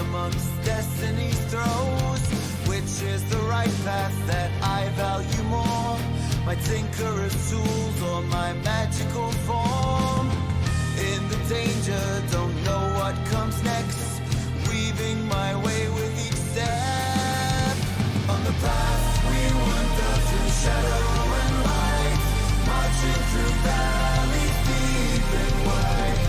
amongst destiny's throes. Which is the right path that I value more? My tinkerer's tools or my magical form? In the danger, don't know what comes next. Weaving my way with each step. On the path we wander through shadow and light, marching through valleys deep and wide,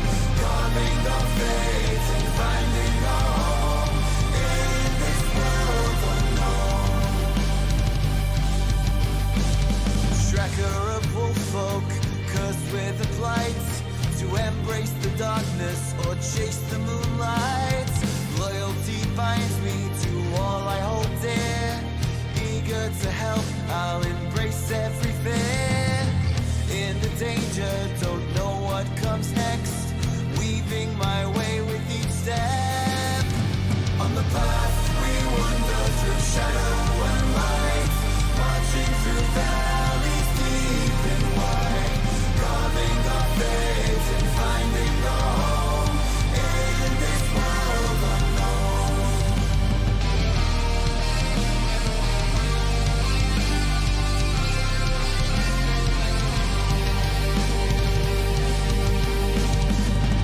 carving our fate and finding our home in this world unknown. Tracker of wolf folk, cursed with a plight, to embrace the darkness or chase the moonlight. Loyalty binds me to all I hold dear. Eager to help, I'll embrace every fear. In the danger, don't know what comes next. Weaving my way with each step. On the path we wander through shadow and light, marching through valleys deep and wide, carving our fate and finding our home in this world unknown.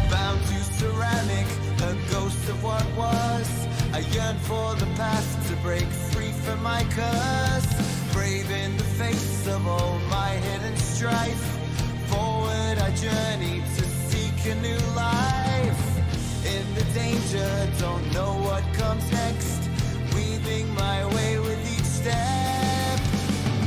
Bound to ceramic, a ghost of what was. I yearn for the path to break free from my curse. Brave in the face of all my hidden strife. Forward I journey to seek a new life. In the danger, don't know what comes next. Weaving my way with each step.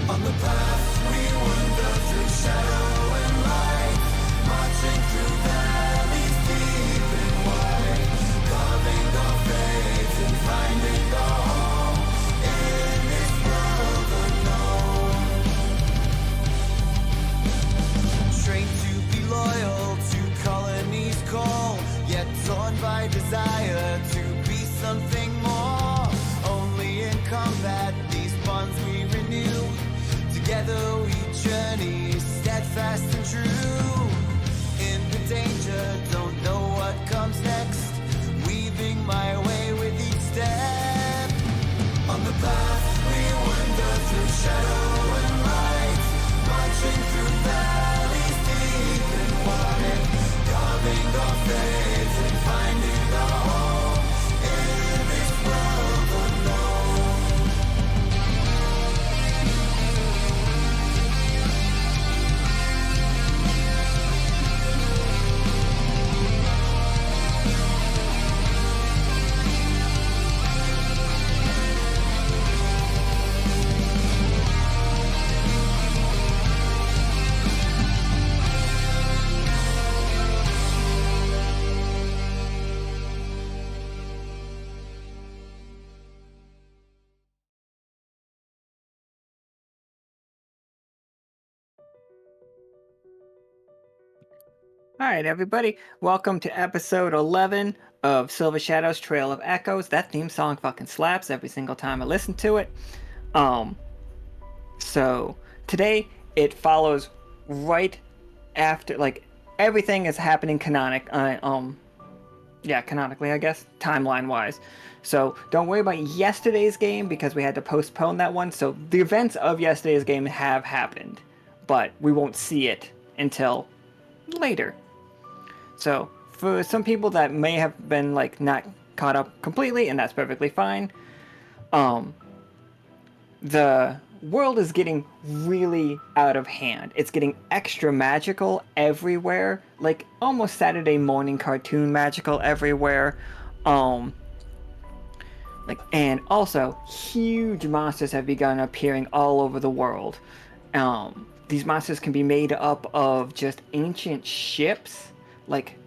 On the path we wander through shadow and light, marching through valleys deep and wide, carving our fate and finding our home in this world unknown. Trained to be loyal to colonies call, yet torn by desire to be something more. Only in combat these bonds we renew. Together we journey steadfast and true. In the danger, don't know what comes next. Weaving my way with each step. On the path we wander through shadow and light, marching through valleys deep and wide, carving our fate and finding our home in this world unknown. All right, everybody, welcome to episode 11 of Silver Shadows Trail of Echoes. That theme song fucking slaps every single time I listen to it. So today it follows right after, like, everything is happening canonically, I guess, timeline-wise. So don't worry about yesterday's game because we had to postpone that one. So the events of yesterday's game have happened, but we won't see it until later. So for some people that may have been like not caught up completely, and that's perfectly fine, the world is getting really out of hand. It's getting extra magical everywhere, like almost Saturday morning cartoon magical everywhere. And also huge monsters have begun appearing all over the world. These monsters can be made up of just ancient ships, like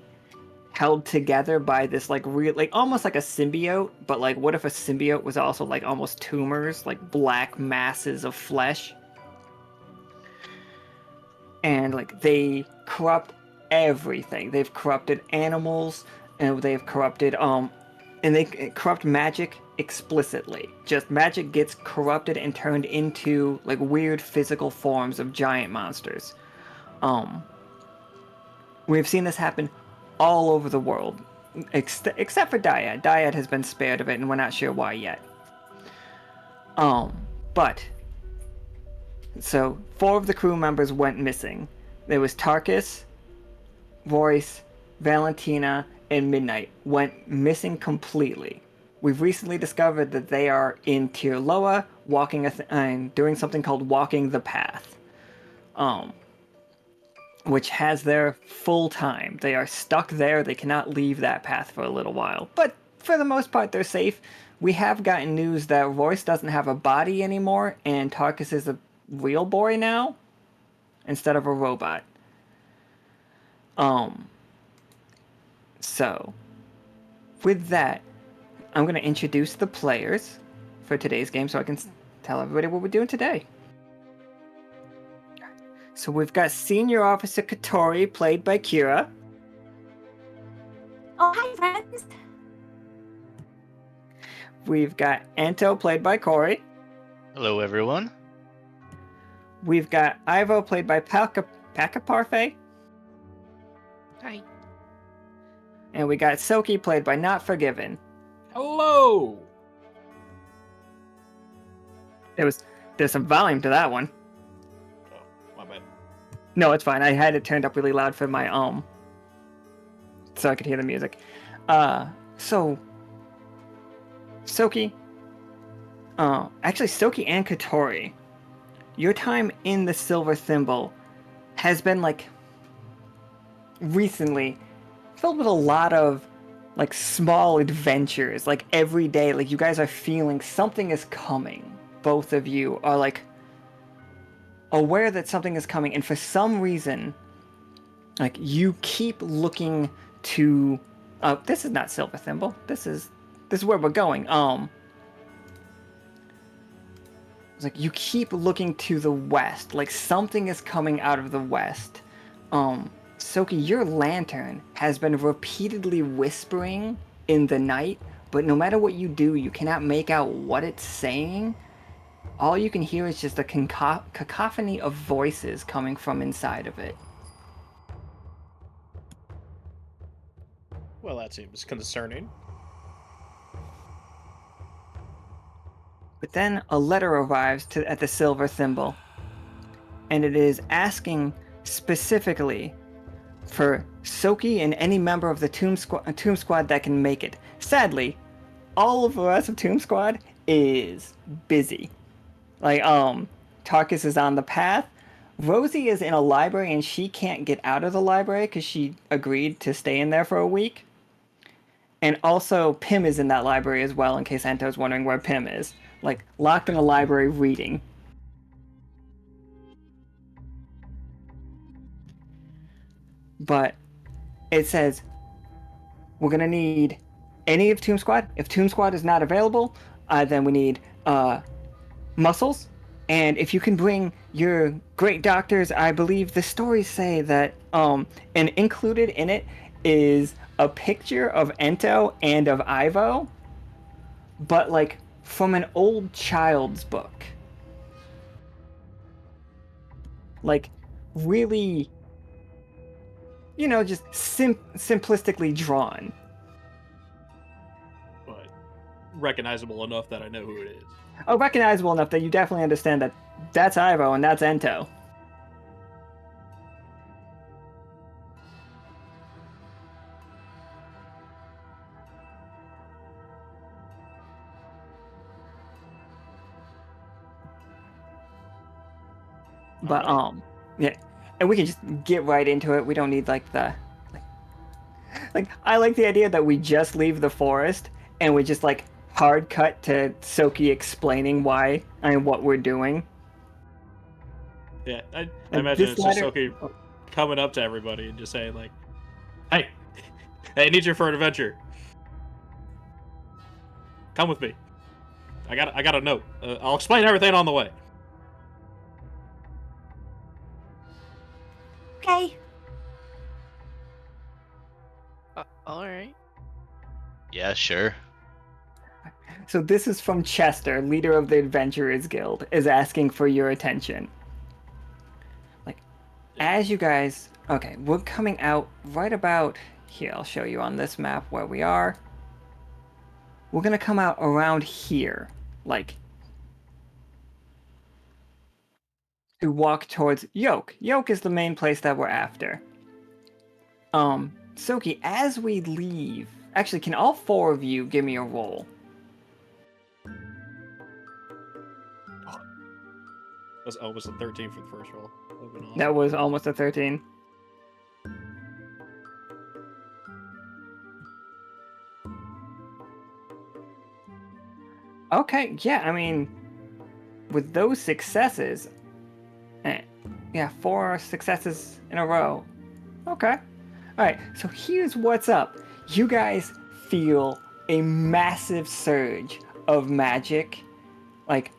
held together by this like real, like almost like a symbiote, but like what if a symbiote was also like almost tumors, like black masses of flesh? And like they corrupt everything. They've corrupted animals, and they've corrupted and they corrupt magic explicitly. Just magic gets corrupted and turned into like weird physical forms of giant monsters. We've seen this happen all over the world. except for Dyad. Dyad has been spared of it, and we're not sure why yet. But so 4 of the crew members went missing. There was Tarkus, Royce, Valentina, and Midnight went missing completely. We've recently discovered that they are in Tirloa, doing something called Walking the Path, which has their full time. They are stuck there. They cannot leave that path for a little while. But for the most part, they're safe. We have gotten news that Royce doesn't have a body anymore, and Tarkus is a real boy now, instead of a robot. So, with that, I'm going to introduce the players for today's game so I can tell everybody what we're doing today. So we've got Senior Officer Catori, played by Kira. Oh, hi, friends. We've got Ento, played by Corey. Hello, everyone. We've got Ivo, played by Pacaparfe. Hi. And we got Tsoki, played by Not Forgiven. Hello. There's some volume to that one. Oh, my bad. No, it's fine. I had it turned up really loud for my so I could hear the music. So Tsoki, actually Tsoki and Catori, your time in the Silver Thimble has been like recently filled with a lot of like small adventures, like every day, like you guys are feeling something is coming. Both of you are like aware that something is coming, and for some reason, like you keep looking to this is not Silver Thimble. This is where we're going. It's like you keep looking to the west, like something is coming out of the west. Tsoki, your lantern has been repeatedly whispering in the night, but no matter what you do, you cannot make out what it's saying. All you can hear is just a cacophony of voices coming from inside of it. Well, that seems concerning. But then a letter arrives at the Silver Thimble, and it is asking specifically for Tsoki and any member of the Tomb Squad that can make it. Sadly, all of the rest of Tomb Squad is busy. Like, Tarkus is on the path. Rosie is in a library and she can't get out of the library because she agreed to stay in there for a week. And also, Pim is in that library as well, in case Ento's wondering where Pim is. Like, locked in a library reading. But it says, we're going to need any of Tomb Squad. If Tomb Squad is not available, then we need muscles. And if you can bring your great doctors, I believe the stories say that, and included in it is a picture of Ento and of Ivo, but like from an old child's book. Like, really, you know, just simplistically drawn. But recognizable enough that I know who it is. Oh, recognizable enough that you definitely understand that that's Ivo and that's Ento. But yeah, and we can just get right into it. We don't need like I like the idea that we just leave the forest and we just like hard cut to Tsoki explaining why and what we're doing. Yeah, I imagine it's just Tsoki coming up to everybody and just saying like, "Hey, I need you for an adventure. Come with me. I got a note. I'll explain everything on the way." Okay. All right. Yeah, sure. So this is from Chester, leader of the Adventurers Guild, is asking for your attention. Like, as you guys, okay, we're coming out right about here, I'll show you on this map where we are. We're gonna come out around here, like, to walk towards Yoke. Yoke is the main place that we're after. Tsoki, as we leave, actually, can all 4 of you give me a roll? That's almost a 13 for the first roll. Awesome. That was almost a 13. Okay, yeah, I mean, with those successes, yeah, 4 successes in a row. Okay. Alright, so here's what's up. You guys feel a massive surge of magic, like,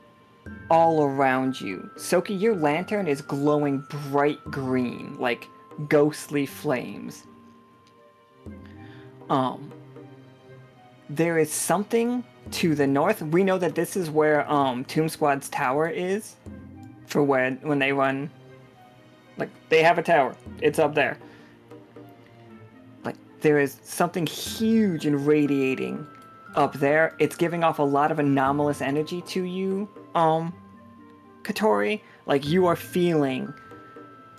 all around you. Tsoki, your lantern is glowing bright green, like ghostly flames. There is something to the north. We know that this is where Tomb Squad's tower is, for when they run. Like, they have a tower. It's up there. Like, there is something huge and radiating up there. It's giving off a lot of anomalous energy to you, Catori. Like, you are feeling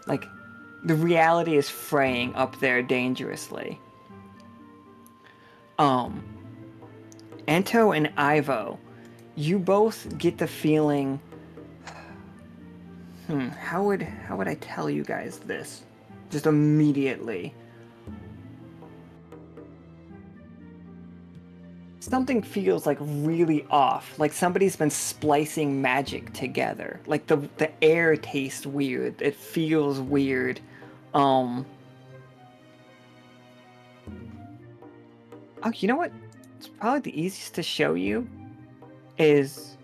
like the reality is fraying up there dangerously. Ento and Ivo, you both get the feeling. How would I tell you guys this? Just immediately. Something feels like really off. Like somebody's been splicing magic together. Like the air tastes weird. It feels weird. Oh, you know what? It's probably the easiest to show you is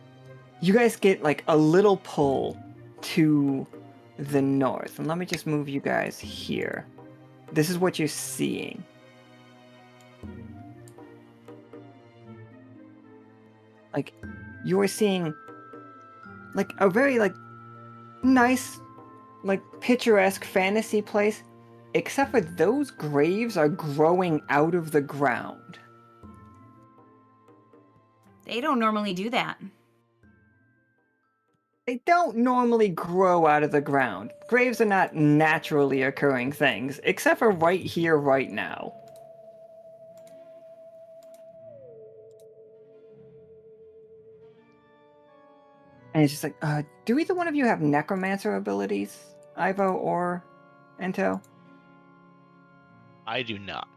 you guys get like a little pull to the north. And let me just move you guys here. This is what you're seeing. Like, you are seeing like a very like nice, like picturesque fantasy place, except for those graves are growing out of the ground. They don't normally do that. They don't normally grow out of the ground. Graves are not naturally occurring things, except for right here, right now. And it's just like, do either one of you have necromancer abilities? Ivo or Ento? I do not.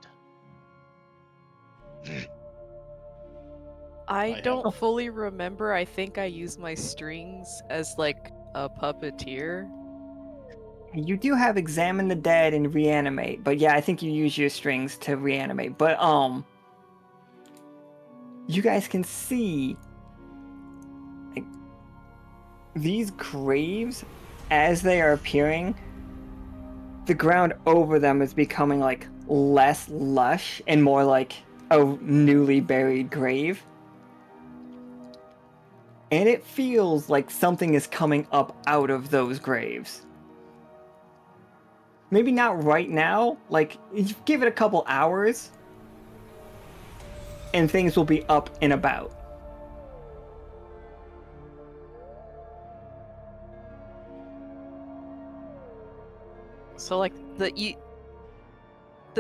I don't fully remember. I think I use my strings as like a puppeteer. You do have examine the dead and reanimate, but yeah, I think you use your strings to reanimate. But you guys can see like, these graves as they are appearing. The ground over them is becoming like less lush and more like a newly buried grave. And it feels like something is coming up out of those graves. Maybe not right now, like, give it a couple hours, and things will be up and about. So, like, the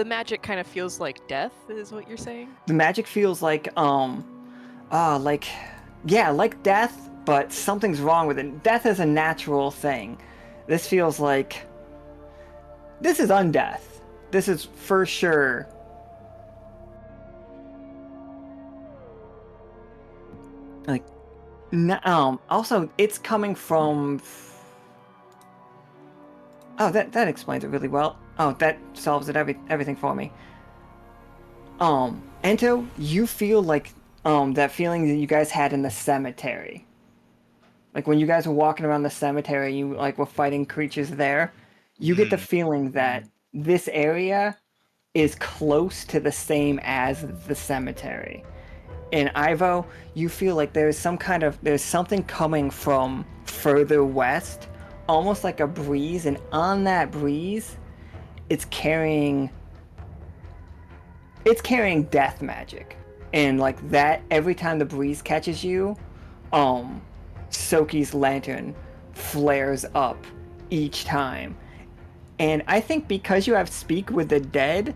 magic kind of feels like death, is what you're saying? The magic feels like, like death, but something's wrong with it. Death is a natural thing. This feels like... This is undeath. This is for sure. Like, also, it's coming from... Oh, that explains it really well. Oh, that solves it everything for me. Ento, you feel like that feeling that you guys had in the cemetery. Like when you guys were walking around the cemetery, you like were fighting creatures there. You get the feeling that this area is close to the same as the cemetery. In Ivo, you feel like there's something coming from further west, almost like a breeze, and on that breeze, it's carrying it's carrying death magic, and like that, every time the breeze catches you, Tsoki's lantern flares up each time. And I think because you have Speak with the Dead,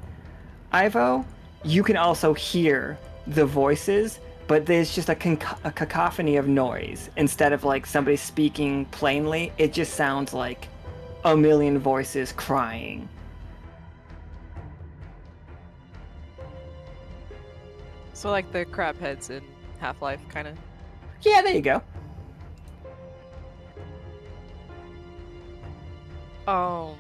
Ivo, you can also hear the voices, but there's just a cacophony of noise. Instead of like somebody speaking plainly, it just sounds like a million voices crying. So like the crab heads in Half-Life, kind of. Yeah, there you go. Um.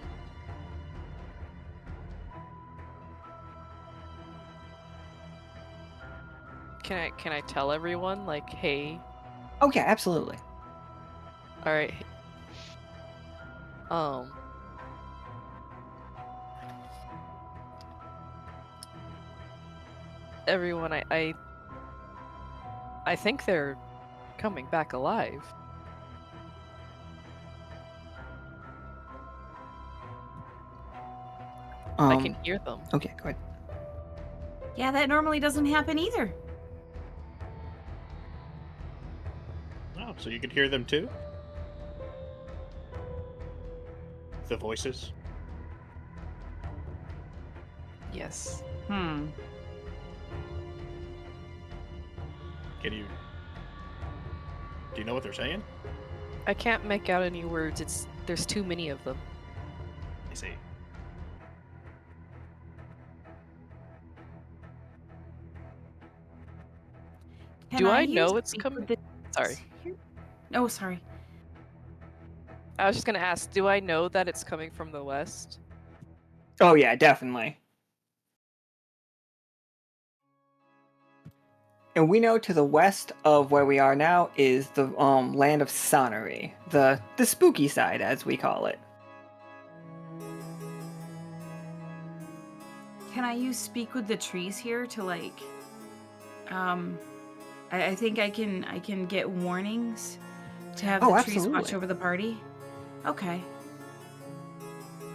Can I tell everyone like, hey? Oh yeah, absolutely. All right. Everyone, I think they're coming back alive. I can hear them. Okay, go ahead. Yeah, that normally doesn't happen either. Oh, so you could hear them too? The voices? Yes. Hmm. Do you know what they're saying? I can't make out any words. There's too many of them. I see. Do I use know it's Speak coming? with the- Sorry. Oh, sorry. I was just gonna ask, do I know that it's coming from the west? Oh yeah, definitely. And we know to the west of where we are now is the land of Sonnery, the spooky side, as we call it. Can I use Speak with the Trees here to like I think I can get warnings to have the trees watch absolutely. over the party? Okay.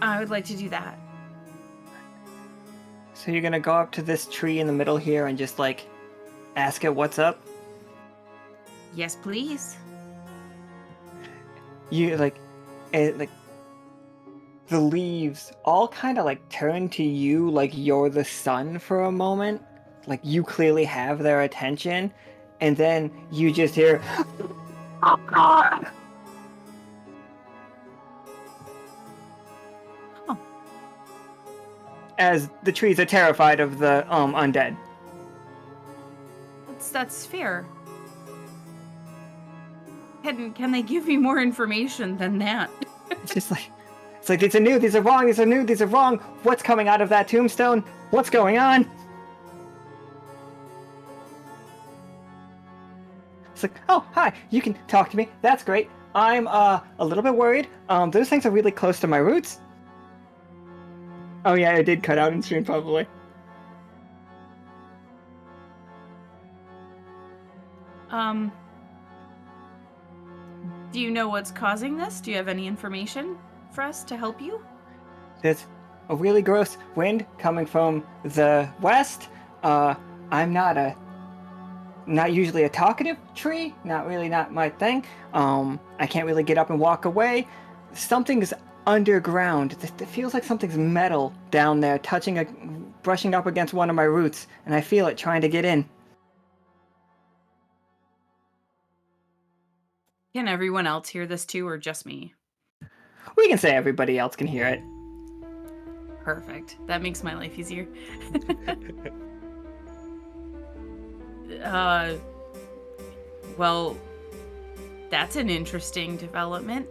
I would like to do that. So you're gonna go up to this tree in the middle here and just like ask it what's up? Yes, please. You like the leaves all kind of like turn to you like you're the sun for a moment. Like you clearly have their attention, and then you just hear oh god. Oh. As the trees are terrified of the undead. That's fair. Can they give me more information than that? It's like these are new, these are wrong, these are new, these are wrong. What's coming out of that tombstone? What's going on? It's like, oh hi, you can talk to me. That's great. I'm a little bit worried. Those things are really close to my roots. Oh yeah, it did cut out in stream probably. Do you know what's causing this? Do you have any information for us to help you? There's a really gross wind coming from the west. I'm not usually a talkative tree. Not my thing. I can't really get up and walk away. Something's underground. It feels like something's metal down there, brushing up against one of my roots, and I feel it trying to get in. Can everyone else hear this too, or just me? We can say everybody else can hear it. Perfect. That makes my life easier. Well, that's an interesting development.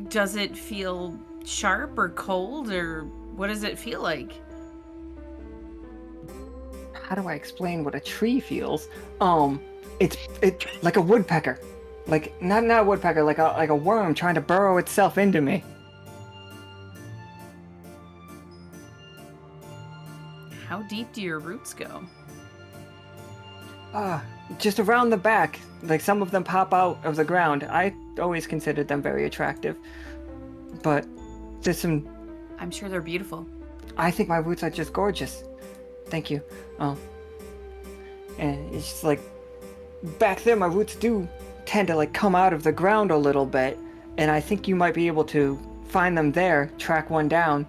Does it feel sharp or cold, or what does it feel like? How do I explain what a tree feels? It's like a woodpecker. Like not a woodpecker, like a worm trying to burrow itself into me. How deep do your roots go? Just around the back. Like some of them pop out of the ground. I always considered them very attractive. But there's some... I'm sure they're beautiful. I think my roots are just gorgeous. Thank you. And it's just like, back there my roots do tend to like come out of the ground a little bit, and I think you might be able to find them there, track one down.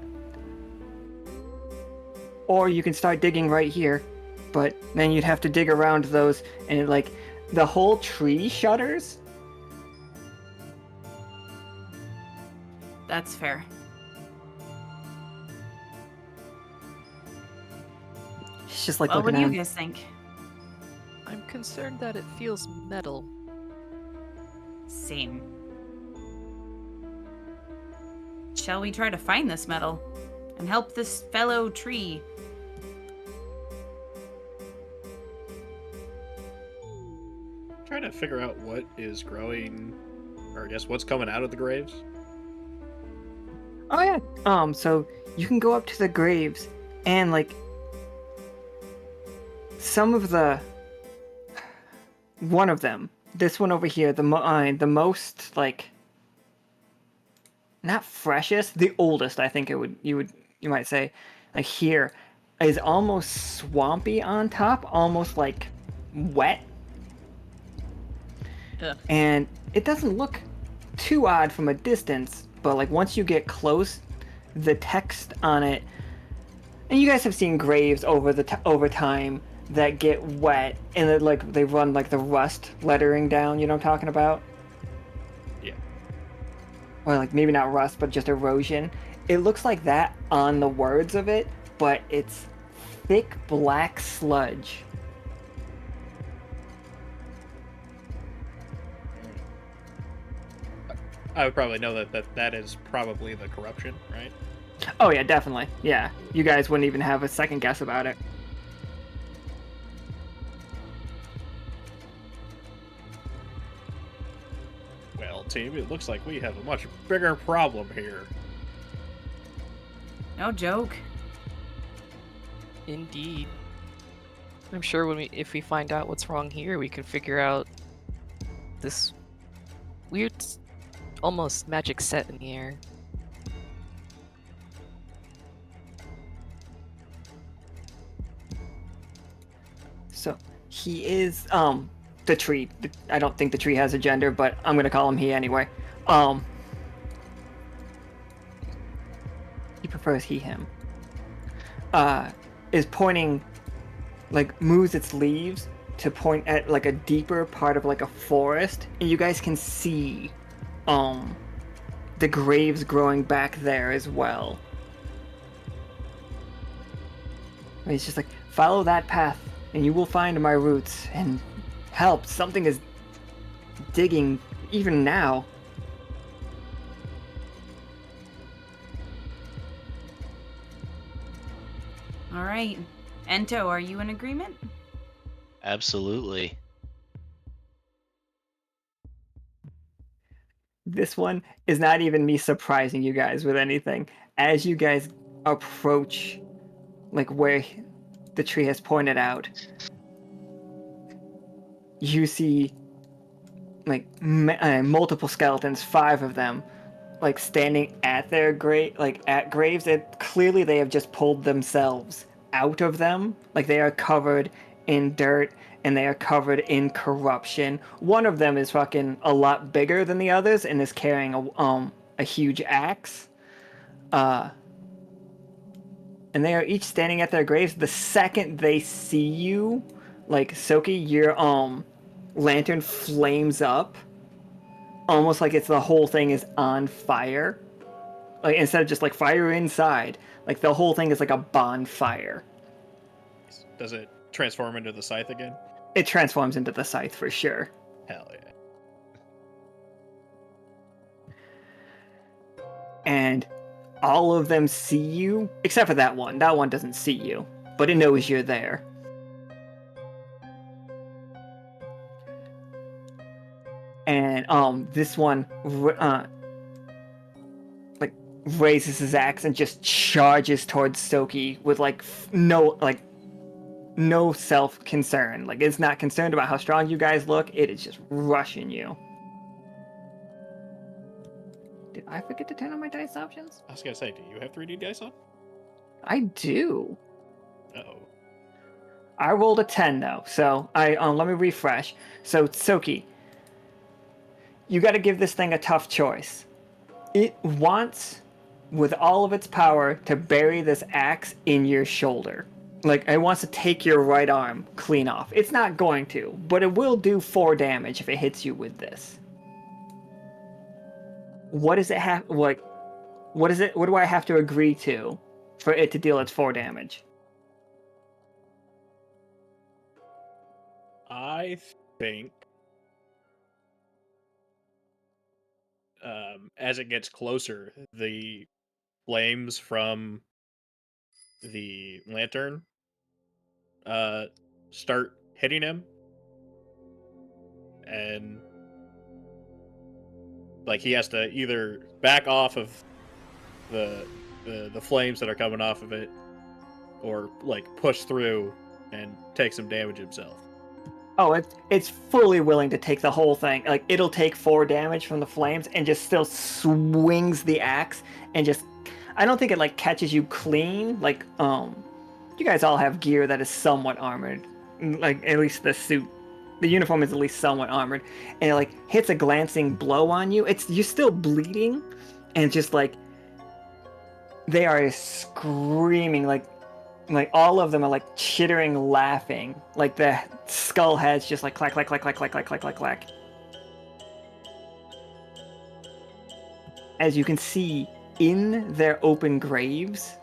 Or you can start digging right here, but then you'd have to dig around those, and like the whole tree shudders. That's fair. It's just like Well, what looking do at you him. guys think? I'm concerned that it feels metal. Same. Shall we try to find this metal and help this fellow tree? Trying to figure out what is growing, or I guess what's coming out of the graves. Oh yeah. So you can go up to the graves, and like some of one of them, this one over here, the most like not freshest, the oldest, I think you might say, like here, is almost swampy on top, almost like wet. Ugh. And it doesn't look too odd from a distance, but like once you get close, the text on it, and you guys have seen graves over time that get wet, and then like they run like the rust lettering down. You know what I'm talking about? Yeah. Or like maybe not rust, but just erosion. It looks like that on the words of it, but it's thick black sludge. I would probably know that is probably the corruption, right? Oh yeah, definitely. Yeah, you guys wouldn't even have a second guess about it. Well, team, it looks like we have a much bigger problem here. No joke. Indeed. I'm sure if we find out what's wrong here, we can figure out this weird, almost magic set in the air. So he is the tree. I don't think the tree has a gender, but I'm gonna call him he anyway. He prefers he him. Is pointing, like moves its leaves to point at like a deeper part of like a forest, and you guys can see the graves growing back there as well. And he's just like, follow that path and you will find my roots, and help, something is digging even now. All right. Ento, are you in agreement? Absolutely. This one is not even me surprising you guys with anything. As you guys approach like where the tree has pointed out, you see like multiple skeletons, 5 of them, like standing at their at graves. That clearly they have just pulled themselves out of them. Like they are covered in dirt and they are covered in corruption. One of them is fucking a lot bigger than the others and is carrying a huge axe. And they are each standing at their graves. The second they see you, like Tsoki, your lantern flames up, almost like it's the whole thing is on fire. Like instead of just like fire inside, like the whole thing is like a bonfire. Does it transform into the scythe again? It transforms into the scythe for sure. Hell yeah. And all of them see you, except for that one. That one doesn't see you, but it knows you're there. And this one like raises his axe and just charges towards Tsoki with like no self-concern. Like it's not concerned about how strong you guys look. It is just rushing you. Did I forget to turn on my dice options? I was gonna say, do you have 3D dice on? I do. Uh-oh. I rolled a 10 though, so let me refresh. So Tsoki, you got to give this thing a tough choice. It wants, with all of its power, to bury this axe in your shoulder. Like, it wants to take your right arm clean off. It's not going to, but it will do 4 damage if it hits you with this. What does it have? Like, what is it? What do I have to agree to for it to deal its 4 damage? I think as it gets closer, the flames from the lantern start hitting him, and like he has to either back off of the flames that are coming off of it, or like push through and take some damage himself. Oh, it's fully willing to take the whole thing. Like, it'll take 4 damage from the flames and just still swings the axe and just... I don't think it, like, catches you clean. Like, you guys all have gear that is somewhat armored. Like, at least the suit. The uniform is at least somewhat armored. And it, like, hits a glancing blow on you. You're still bleeding. And just, like... They are screaming, like all of them are like chittering, laughing. Like the skull heads just like clack, clack, clack, clack, clack, clack, clack, clack, clack. As you can see in their open graves,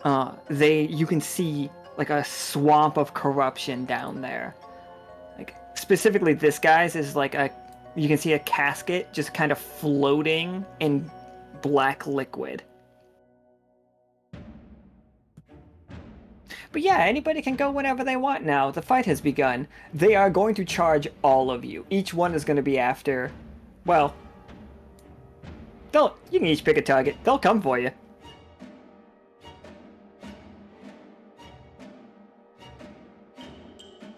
you can see like a swamp of corruption down there. Like specifically this guy's is like you can see a casket just kind of floating in black liquid. But yeah, anybody can go whenever they want now. The fight has begun. They are going to charge all of you. Each one is going to be after... Well... You can each pick a target. They'll come for you.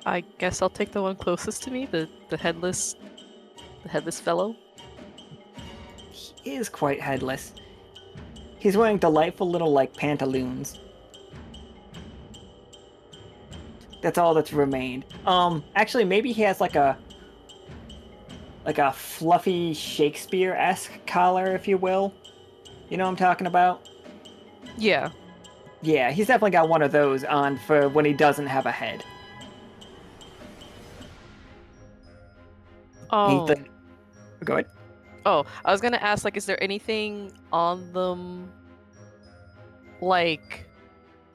I guess I'll take the one closest to me, the headless fellow. He is quite headless. He's wearing delightful little, like, pantaloons. That's all that's remained. Actually, maybe he has like a fluffy Shakespeare-esque collar, if you will. You know what I'm talking about? Yeah. Yeah, he's definitely got one of those on for when he doesn't have a head. Oh. Go ahead. Oh, I was gonna ask, like, is there anything on them, like,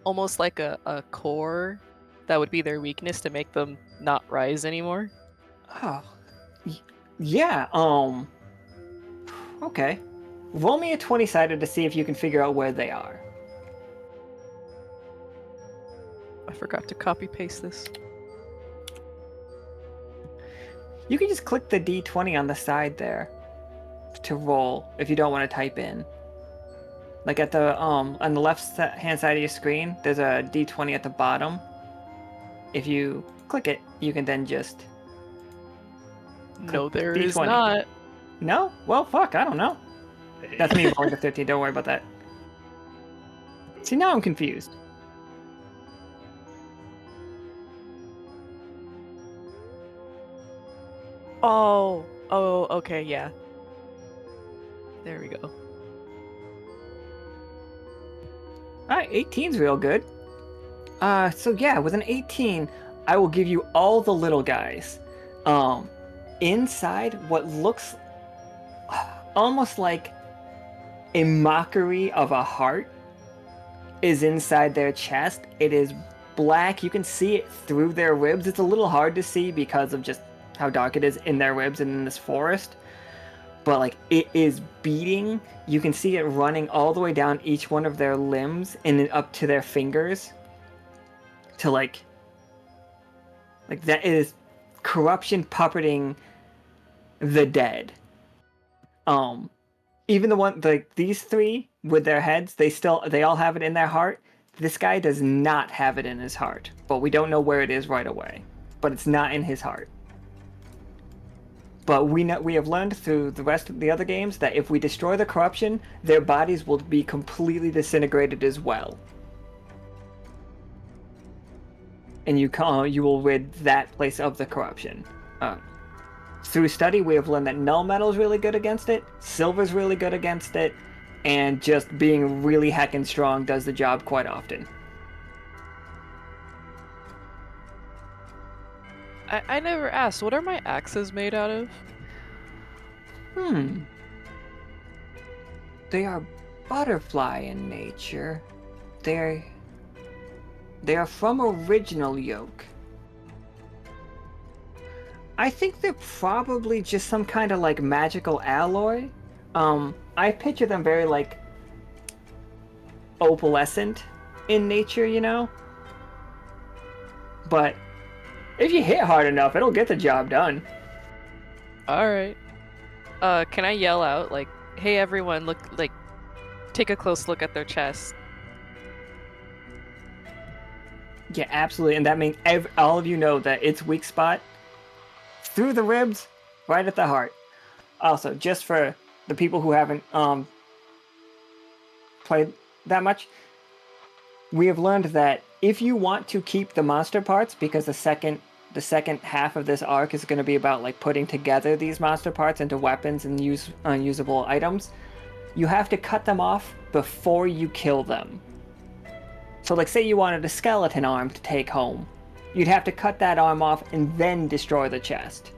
almost like a core that would be their weakness to make them not rise anymore? Oh, yeah. Okay. Roll me a 20-sided to see if you can figure out where they are. I forgot to copy paste this. You can just click the D20 on the side there to roll if you don't want to type in. Like at the on the left hand side of your screen, there's a D20 at the bottom. If you click it, you can then just... No, there D20. is not. No? Well, fuck, I don't know. That's me rolling a 13, don't worry about that. See, now I'm confused. Oh, okay, yeah. There we go. Alright, 18's real good. So yeah, with an 18, I will give you all the little guys. Inside what looks almost like a mockery of a heart is inside their chest. It is black. You can see it through their ribs. It's a little hard to see because of just how dark it is in their ribs and in this forest. But like, it is beating. You can see it running all the way down each one of their limbs and then up to their fingers. To like that is corruption puppeting the dead. Even the one, like these three with their heads, they all have it in their heart. This guy does not have it in his heart, but we don't know where it is right away. But it's not in his heart. But we have learned through the rest of the other games that if we destroy the corruption, their bodies will be completely disintegrated as well. and you will rid that place of the corruption. Through study, we have learned that null metal is really good against it, silver's really good against it, and just being really heckin' strong does the job quite often. I never asked, what are my axes made out of? They are butterfly in nature. They are from original yoke. I think they're probably just some kind of like magical alloy. I picture them very like opalescent in nature, you know? But if you hit hard enough, it'll get the job done. Alright. Can I yell out, like, hey everyone, look, like, take a close look at their chest. Yeah, absolutely. And that means all of you know that its weak spot, through the ribs, right at the heart. Also, just for the people who haven't played that much, we have learned that if you want to keep the monster parts, because the second half of this arc is going to be about like putting together these monster parts into weapons and unusable items, you have to cut them off before you kill them. So like say you wanted a skeleton arm to take home, you'd have to cut that arm off and then destroy the chest,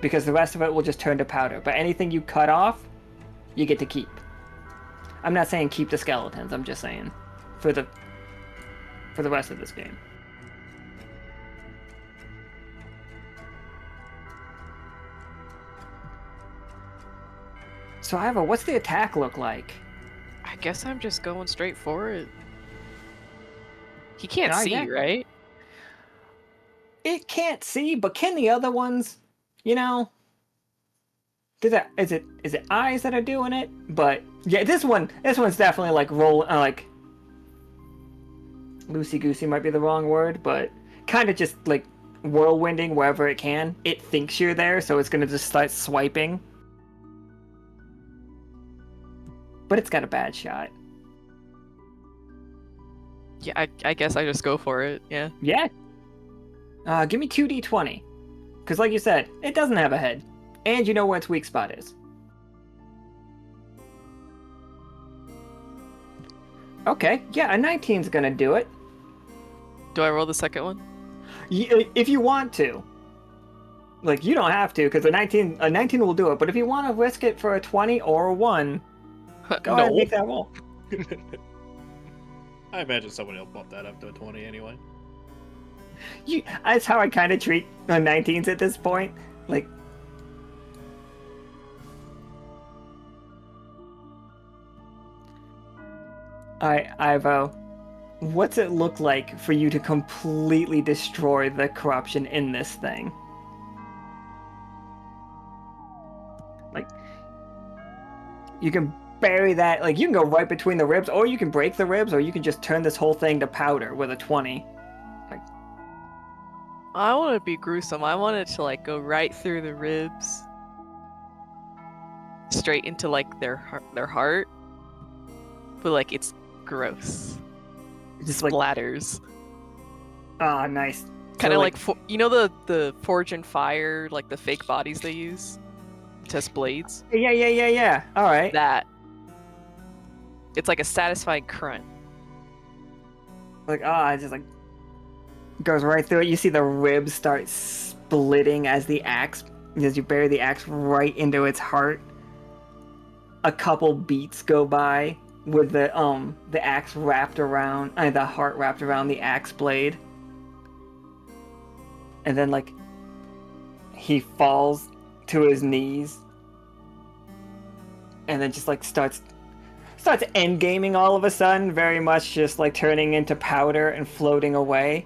because the rest of it will just turn to powder. But anything you cut off, you get to keep. I'm not saying keep the skeletons, I'm just saying for the rest of this game. So Ivo, what's the attack look like? I guess I'm just going straight for it. He can't see, yeah. right? It can't see, but can the other ones? You know, is it eyes that are doing it? But yeah, this one's definitely like like loosey goosey might be the wrong word, but kind of just like whirlwinding wherever it can. It thinks you're there, so it's gonna just start swiping. But it's got a bad shot. Yeah, I guess I just go for it, yeah. Yeah. Give me 2d20. Because like you said, it doesn't have a head. And you know where its weak spot is. Okay, yeah, a 19's gonna do it. Do I roll the second one? If you want to. Like, you don't have to, because a 19 will do it. But if you want to risk it for a 20 or a 1, go ahead and make that roll. I imagine someone will bump that up to a 20 anyway. That's how I kind of treat 19s at this point. Like, Ivo, what's it look like for you to completely destroy the corruption in this thing? Like, you can bury that, like, you can go right between the ribs, or you can break the ribs, or you can just turn this whole thing to powder with a 20. Like, I want to be gruesome. I want it to, like, go right through the ribs. Straight into, like, their heart. But, like, it's gross. just Splatters. Ah, nice. Kind of So, like, you know the Forge and Fire, like, the fake bodies they use? Test blades? Yeah. All right. That. It's like a satisfying crunch. Like, it just like goes right through it. You see the ribs start splitting as you bury the axe right into its heart. A couple beats go by with the axe wrapped around, the heart wrapped around the axe blade, and then like he falls to his knees, and then just like starts endgaming all of a sudden, very much just like turning into powder and floating away.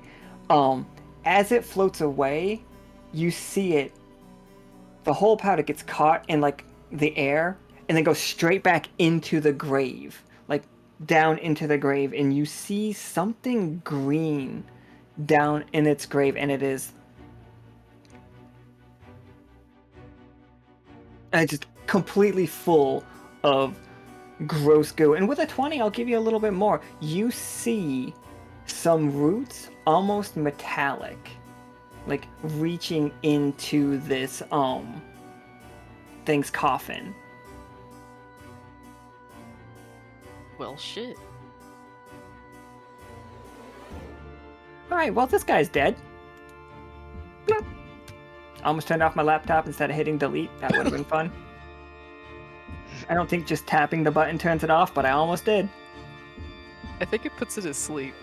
As it floats away, you see the whole powder gets caught in like the air and then goes straight back into the grave, like down into the grave, and you see something green down in its grave, and it's just completely full of gross goo. And with a 20, I'll give you a little bit more. You see some roots almost metallic, like reaching into this thing's coffin. Well, shit. All right, well, this guy's dead. Blop. Almost turned off my laptop instead of hitting delete. That would have been fun. I don't think just tapping the button turns it off, but I almost did. I think it puts it to sleep.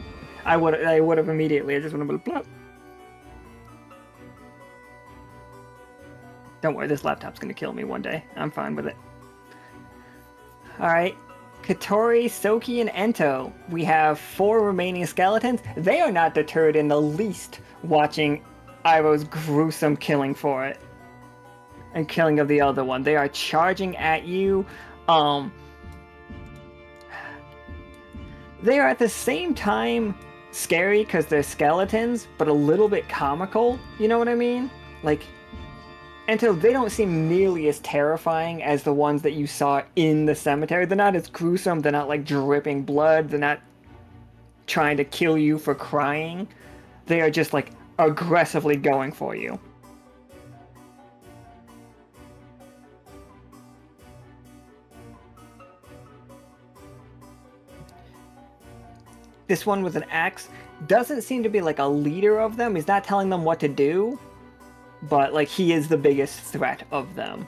I would have immediately. I just went blop. Don't worry, this laptop's gonna kill me one day. I'm fine with it. All right. Catori, Tsoki, and Ento. We have 4 remaining skeletons. They are not deterred in the least watching Iroh's gruesome killing for it. And killing of the other one. They are charging at you. They are at the same time scary because they're skeletons, but a little bit comical. You know what I mean? Like, Ento, they don't seem nearly as terrifying as the ones that you saw in the cemetery. They're not as gruesome. They're not like dripping blood. They're not trying to kill you for crying. They are just like aggressively going for you. This one with an axe doesn't seem to be like a leader of them. He's not telling them what to do, but like he is the biggest threat of them.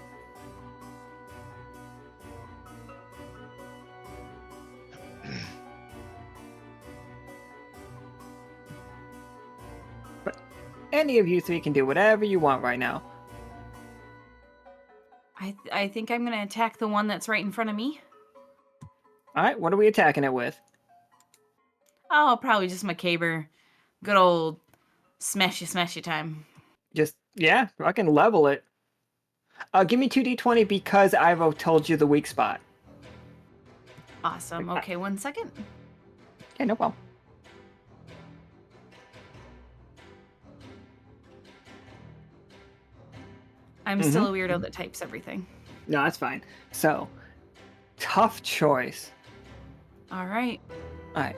But any of you 3 can do whatever you want right now. I think I'm gonna attack the one that's right in front of me. All right, what are we attacking it with? Oh, probably just my caber. Good old smashy time. Just, yeah, I can level it. Give me 2d20 because I've told you the weak spot. Awesome. Okay, 1 second. Yeah, no problem. I'm still a weirdo that types everything. No, that's fine. So, tough choice. All right. All right.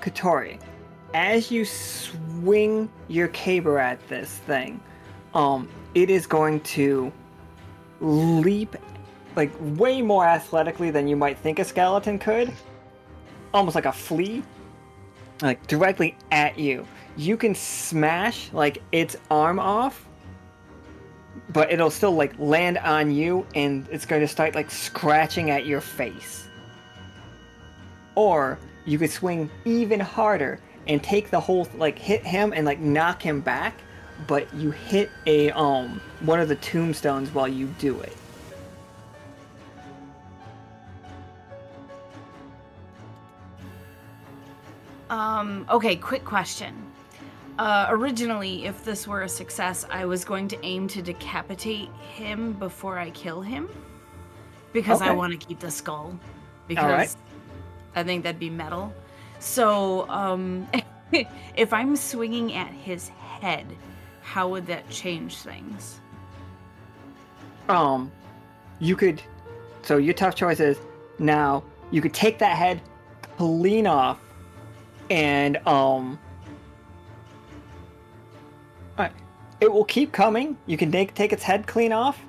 Catori, as you swing your caber at this thing, it is going to leap like way more athletically than you might think a skeleton could. Almost like a flea, like directly at you. You can smash like its arm off, but it'll still like land on you and it's going to start like scratching at your face. Or you could swing even harder and take the whole like hit him and like knock him back, but you hit a one of the tombstones while you do it. Okay, quick question. Originally, if this were a success, I was going to aim to decapitate him before I kill him. Because I Okay. want to keep the skull. Because Alright. I think that'd be metal. So, if I'm swinging at his head, how would that change things? You could, so your tough choice is now you could take that head clean off and alright, it will keep coming. You can take its head clean off,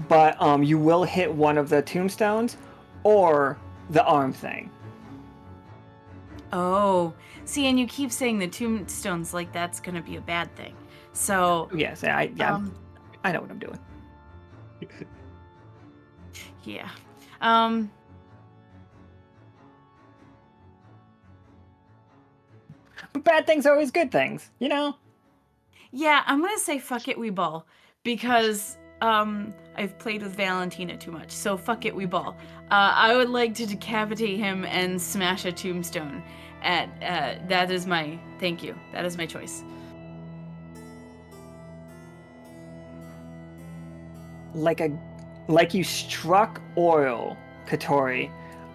but you will hit one of the tombstones or the arm thing. Oh, see, and you keep saying the tombstones like that's gonna be a bad thing. So, Yes, I know what I'm doing. yeah. But bad things are always good things, you know? Yeah, I'm gonna say fuck it, we ball. Because, I've played with Valentina too much, so fuck it, we ball. I would like to decapitate him and smash a tombstone. That is my, thank you. That is my choice. Like you struck oil, Catori,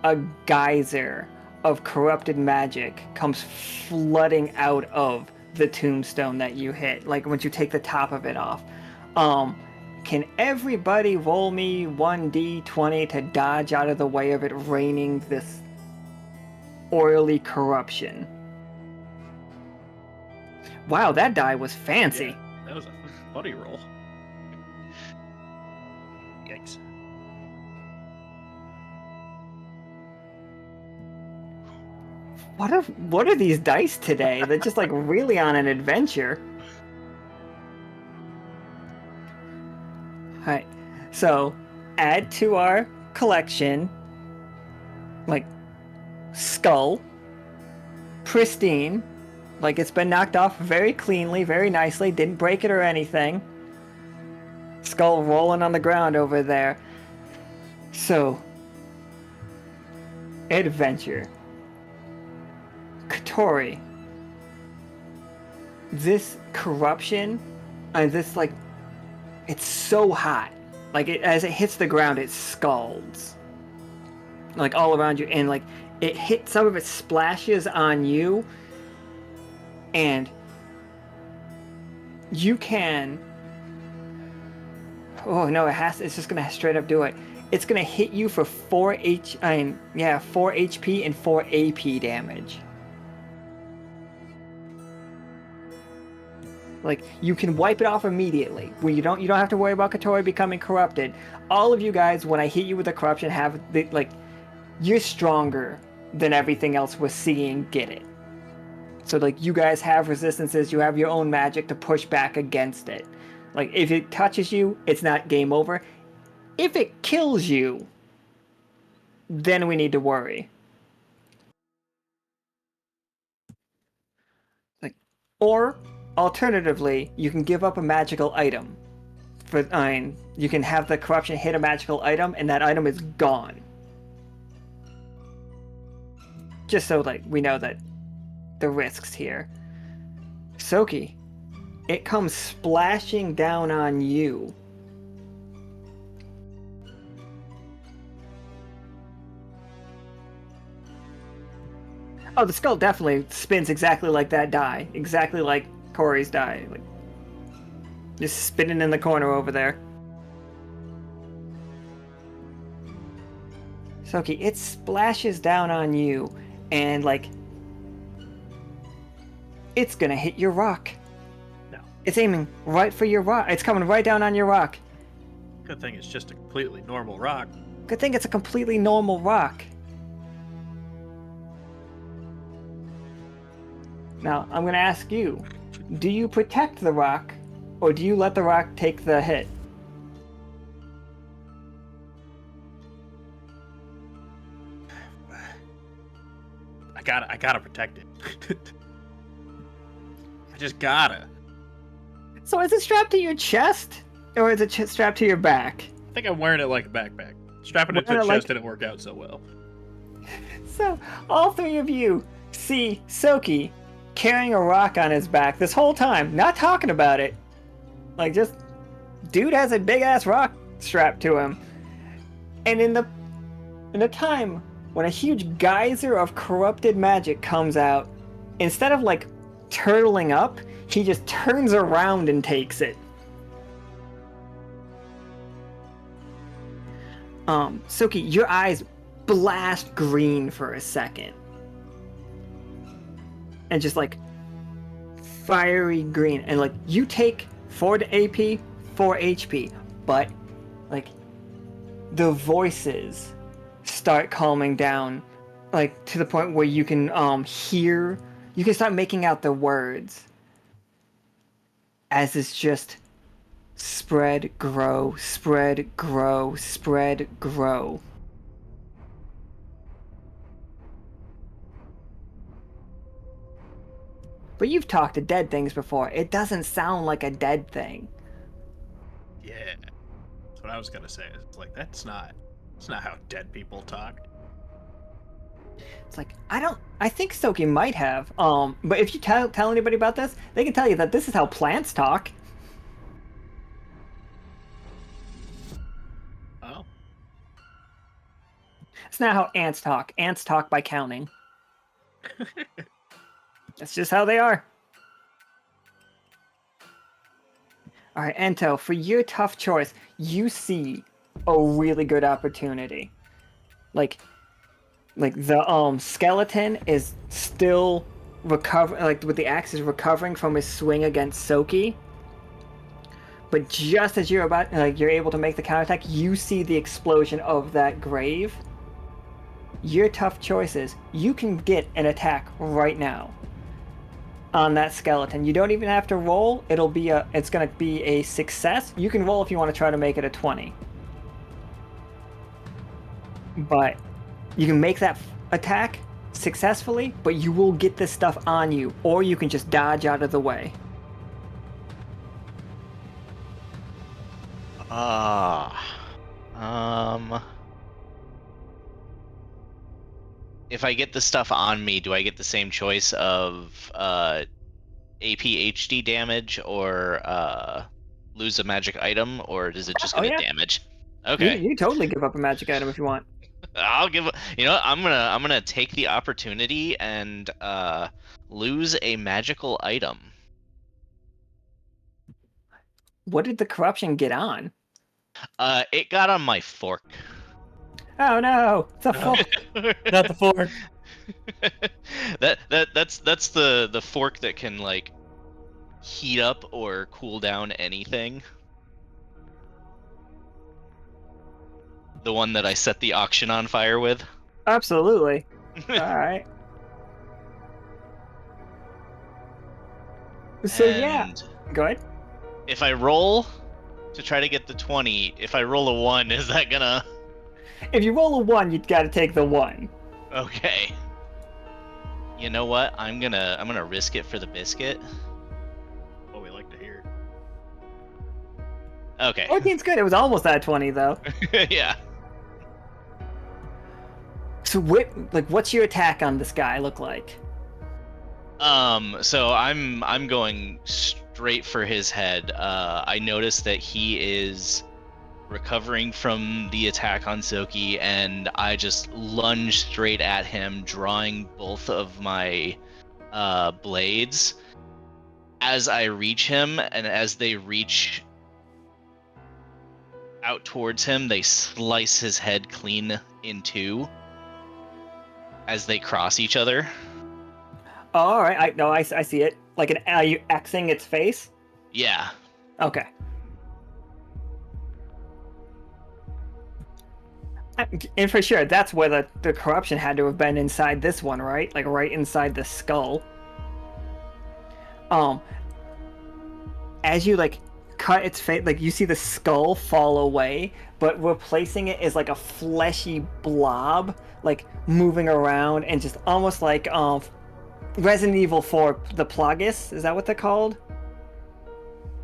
a geyser of corrupted magic comes flooding out of the tombstone that you hit. Like once you take the top of it off. Can everybody roll me 1d20 to dodge out of the way of it raining this oily corruption? Wow, that die was fancy. Yeah, that was a funny roll. Yikes. What are these dice today? They're just like really on an adventure. Alright, so add to our collection, like, skull, pristine, like it's been knocked off very cleanly, very nicely, didn't break it or anything. Skull rolling on the ground over there. So, adventure. Catori. This corruption, this like, it's so hot. Like as it hits the ground, it scalds. Like all around you, and like it hits, some of it splashes on you, and you can. Oh no, it's just gonna straight up do it. It's gonna hit you for 4 HP and 4 AP damage. Like, you can wipe it off immediately. Where you don't have to worry about Catori becoming corrupted. All of you guys, when I hit you with the corruption, have the, like, you're stronger than everything else we're seeing get it. So like, you guys have resistances, you have your own magic to push back against it. Like, if it touches you, it's not game over. If it kills you, then we need to worry. Like, or alternatively, you can give up a magical item. You can have the corruption hit a magical item, and that item is gone. Just so like we know that the risks here. Tsoki, it comes splashing down on you. Oh, the skull definitely spins exactly like that die. Exactly like Corey's die. Like, just spinning in the corner over there. Tsoki, it splashes down on you, and like, it's gonna hit your rock. No. It's aiming right for your rock. It's coming right down on your rock. Good thing it's just a completely normal rock. Good thing it's a completely normal rock. Now, I'm gonna ask you, do you protect the rock, or do you let the rock take the hit? I gotta protect it. I just gotta. So is it strapped to your chest, or is it strapped to your back? I think I'm wearing it like a backpack. Strapping it to the chest didn't work out so well. So, all three of you see Tsoki carrying a rock on his back this whole time, not talking about it. Like, just, dude has a big-ass rock strapped to him. And in the time when a huge geyser of corrupted magic comes out, instead of, like, turtling up, he just turns around and takes it. Tsoki, your eyes blast green for a second. And just like fiery green, and like you take 4 AP, 4 HP, but like the voices start calming down, like to the point where you can you can start making out the words as it's just spread, grow, spread, grow, spread, grow. But you've talked to dead things before. It doesn't sound like a dead thing. Yeah. That's what I was gonna say. It's like, that's not how dead people talk. It's like, I think Tsoki might have. But if you tell anybody about this, they can tell you that this is how plants talk. Oh. It's not how ants talk. Ants talk by counting. That's just how they are. Alright, Ento, for your tough choice, you see a really good opportunity. Like the skeleton is still with the axe is recovering from his swing against Tsoki. But just as you're able to make the counterattack, you see the explosion of that grave. Your tough choices. You can get an attack right now on that skeleton. You don't even have to roll. It's gonna be a success. You can roll if you want to try to make it a 20. But you can make that attack successfully, but you will get this stuff on you, or you can just dodge out of the way. If I get the stuff on me, do I get the same choice of AP HD damage or lose a magic item, or is it just gonna damage? Okay. You totally give up a magic item if you want. I'll give. You know, I'm gonna take the opportunity and lose a magical item. What did the corruption get on? It got on my fork. Oh no! It's a fork. Not the fork. That's the fork that can like heat up or cool down anything. The one that I set the auction on fire with. Absolutely. All right. So yeah, go ahead. If I roll to try to get the 20, if I roll a 1, is that gonna? If you roll a 1, you gotta take the 1. Okay. You know what? I'm gonna risk it for the biscuit. What we like to hear. Okay. 14's good. It was almost at 20 though. Yeah. So what's your attack on this guy look like? So I'm going straight for his head. I noticed that he is recovering from the attack on Tsoki, and I just lunge straight at him, drawing both of my blades. As I reach him, and as they reach out towards him, they slice his head clean in two as they cross each other. Oh, all right. I see it. Like are you Xing its face? Yeah. Okay. And for sure, that's where the corruption had to have been inside this one, right? Like right inside the skull. As you like cut its face, like you see the skull fall away, but replacing it is like a fleshy blob, like moving around and just almost like Resident Evil 4, the Plagas, is that what they're called?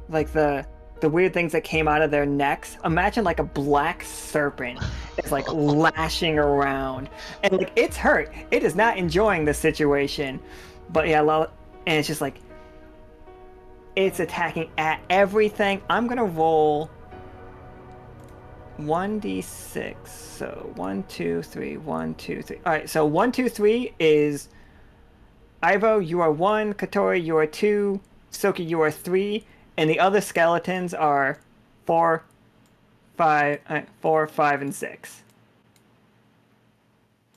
Like the weird things that came out of their necks. Imagine like a black serpent is like lashing around, and like it's hurt. It is not enjoying the situation, but yeah, and it's just like it's attacking at everything. I'm gonna roll 1d6. So 1, 2, 3, 1, 2, 3. All right. So 1, 2, 3 is Ivo, you are 1. Catori, you are 2. Tsoki, you are 3. And the other skeletons are 4, 5, and 6.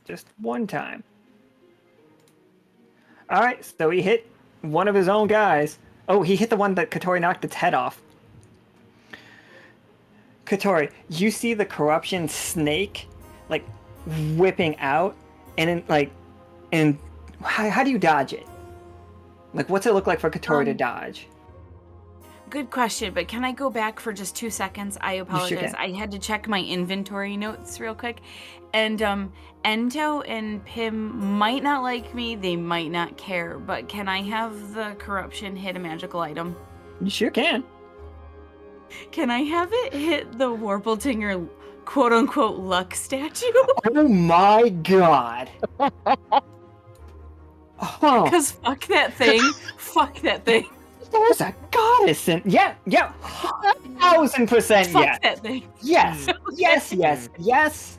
Just one time. All right, so he hit one of his own guys. Oh, he hit the one that Catori knocked its head off. Catori, you see the corruption snake like whipping out, and how do you dodge it? Like, what's it look like for Catori to dodge? Good question, but can I go back for just 2 seconds? I apologize. I had to check my inventory notes real quick. And Ento and Pim might not like me, they might not care, but can I have the corruption hit a magical item? You sure can. Can I have it hit the Warbletinger quote-unquote luck statue? Oh my god. Because fuck that thing. Fuck that thing. There's a goddess in... Yeah, 1000% yes. Fuck that thing. Yes, yes.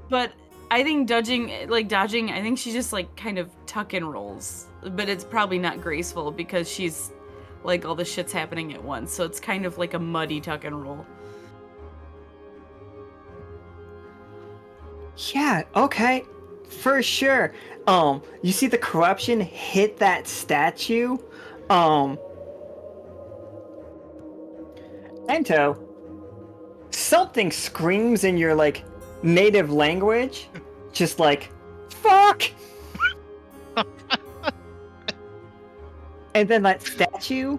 But I think dodging, I think she just like kind of tuck and rolls. But it's probably not graceful because she's like all the shit's happening at once. So it's kind of like a muddy tuck and roll. Yeah, okay. for sure. You see the corruption hit that statue. Ento, something screams in your like native language, just like fuck. And then that statue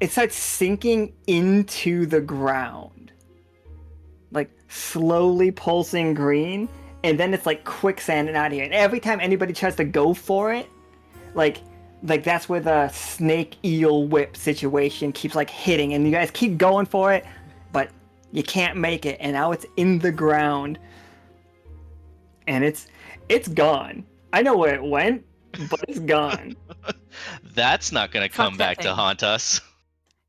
it starts sinking into the ground, like slowly pulsing green, and then it's like quicksand and out of here. And every time anybody tries to go for it, like that's where the snake eel whip situation keeps like hitting, and you guys keep going for it, but you can't make it, and now it's in the ground, and it's gone. I know where it went, but it's gone. That's not gonna come that back to thing. haunt us.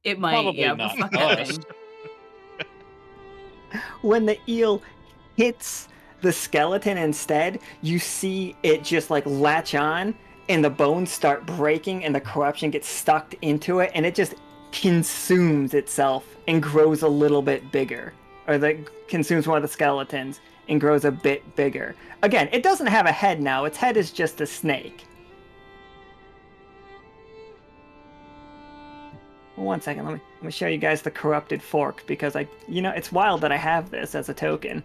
It might, Probably yeah, not but fuck that us. thing. When the eel hits the skeleton instead, you see it just like latch on, and the bones start breaking, and the corruption gets sucked into it, and it just consumes itself and grows a little bit bigger. Or that consumes one of the skeletons and grows a bit bigger. Again, it doesn't have a head now. Its head is just a snake. One second, let me show you guys the corrupted fork, because it's wild that I have this as a token.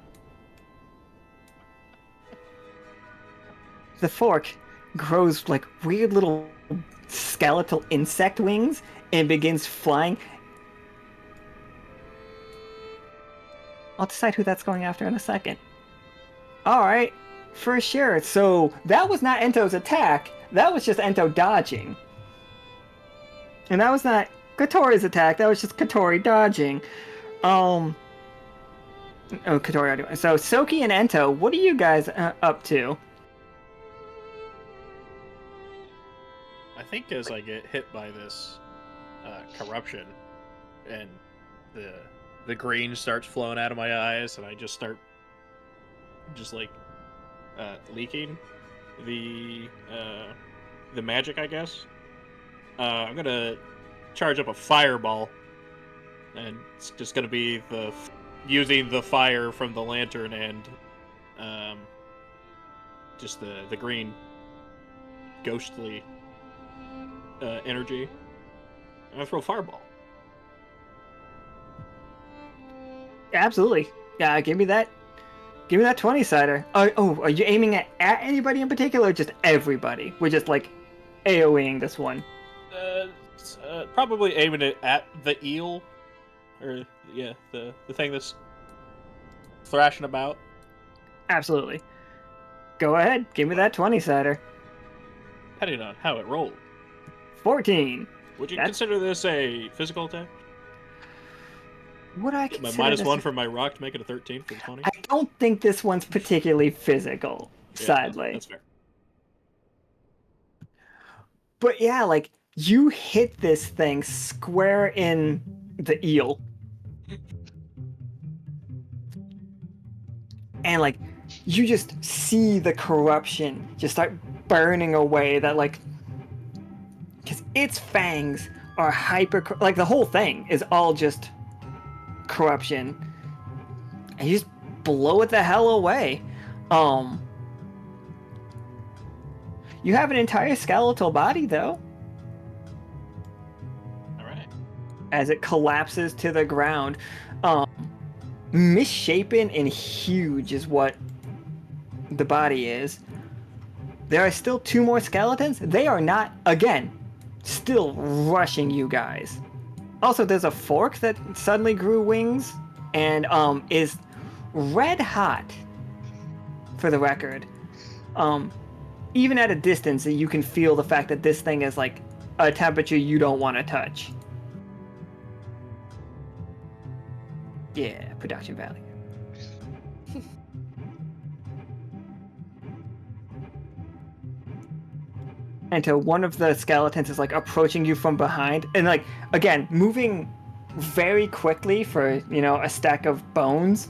The fork grows like weird little skeletal insect wings and begins flying. I'll decide who that's going after in a second. Alright, for sure. So that was not Ento's attack. That was just Ento dodging. And that was not Catori's attack. That was just Catori dodging. Oh, Catori already. So Tsoki and Ento, what are you guys up to? I think as I get hit by this corruption, and the green starts flowing out of my eyes, and I just start leaking the magic, I guess. I'm gonna charge up a fireball, and it's just gonna be using the fire from the lantern and just the green ghostly energy. I'm gonna throw a fireball. Absolutely. Yeah, give me that 20-sider. Are you aiming at anybody in particular, or just everybody? We're just like AoEing this one. Probably aiming it at the eel, or the thing that's thrashing about. Absolutely. Go ahead, give me that 20-sider. Depending on how it rolled. 14. Would you That's- consider this a physical attack? Would I Get my consider minus this... one for my rock to make it a 13 for the 20? I don't think this one's particularly physical, sadly. That's fair. But yeah, like, you hit this thing square in the eel. And, like, you just see the corruption just start burning away. That, like, because its fangs are like, the whole thing is all just corruption. And you just blow it the hell away. You have an entire skeletal body, though. Alright. As it collapses to the ground. Misshapen and huge is what the body is. There are still 2 more skeletons. They are not, again, still rushing you guys. Also, there's a fork that suddenly grew wings and is red hot, for the record. Even at a distance, you can feel the fact that this thing is like a temperature you don't want to touch. Yeah, production value. Until one of the skeletons is like approaching you from behind, and like, again, moving very quickly for, a stack of bones.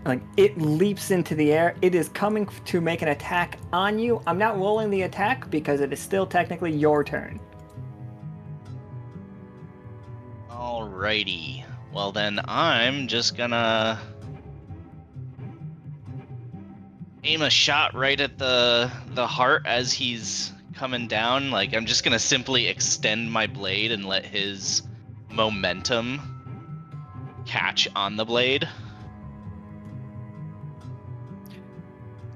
Like, it leaps into the air. It is coming to make an attack on you. I'm not rolling the attack because it is still technically your turn. Alrighty. Well, then I'm just gonna aim a shot right at the heart as he's coming down. Like, I'm just gonna simply extend my blade and let his momentum catch on the blade.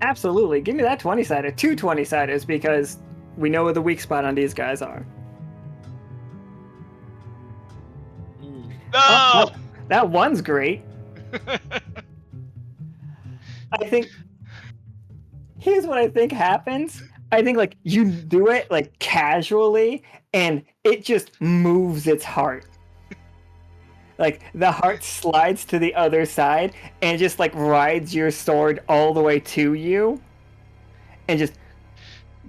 Absolutely. Give me that 20-sider. 2 20-siders, because we know where the weak spot on these guys are. Mm. No! That one's great. I think... Here's what I think happens. I think, like, you do it, like, casually, and it just moves its heart. Like, the heart slides to the other side and just, like, rides your sword all the way to you and just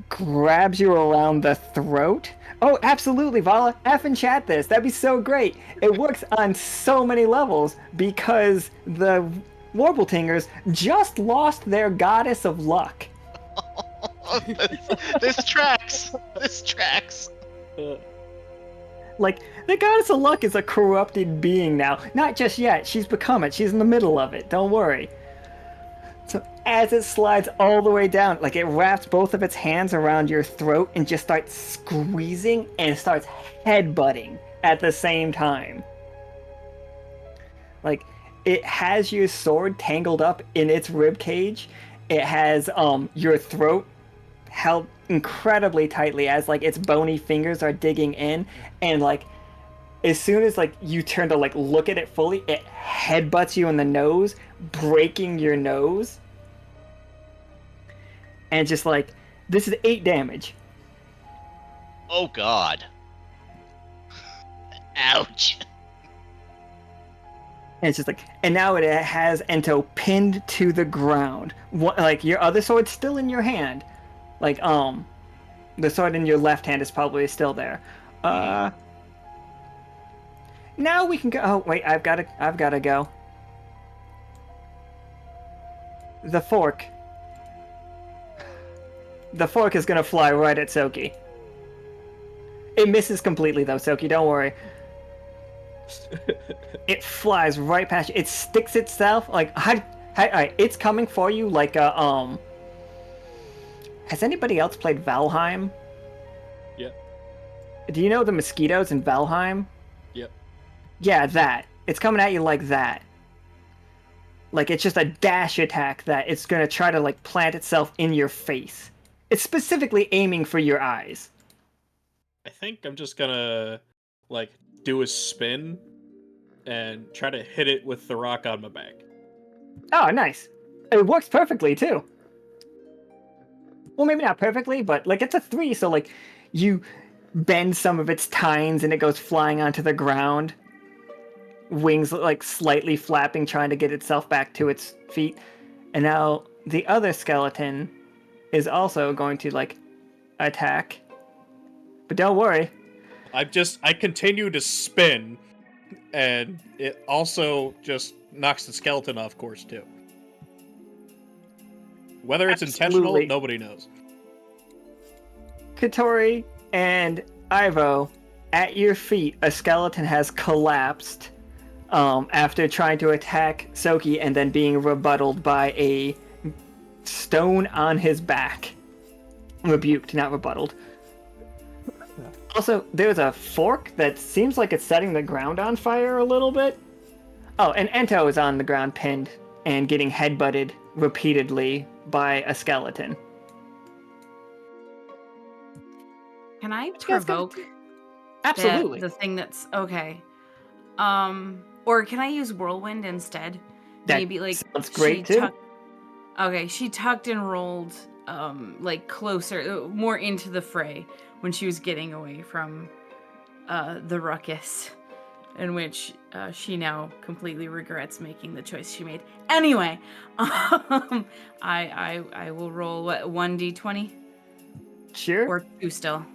grabs you around the throat. Oh, absolutely, Vala. Effing chat this. That'd be so great. It works on so many levels because the Warbletingers just lost their goddess of luck. This tracks. This tracks. Like, the goddess of luck is a corrupted being now. Not just yet. She's become it. She's in the middle of it. Don't worry. So as it slides all the way down, like, it wraps both of its hands around your throat and just starts squeezing and starts headbutting at the same time. Like, it has your sword tangled up in its rib cage. It has your throat held incredibly tightly as, like, its bony fingers are digging in, and, like, as soon as, like, you turn to, like, look at it fully, it headbutts you in the nose, breaking your nose. And just, like, this is 8 damage. Oh god. Ouch. And it's just like, and now it has Ento pinned to the ground. Like, your other sword's still in your hand. Like, the sword in your left hand is probably still there. Now we can go. Oh wait, I've gotta go. The fork. The fork is gonna fly right at Tsoki. It misses completely though, Tsoki. Don't worry. It flies right past you. It sticks itself like it's coming for you like a Has anybody else played Valheim? Yep. Do you know the mosquitoes in Valheim? Yep. Yeah, that. It's coming at you like that. Like, it's just a dash attack that it's gonna try to, like, plant itself in your face. It's specifically aiming for your eyes. I think I'm just gonna, like, do a spin and try to hit it with the rock on my back. Oh, nice. It works perfectly, too. Well, maybe not perfectly, but, like, it's a 3, so, like, you bend some of its tines and it goes flying onto the ground. Wings, like, slightly flapping, trying to get itself back to its feet. And now the other skeleton is also going to, like, attack. But don't worry. I continue to spin, and it also just knocks the skeleton off course, too. Whether it's intentional, nobody knows. Catori and Ivo, at your feet, a skeleton has collapsed after trying to attack Tsoki and then being rebutted by a stone on his back. Rebuked, not rebutted. Also, there's a fork that seems like it's setting the ground on fire a little bit. Oh, and Ento is on the ground pinned and getting headbutted repeatedly by a skeleton. Can I provoke Absolutely. the thing that's okay? Or can I use whirlwind instead? That Maybe like sounds great too. She tucked and rolled like closer, more into the fray when she was getting away from the ruckus, in which she now completely regrets making the choice she made. Anyway, I will roll what, 1d20? Sure. Or 2 still.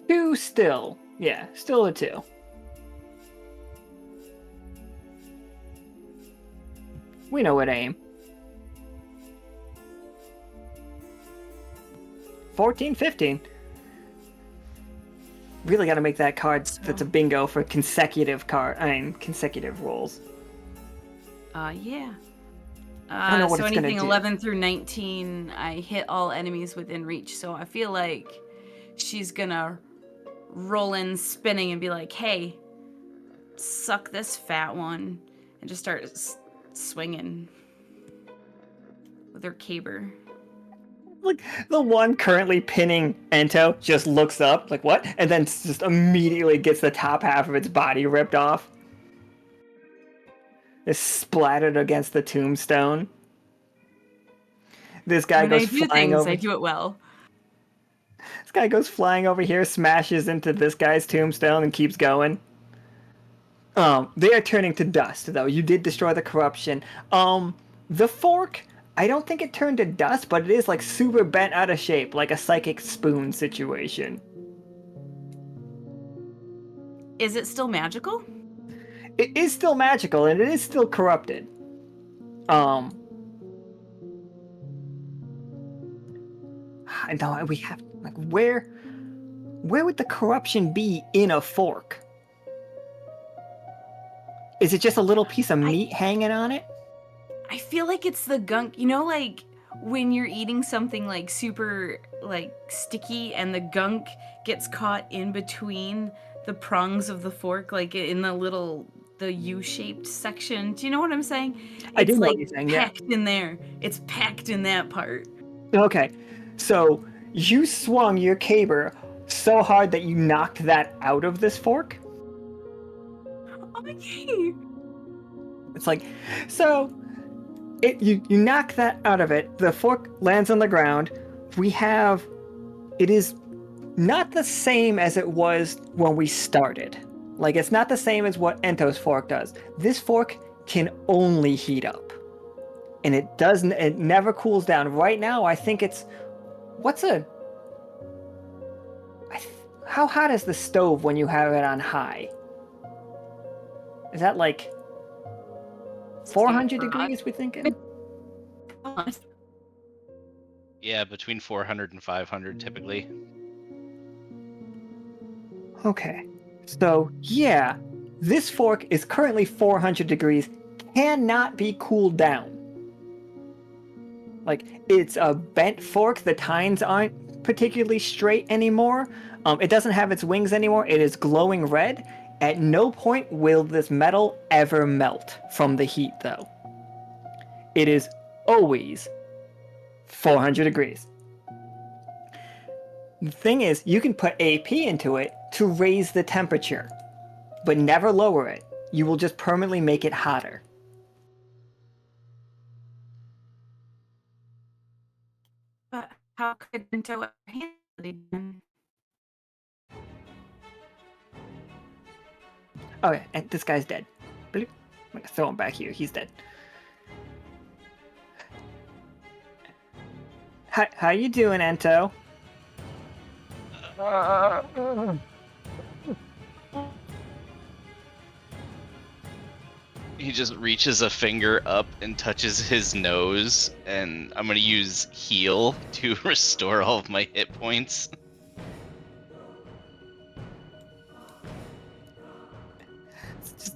2 still. Yeah, still a 2. We know what aim. 14, 15. Really got to make that card that's a bingo for consecutive rolls. Yeah. I don't know what So it's gonna anything do. 11 through 19, I hit all enemies within reach. So I feel like she's gonna roll in spinning and be like, hey, suck this fat one. And just start swinging with her caber. Like the one currently pinning Ento just looks up, like what? And then just immediately gets the top half of its body ripped off. It's splattered against the tombstone. This guy When I goes do flying things, over. I do it well. This guy goes flying over here, smashes into this guy's tombstone, and keeps going. They are turning to dust, though. You did destroy the corruption. The fork, I don't think it turned to dust, but it is like super bent out of shape, like a psychic spoon situation. Is it still magical? It is still magical, and it is still corrupted. I know we have like where would the corruption be in a fork? Is it just a little piece of meat hanging on it? I feel like it's the gunk. You know, like when you're eating something like super like sticky and the gunk gets caught in between the prongs of the fork, like in the U-shaped section. Do you know what I'm saying? I do It's know like what you're saying, yeah. packed in there. It's packed in that part. Okay, so you swung your caber so hard that you knocked that out of this fork? Okay. It's like, so you knock that out of it, the fork lands on the ground, it is not the same as it was when we started. Like, it's not the same as what Ento's fork does. This fork can only heat up. And it never cools down. Right now, I think it's, how hot is the stove when you have it on high? Is that like 400 degrees, we thinking? Yeah, between 400 and 500 typically. Okay. So, yeah, this fork is currently 400 degrees, cannot be cooled down. Like, it's a bent fork, the tines aren't particularly straight anymore. It doesn't have its wings anymore, it is glowing red. At no point will this metal ever melt from the heat, though. It is always 400 degrees. The thing is, you can put AP into it to raise the temperature, but never lower it. You will just permanently make it hotter. But how could Ento handle it again? Okay, and this guy's dead. Bloop. I'm gonna throw him back here. He's dead. How you doing, Ento? He just reaches a finger up and touches his nose, and I'm gonna use heal to restore all of my hit points.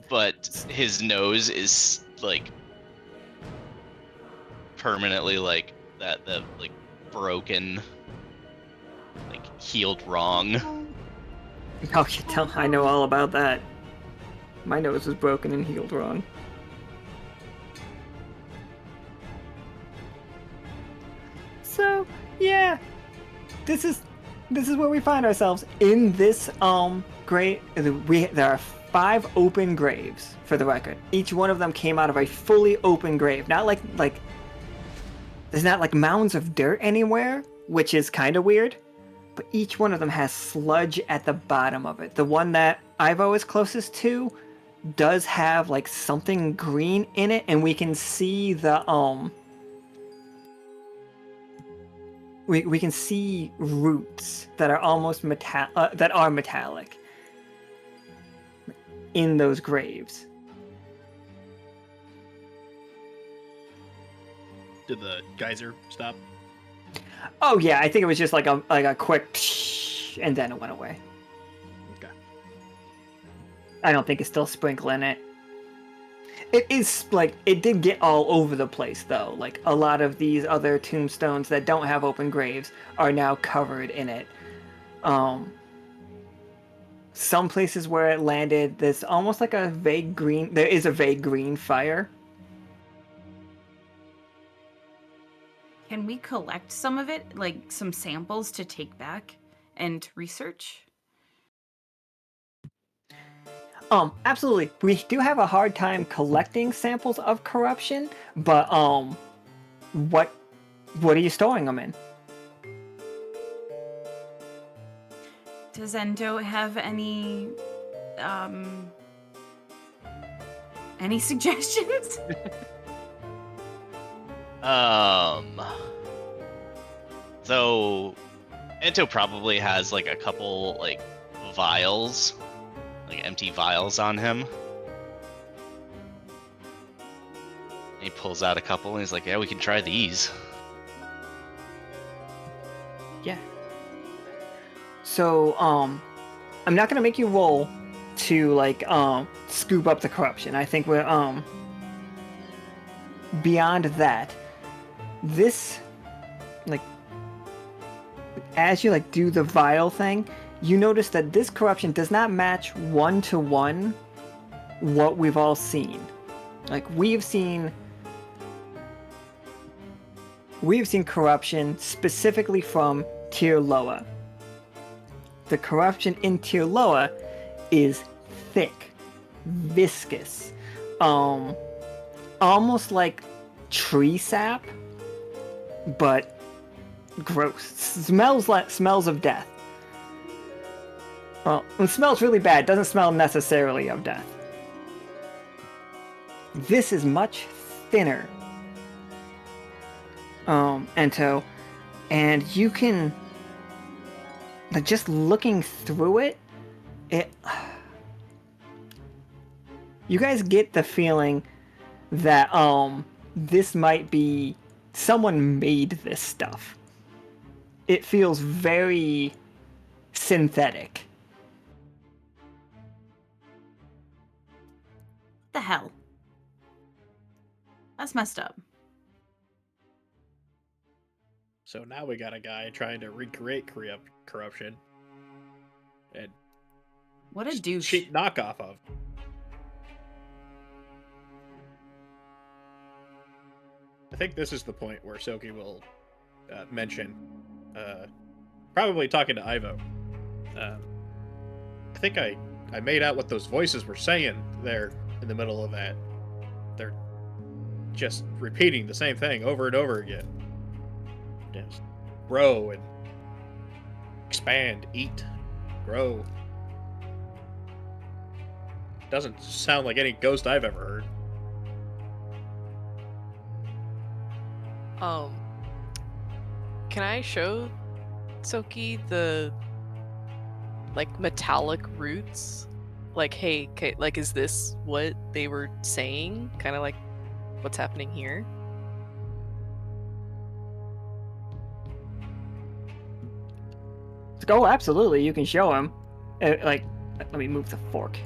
But his nose is like permanently like that like broken, like healed wrong. Oh, you tell. I know all about that. My nose was broken and healed wrong. So, yeah, this is where we find ourselves in this grave. There are 5 open graves, for the record. Each one of them came out of a fully open grave. Not like there's not like mounds of dirt anywhere, which is kind of weird. But each one of them has sludge at the bottom of it. The one that Ivo is closest to does have like something green in it, and we can see the we can see roots that are almost metallic in those graves. Did the geyser stop? Oh yeah, I think it was just like a quick psh, and then it went away. Okay. I don't think it's still sprinkling it. It is like it did get all over the place though. Like a lot of these other tombstones that don't have open graves are now covered in it. Some places where it landed, there's almost like a vague green. There is a vague green fire. Can we collect some of it, like some samples to take back and research? Absolutely. We do have a hard time collecting samples of corruption, but what are you storing them in? Does Ento have any suggestions? So Ento probably has like a couple like vials, like empty vials on him. And he pulls out a couple and he's like, "Yeah, we can try these." Yeah. So, I'm not gonna make you roll to like scoop up the corruption. I think we're beyond that. This like as you like do the vial thing, you notice that this corruption does not match 1-to-1 what we've all seen. Like we've seen corruption specifically from Tier Loa. The corruption in Tier Loa is thick, viscous, almost like tree sap, but gross. Smells of death. Well, it smells really bad. It doesn't smell necessarily of death. This is much thinner, Ento, and you can, like, just looking through it, you guys get the feeling that this might be someone made this stuff. It feels very synthetic. What the hell? That's messed up. So now we got a guy trying to recreate corruption and What a douche. cheap knockoff of. I think this is the point where Tsoki will mention, probably talking to Ivo. I think I made out what those voices were saying there in the middle of that. They're just repeating the same thing over and over again. Just grow and expand, eat, grow. Doesn't sound like any ghost I've ever heard. Can I show Tsoki the like metallic roots? Like, hey, like, is this what they were saying? Kind of like what's happening here? Oh, absolutely, you can show him. Like, let me move the fork.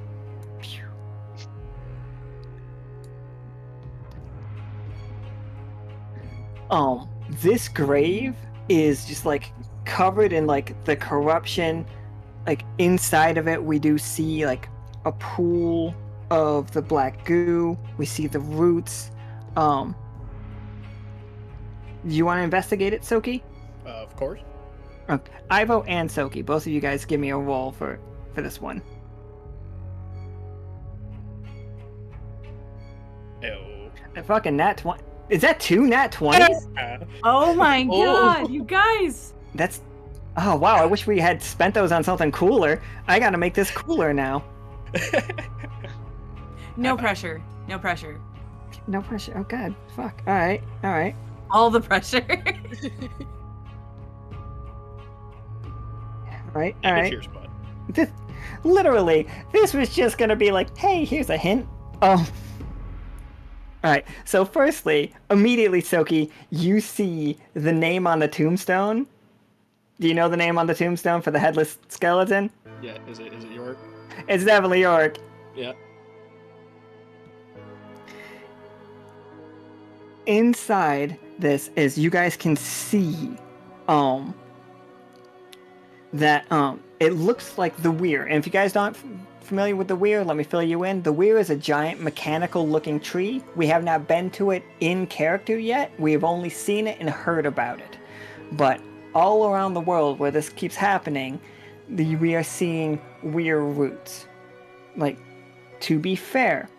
Phew. This grave is just like covered in like the corruption. Like inside of it, we do see like a pool of the black goo. We see the roots. Do you want to investigate it, Tsoki? Of course. Ivo and Tsoki, both of you guys give me a roll for this one. Ew. A fucking nat 20. Is that 2 nat 20s? Oh my god, you guys! That's... Oh, wow, I wish we had spent those on something cooler. I gotta make this cooler now. No pressure. No pressure. No pressure. Oh, God. Fuck. Alright. Alright. All the pressure. Right. Yeah, Alright. cheers, bud. Literally, this was just gonna be like, hey, here's a hint. Alright, so firstly, immediately, Tsoki, you see the name on the tombstone. Do you know the name on the tombstone for the headless skeleton? Yeah, is it York? It's definitely York. Yeah. inside this is you guys can see that it looks like the weir. And if you guys aren't familiar with the weir, let me fill you in. The weir is a giant mechanical looking tree. We have not been to it in character yet. We have only seen it and heard about it. But all around the world where this keeps happening, we are seeing weir roots. Like, to be fair,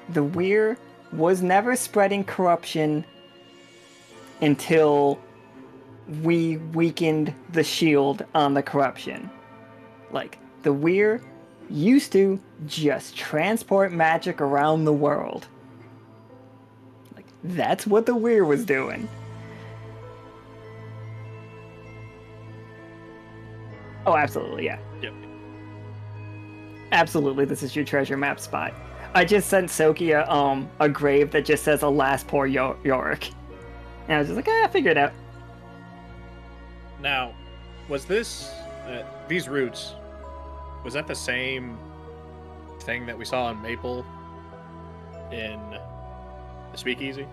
the weir was never spreading corruption until we weakened the shield on the corruption. Like, the weir used to just transport magic around the world. Like, that's what the weir was doing. Oh, absolutely, yeah. Yep. Absolutely, this is your treasure map spot. I just sent Tsoki a grave that just says "Alas, poor Yorick," and I was just like, I figured it out. Now, was this these roots? Was that the same thing that we saw in Maple in the Speakeasy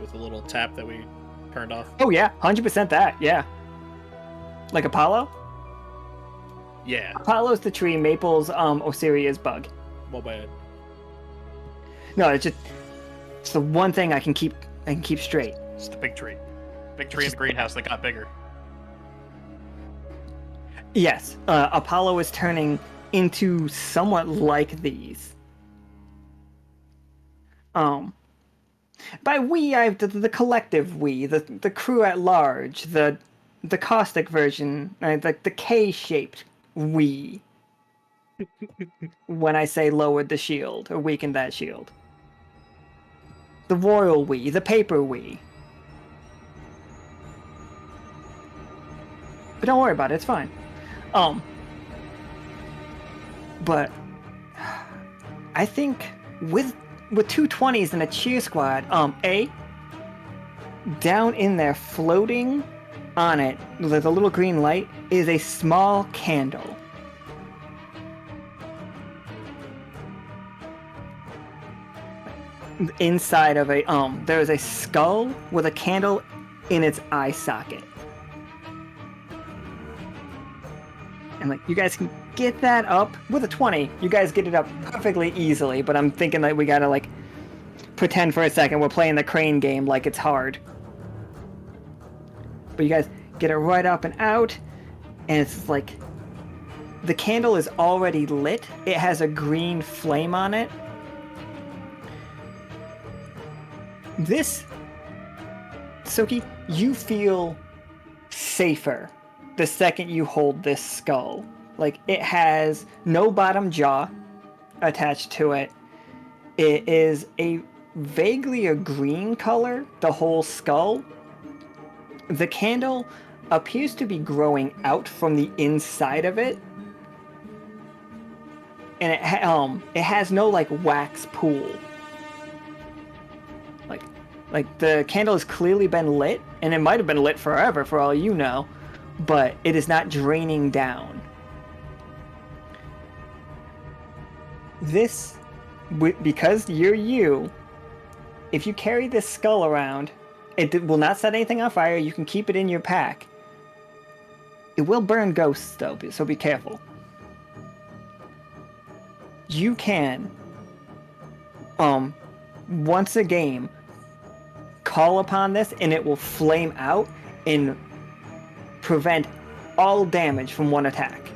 with the little tap that we turned off? Oh yeah, 100% that. Yeah, like Apollo. Yeah. Apollo's the tree. Maple's Osiria's bug. Well, bad. No, it's the one thing I can keep straight. It's the big tree. Big tree in the greenhouse that got bigger. Yes, Apollo is turning into somewhat like these. By we, I have the collective we, the crew at large, the caustic version, the K-shaped we. When I say lowered the shield or weakened that shield, the royal we, the paper we. But don't worry about it, it's fine. But I think with 220s and a cheer squad, down in there floating on it, with a little green light, is a small candle. Inside of there is a skull with a candle in its eye socket. And like, you guys can get that up with a 20. You guys get it up perfectly easily, but I'm thinking that we gotta like pretend for a second we're playing the crane game like it's hard. But you guys get it right up and out, and it's like the candle is already lit. It has a green flame on it. This, Tsoki, you feel safer the second you hold this skull. Like, it has no bottom jaw attached to it. It is vaguely a green color, the whole skull. The candle appears to be growing out from the inside of it. And it has no like wax pool. Like the candle has clearly been lit, and it might have been lit forever for all you know, but it is not draining down. This, because you're you, if you carry this skull around, it will not set anything on fire. You can keep it in your pack. It will burn ghosts though, so be careful. You can, once a game, call upon this and it will flame out and prevent all damage from one attack.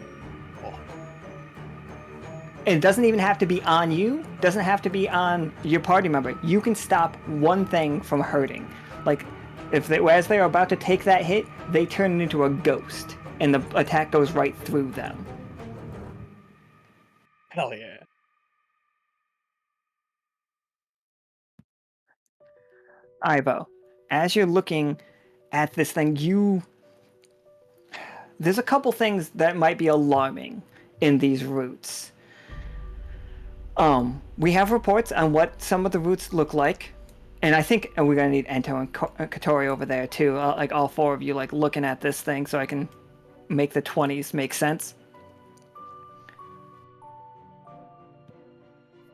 And it doesn't even have to be on you, doesn't have to be on your party member. You can stop one thing from hurting. Like, as they are about to take that hit, they turn into a ghost and the attack goes right through them. Hell yeah. Ivo, as you're looking at this thing, there's a couple things that might be alarming in these roots. We have reports on what some of the roots look like, and I think we're gonna need Ento and Catori over there too. Like all four of you, like looking at this thing, so I can make the 20s make sense.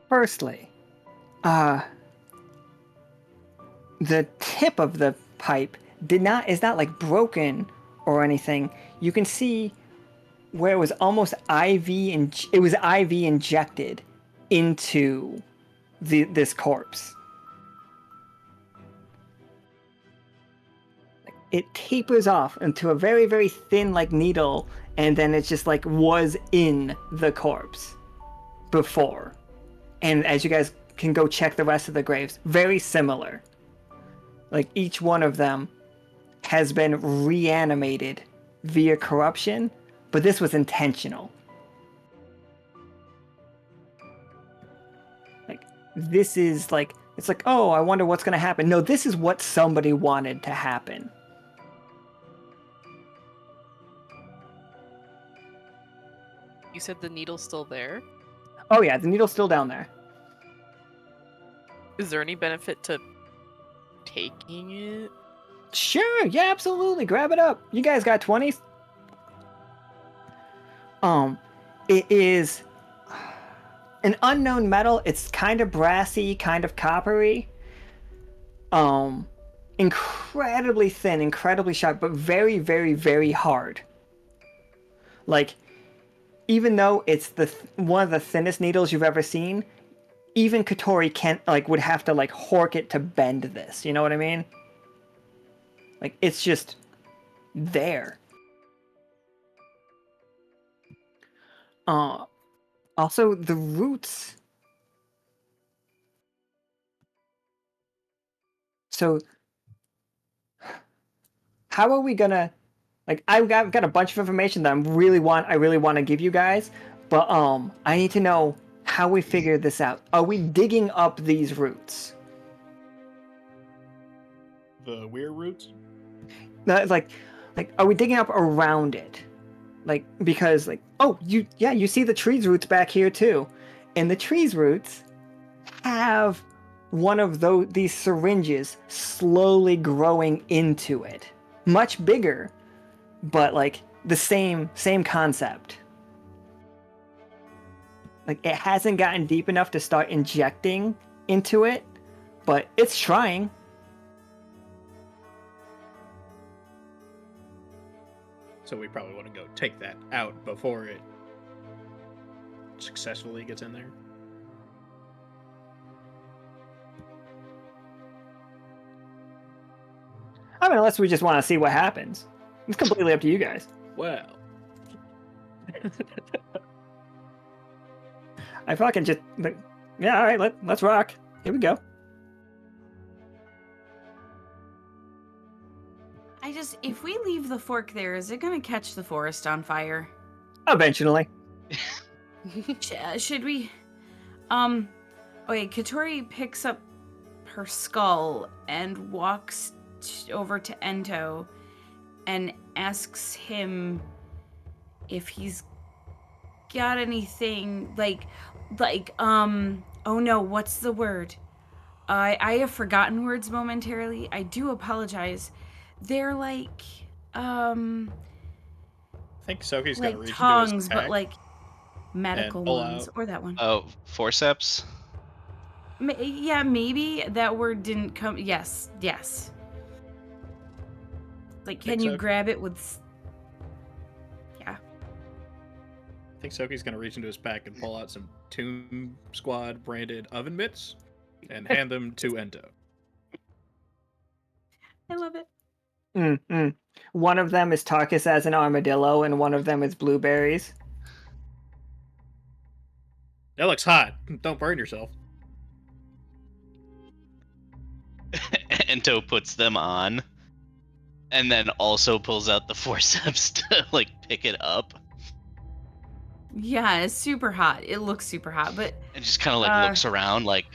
Firstly, the tip of the pipe is not like broken or anything. You can see where it was almost it was IV injected into this corpse. It tapers off into a very, very thin like needle, and then it's just like was in the corpse before. And as you guys can go check the rest of the graves, very similar. Like each one of them has been reanimated via corruption, but this was intentional. Like this is like, it's like, oh, I wonder what's gonna happen. No, this is what somebody wanted to happen. You said the needle's still there? Oh yeah, the needle's still down there. Is there any benefit to taking it? Sure, yeah, absolutely. Grab it up. You guys got 20s? It is an unknown metal. It's kind of brassy, kind of coppery. Incredibly thin, incredibly sharp, but very, very, very hard. Like, even though it's one of the thinnest needles you've ever seen, even Catori would have to like hork it to bend this. You know what I mean? Like it's just there. Also the roots. So how are we gonna like I've got a bunch of information that I really want to give you guys, but I need to know how we figure this out. Are we digging up these roots? The weird roots? Like are we digging up around it? Like because like you see the tree's roots back here too. And the tree's roots have one of these syringes slowly growing into it. Much bigger, but like the same concept. Like it hasn't gotten deep enough to start injecting into it, but it's trying. So we probably want to go take that out before it successfully gets in there. I mean, unless we just want to see what happens. It's completely up to you guys. Well. I fucking just... Yeah, alright, let's rock. Here we go. If we leave the fork there, is it gonna catch the forest on fire? Eventually. Should we... Okay, Catori picks up her skull and walks over to Ento and asks him if he's got anything oh no, what's the word? I have forgotten words momentarily. I do apologize. They're like I think Tsoki's like gonna reach tongues, into his but pack like medical pull ones, out. or that one. Oh, forceps? Yeah, maybe that word didn't come. Yes. Like, can you grab it with? Yeah. I think Tsoki's gonna reach into his pack and pull out some Tomb Squad branded oven mitts and hand them to Ento. I love it. One of them is Tarkus as an armadillo, and one of them is blueberries. That looks hot. Don't burn yourself. Ento puts them on, and then also pulls out the forceps to like pick it up, Yeah, it's super hot. It looks super hot, but and just kind of like looks around like,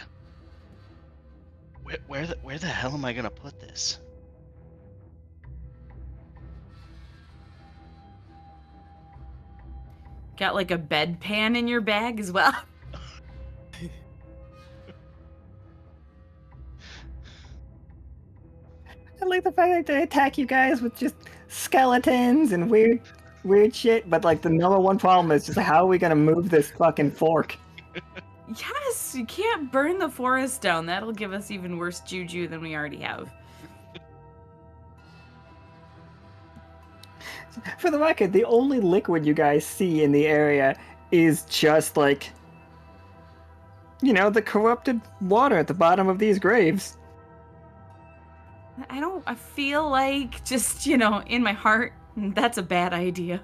where the hell am I gonna put this? got like a bedpan in your bag as well. I like the fact that they attack you guys with just skeletons and weird shit, but like the number one problem is just how are we gonna move this fucking fork? Yes, you can't burn the forest down. That'll give us even worse juju than we already have. For the record, the only liquid you guys see in the area is just like, the corrupted water at the bottom of these graves. I feel like just, in my heart, that's a bad idea.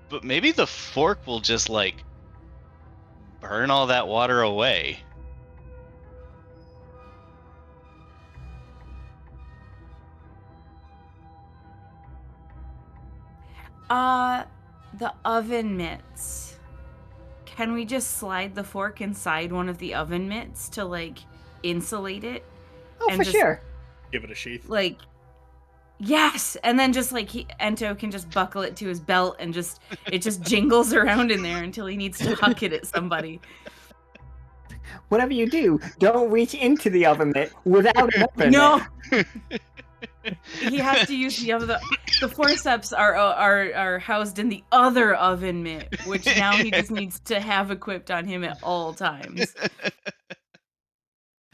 But maybe the fork will just, like, burn all that water away. The oven mitts. Can we just slide the fork inside one of the oven mitts to, like, insulate it? Oh, And for just, sure. Give it a sheath. Like, yes! And then just, like, Ento can just buckle it to his belt and it just jingles around in there until he needs to huck it at somebody. Whatever you do, don't reach into the oven mitt without an oven No! mitt. He has to use the forceps are housed in the other oven mitt, which now he just needs to have equipped on him at all times.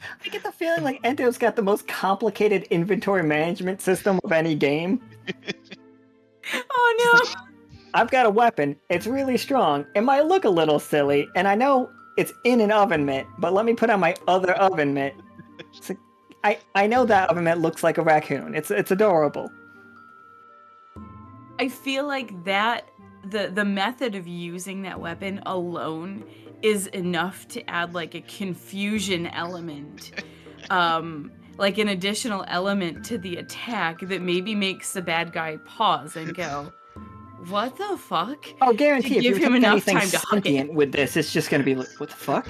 I get the feeling like Ento's got the most complicated inventory management system of any game. Oh no! I've got a weapon, it's really strong, it might look a little silly, and I know it's in an oven mitt, but let me put on my other oven mitt. I know that oven mitt looks like a raccoon. It's adorable. I feel like that the method of using that weapon alone is enough to add like a confusion element. Like an additional element to the attack that maybe makes the bad guy pause and go, "What the fuck?" Oh, guarantee if you give him take enough anything time to huck it. sentient with this, it's just gonna be like, what the fuck?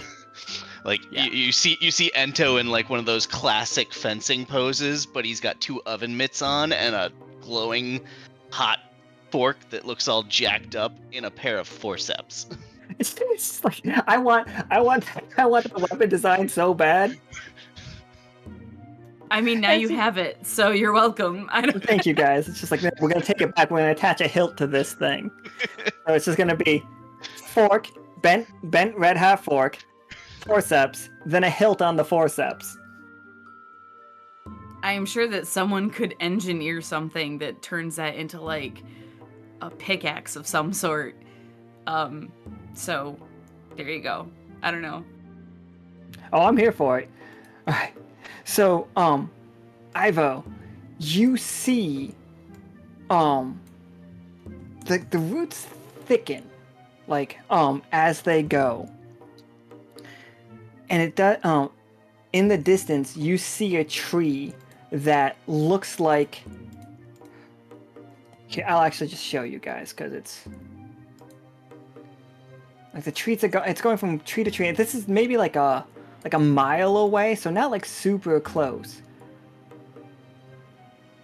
Like, Yeah. you see Ento in, like, one of those classic fencing poses, but he's got 2 oven mitts on and a glowing hot fork that looks all jacked up in a pair of forceps. It's just like I want the weapon design so bad. I mean, now you have it, so you're welcome. I don't. Thank you guys. It's just like we're gonna take it back. We're gonna attach a hilt to this thing. So it's just gonna be fork, bent red hot fork, forceps, then a hilt on the forceps. I am sure that someone could engineer something that turns that into like a pickaxe of some sort. So there you go. I don't know. Oh, I'm here for it. All right. So, Ivo, you see, the roots thicken, like, as they go. And it does, in the distance, you see a tree that looks like... Okay, I'll actually just show you guys, because it's... Like, the trees are it's going from tree to tree. This is maybe like a mile away, so not like super close.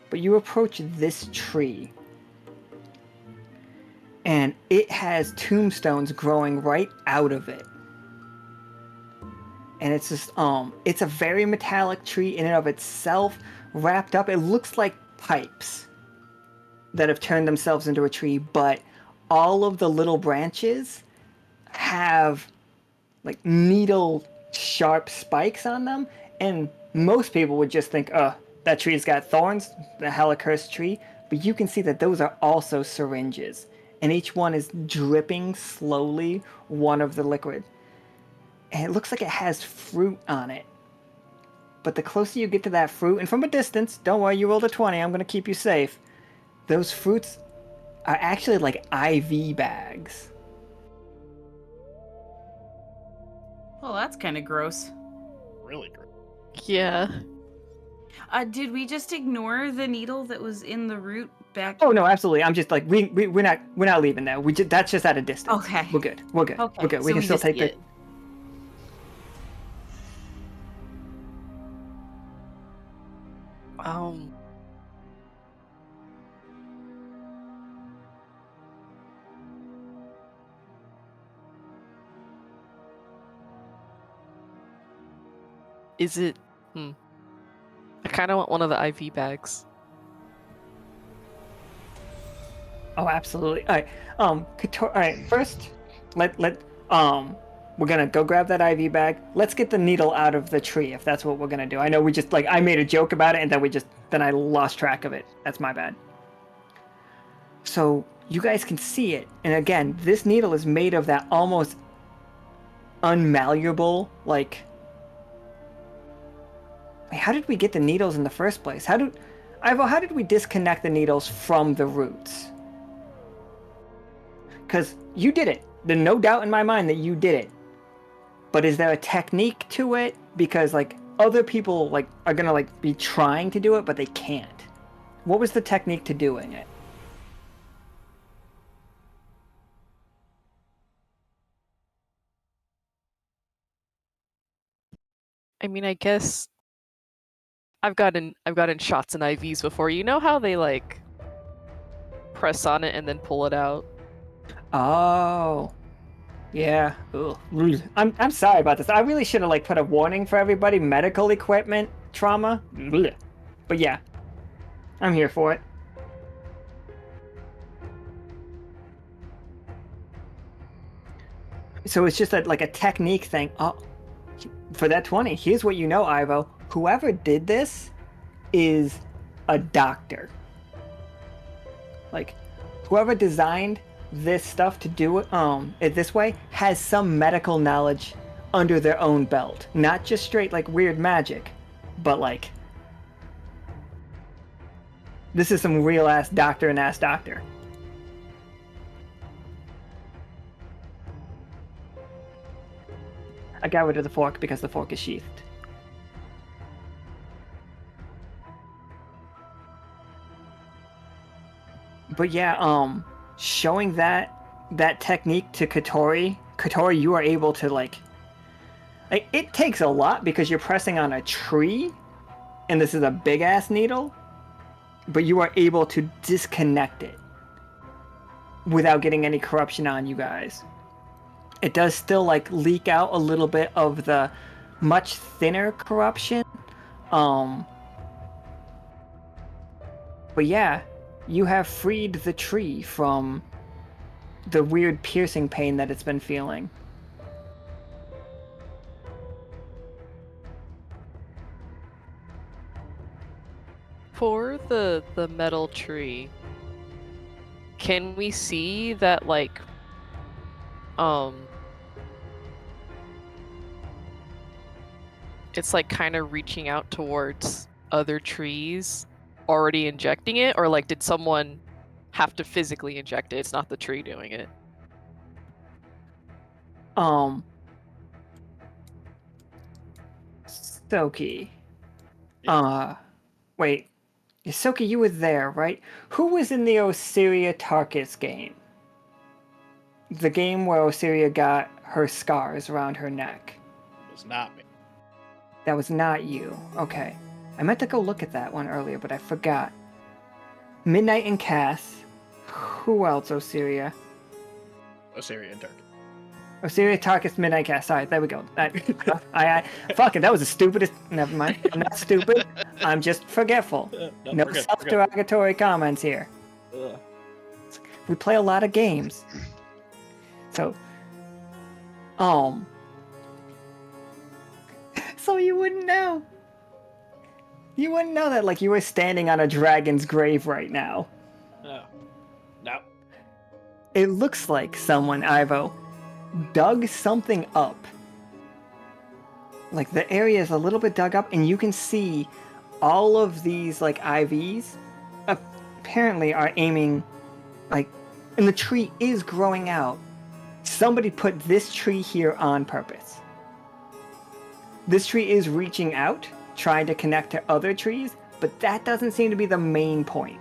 But you approach this tree, and it has tombstones growing right out of it. And it's just, it's a very metallic tree in and of itself, wrapped up. It looks like pipes that have turned themselves into a tree, but all of the little branches have like needle sharp spikes on them, and most people would just think, oh, that tree's got thorns, the hella cursed tree, but you can see that those are also syringes, and each one is dripping slowly one of the liquid, and it looks like it has fruit on it. But the closer you get to that fruit, and from a distance, don't worry, you rolled a 20, I'm gonna keep you safe, those fruits are actually like IV bags. Well, that's kind of gross. Really great. Yeah. Did we just ignore the needle that was in the root back? Oh no, absolutely. I'm just like we're not leaving there. That's just at a distance. Okay. We're good. We're good. Okay. We're good. We so can still just take get- Is it? I kind of want one of the IV bags. Oh, absolutely. All right. Catori, all right. First, We're gonna go grab that IV bag. Let's get the needle out of the tree if that's what we're gonna do. I know we just like I made a joke about it and then I lost track of it. That's my bad. So you guys can see it, and again, this needle is made of that almost unmalleable like. How did we get the needles in the first place? How did we disconnect the needles from the roots? Because you did it. There's no doubt in my mind that you did it. But is there a technique to it? Because like other people like are gonna like be trying to do it, but they can't. What was the technique to doing it? I mean, I guess I've gotten shots and IVs before. You know how they like press on it and then pull it out? Oh. Yeah. Ugh. I'm sorry about this. I really should have like put a warning for everybody. Medical equipment trauma. Ugh. But yeah, I'm here for it. So it's just like a technique thing. Oh, for that 20, here's what you know, Ivo. Whoever did this is a doctor. Like, whoever designed this stuff to do it this way has some medical knowledge under their own belt. Not just straight like weird magic, but like this is some real ass doctor and ass doctor. I got rid of the fork because the fork is sheathed. But yeah, showing that technique to Catori, you are able to like it takes a lot because you're pressing on a tree, and this is a big ass needle, but you are able to disconnect it without getting any corruption on you guys. It does still like leak out a little bit of the much thinner corruption, but yeah, you have freed the tree from the weird piercing pain that it's been feeling. For the metal tree, can we see that like it's like kind of reaching out towards other trees already injecting it, or like did someone have to physically inject it? It's not the tree doing it. Tsoki. Wait. Tsoki, you were there, right? Who was in the Osiria Tarkus game? The game where Osiria got her scars around her neck. It was not me. That was not you. Okay. I meant to go look at that one earlier, but I forgot. Midnight and Cass. Who else, Osiria? Osiria and Turkey. Osiria Tarkus, Midnight Cass. Sorry, there we go. Fuck it, that was the stupidest. Never mind. I'm not stupid. I'm just forgetful. No self-derogatory comments here. We play a lot of games. So, so you wouldn't know. You wouldn't know that, like, you were standing on a dragon's grave right now. No. No. It looks like someone, Ivo, dug something up. Like, the area is a little bit dug up, and you can see all of these, like, IVs apparently are aiming, like, and the tree is growing out. Somebody put this tree here on purpose. This tree is reaching out, trying to connect to other trees, but that doesn't seem to be the main point.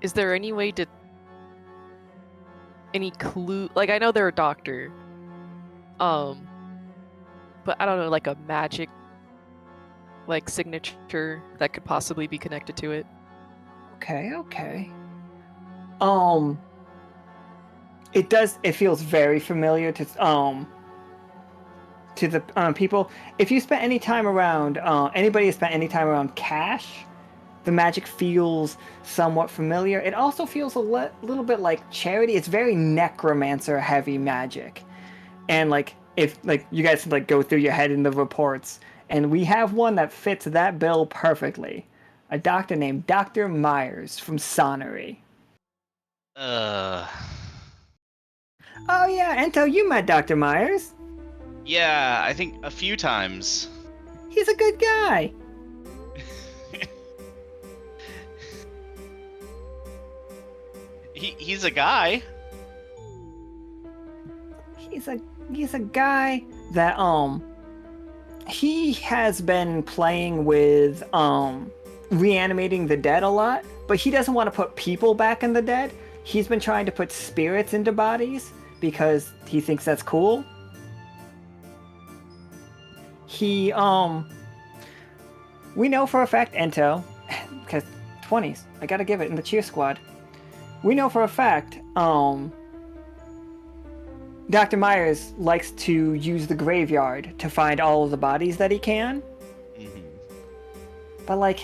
Is there any way to... any clue? Like, I know they're a doctor. But I don't know, like a magic, like, signature that could possibly be connected to it. Okay. It feels very familiar to the people. If you spent any time around, anybody has spent any time around Cash, The magic feels somewhat familiar. It also feels a little bit like Charity. It's very necromancer heavy magic. And like if like you guys like go through your head in the reports, and we have one that fits that bill perfectly. A doctor named Dr. Myers from Sonnery. Uh, Oh yeah, Ento, you met Dr. Myers. yeah, I think a few times. He's a good guy. He's a guy. He's a guy that he has been playing with reanimating the dead a lot, but he doesn't want to put people back in the dead. He's been trying to put spirits into bodies because he thinks that's cool. He we know for a fact, Ento, because 20s, I gotta give it in the cheer squad. We know for a fact, Dr. Myers likes to use the graveyard to find all of the bodies that he can. Mm-hmm. But like,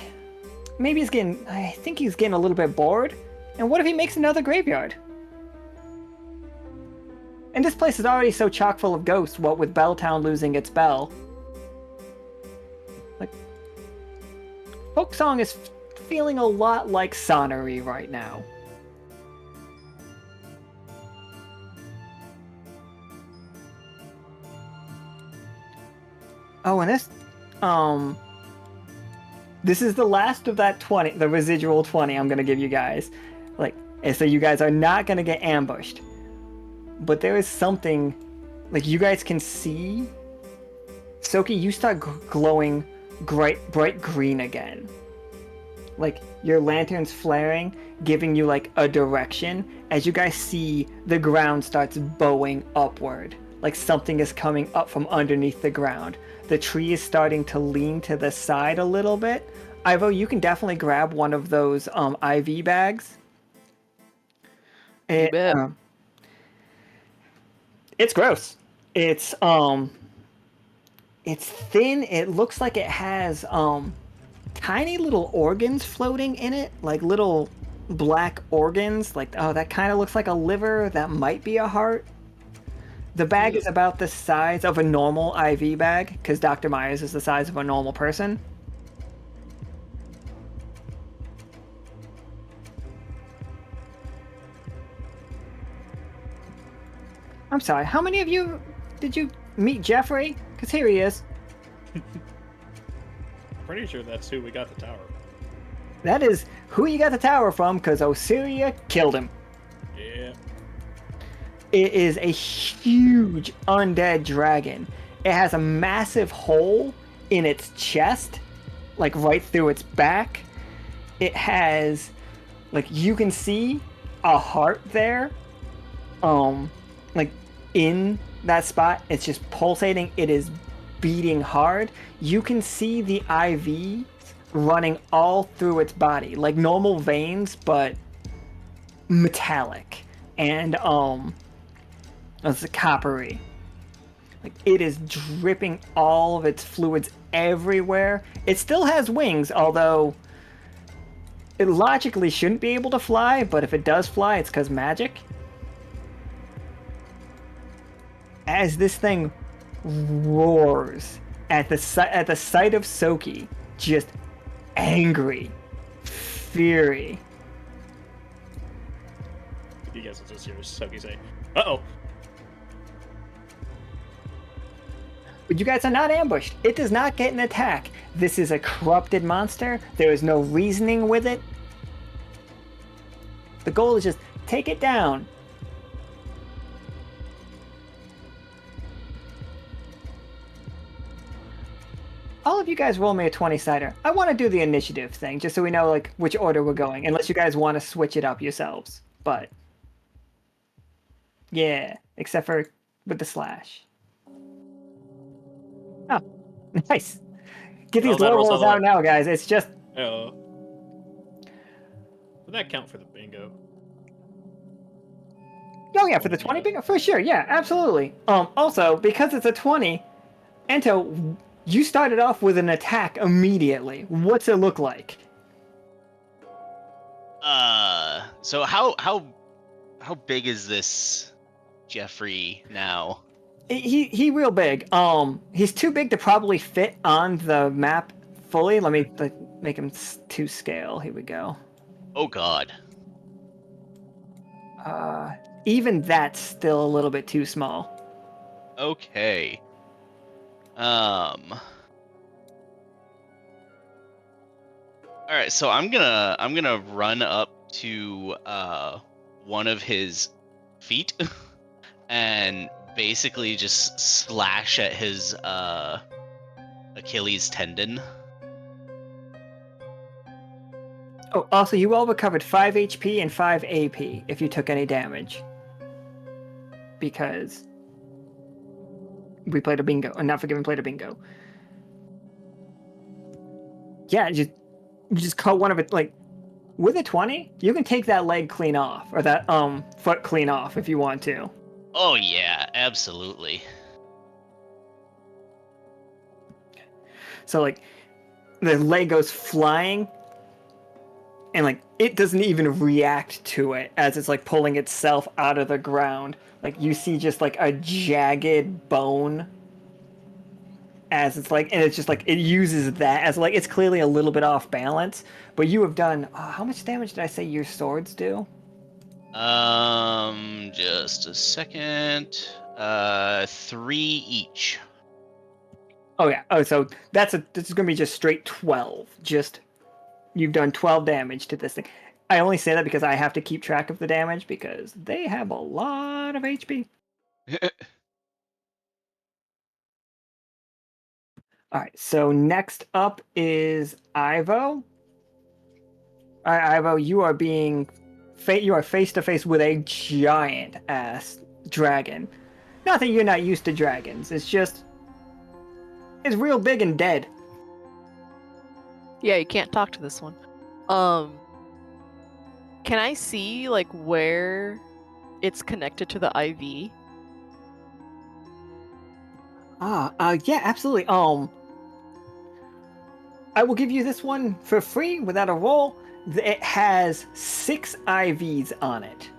maybe I think he's getting a little bit bored. And what if he makes another graveyard? And this place is already so chock full of ghosts, what with Belltown losing its bell. Like, Folksong is feeling a lot like Sonnery right now. Oh, and this is the last of that 20, the residual 20 I'm gonna give you guys. Like, and so you guys are not gonna get ambushed. But there is something, like you guys can see, Tsoki, you start glowing bright green again. Like, your lantern's flaring, giving you like a direction, as you guys see the ground starts bowing upward. Like something is coming up from underneath the ground. The tree is starting to lean to the side a little bit. Ivo, you can definitely grab one of those IV bags. You bet. It's gross. It's thin. It looks like it has tiny little organs floating in it, like little black organs. Like, oh, that kind of looks like a liver. That might be a heart. The bag is about the size of a normal IV bag, because Dr. Myers is the size of a normal person. I'm sorry, how many of you did you meet Jeffrey? Because here he is. Pretty sure that's who we got the tower. That is who you got the tower from, because Osiria killed him. Yeah. It is a huge undead dragon. It has a massive hole in its chest, like right through its back. It has, like, you can see a heart there, like in that spot. It's just pulsating. It is beating hard. You can see the IV running all through its body, like normal veins, but metallic and it's coppery. Like, it is dripping all of its fluids everywhere. It still has wings, although it logically shouldn't be able to fly, but if it does fly, it's because magic. As this thing roars at the sight of Tsoki, just angry fury. You guys will just hear Tsoki say, "Uh-oh." But you guys are not ambushed. It does not get an attack. This is a corrupted monster. There is no reasoning with it. The goal is just take it down. All of you guys roll me a 20-sider. I want to do the initiative thing, just so we know like which order we're going, unless you guys want to switch it up yourselves. But yeah, except for with the slash. Oh, nice. Get these low rolls out now, guys. It's just... Oh. Would that count for the bingo? Oh, yeah, for the 20 bingo? For sure, yeah, absolutely. Also, because it's a 20, Ento, you started off with an attack immediately. What's it look like? So how big is this Jeffrey now? He real big. He's too big to probably fit on the map fully. Let me make him to scale. Here we go. Oh God. Even that's still a little bit too small. Okay. All right, so I'm gonna run up to one of his feet and basically just slash at his Achilles tendon. Oh, also, you all recovered 5 HP and 5 AP if you took any damage. Because we played a bingo. Or not forgiven, played a bingo. Yeah, you just cut one of it, like, with a 20, you can take that leg clean off. Or that foot clean off if you want to. Oh yeah, absolutely. So, like, the leg goes flying, and, like, it doesn't even react to it as it's, like, pulling itself out of the ground. Like, you see just, like, a jagged bone as it's, like, and it's just, like, it uses that as, like, it's clearly a little bit off balance, but you have done, how much damage did I say your swords do? Just a second. 3 each. Oh, yeah. Oh, so this is going to be just straight 12. Just, you've done 12 damage to this thing. I only say that because I have to keep track of the damage because they have a lot of HP. All right, so next up is Ivo. All right, Ivo, you are face to face with a giant ass dragon. Not that you're not used to dragons. It's just it's real big and dead. Yeah, you can't talk to this one. Can I see like where it's connected to the IV? Yeah, absolutely. I will give you this one for free without a roll. It has 6 IVs on it.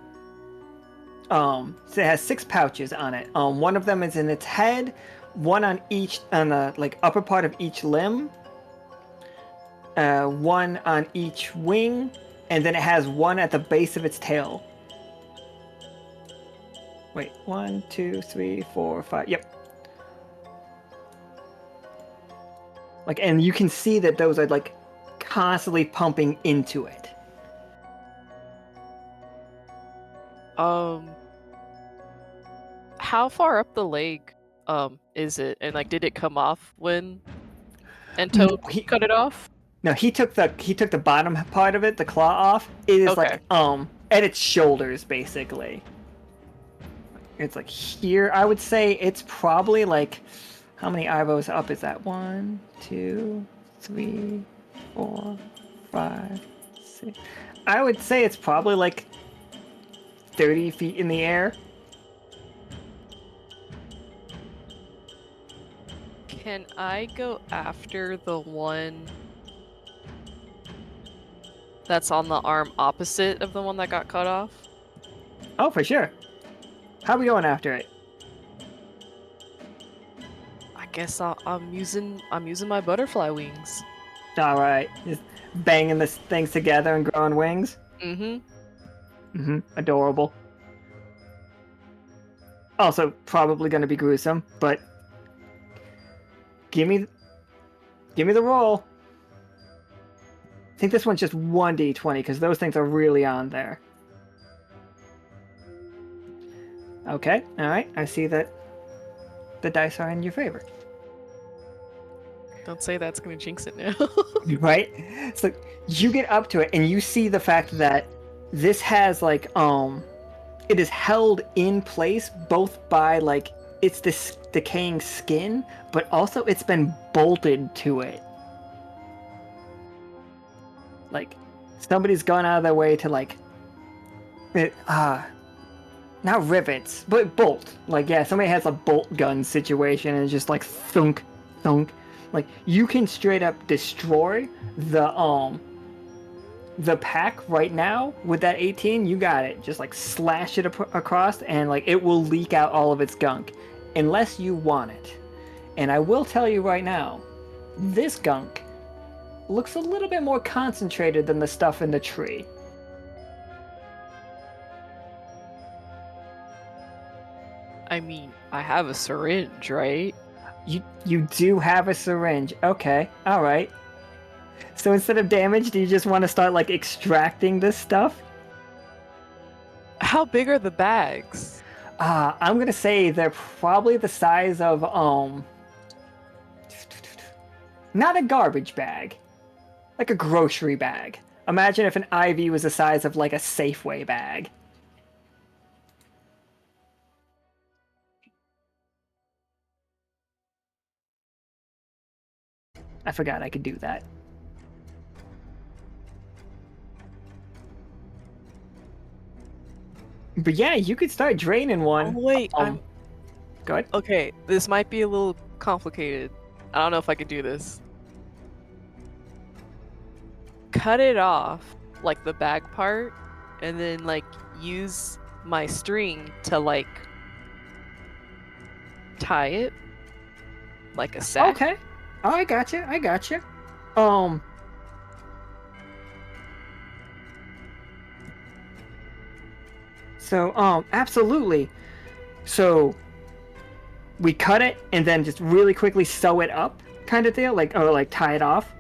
So it has 6 pouches on it. One of them is in its head, one on the like upper part of each limb, one on each wing, and then it has one at the base of its tail. Wait, 1, 2, 3, 4, 5. Yep. Like, and you can see that those are like constantly pumping into it. How far up the leg is it? And like did it come off when Ento cut it off? No, he took the bottom part of it, the claw off. It is Okay. like at its shoulders basically. It's like here. I would say it's probably like, how many Ivos up is that? 1, 2, 3, 4, 5, 6. I would say it's probably like 30 feet in the air. Can I go after the one that's on the arm opposite of the one that got cut off? Oh, for sure. How are we going after it? I guess I'm using my butterfly wings. All right, just banging the things together and growing wings. Adorable. Also, probably going to be gruesome, but give me the roll. I think this one's just 1d20 because those things are really on there. Okay, all right. I see that the dice are in your favor. Don't say that's gonna jinx it now. Right? So you get up to it and you see the fact that this has like it is held in place both by like its decaying skin, but also it's been bolted to it. Like somebody's gone out of their way to like not rivets, but bolt. Like, yeah, somebody has a bolt gun situation and it's just like thunk, thunk. Like, you can straight up destroy the the pack right now with that 18, you got it. Just like slash it across, and like it will leak out all of its gunk, unless you want it. And I will tell you right now, this gunk looks a little bit more concentrated than the stuff in the tree. I mean, I have a syringe, right? You do have a syringe. Okay, all right. So instead of damage, do you just want to start like extracting this stuff? How big are the bags? I'm gonna say they're probably the size of not a garbage bag, like a grocery bag. Imagine if an IV was the size of like a Safeway bag. I forgot I could do that. But yeah, you could start draining one. Oh wait, Go ahead. okay. This might be a little complicated. I don't know if I can do this. Cut it off, like the bag part, and then like use my string to like tie it like a sack. Okay. Oh, I gotcha. I gotcha. So, absolutely. So, we cut it and then just really quickly sew it up, kind of deal, like, or like tie it off.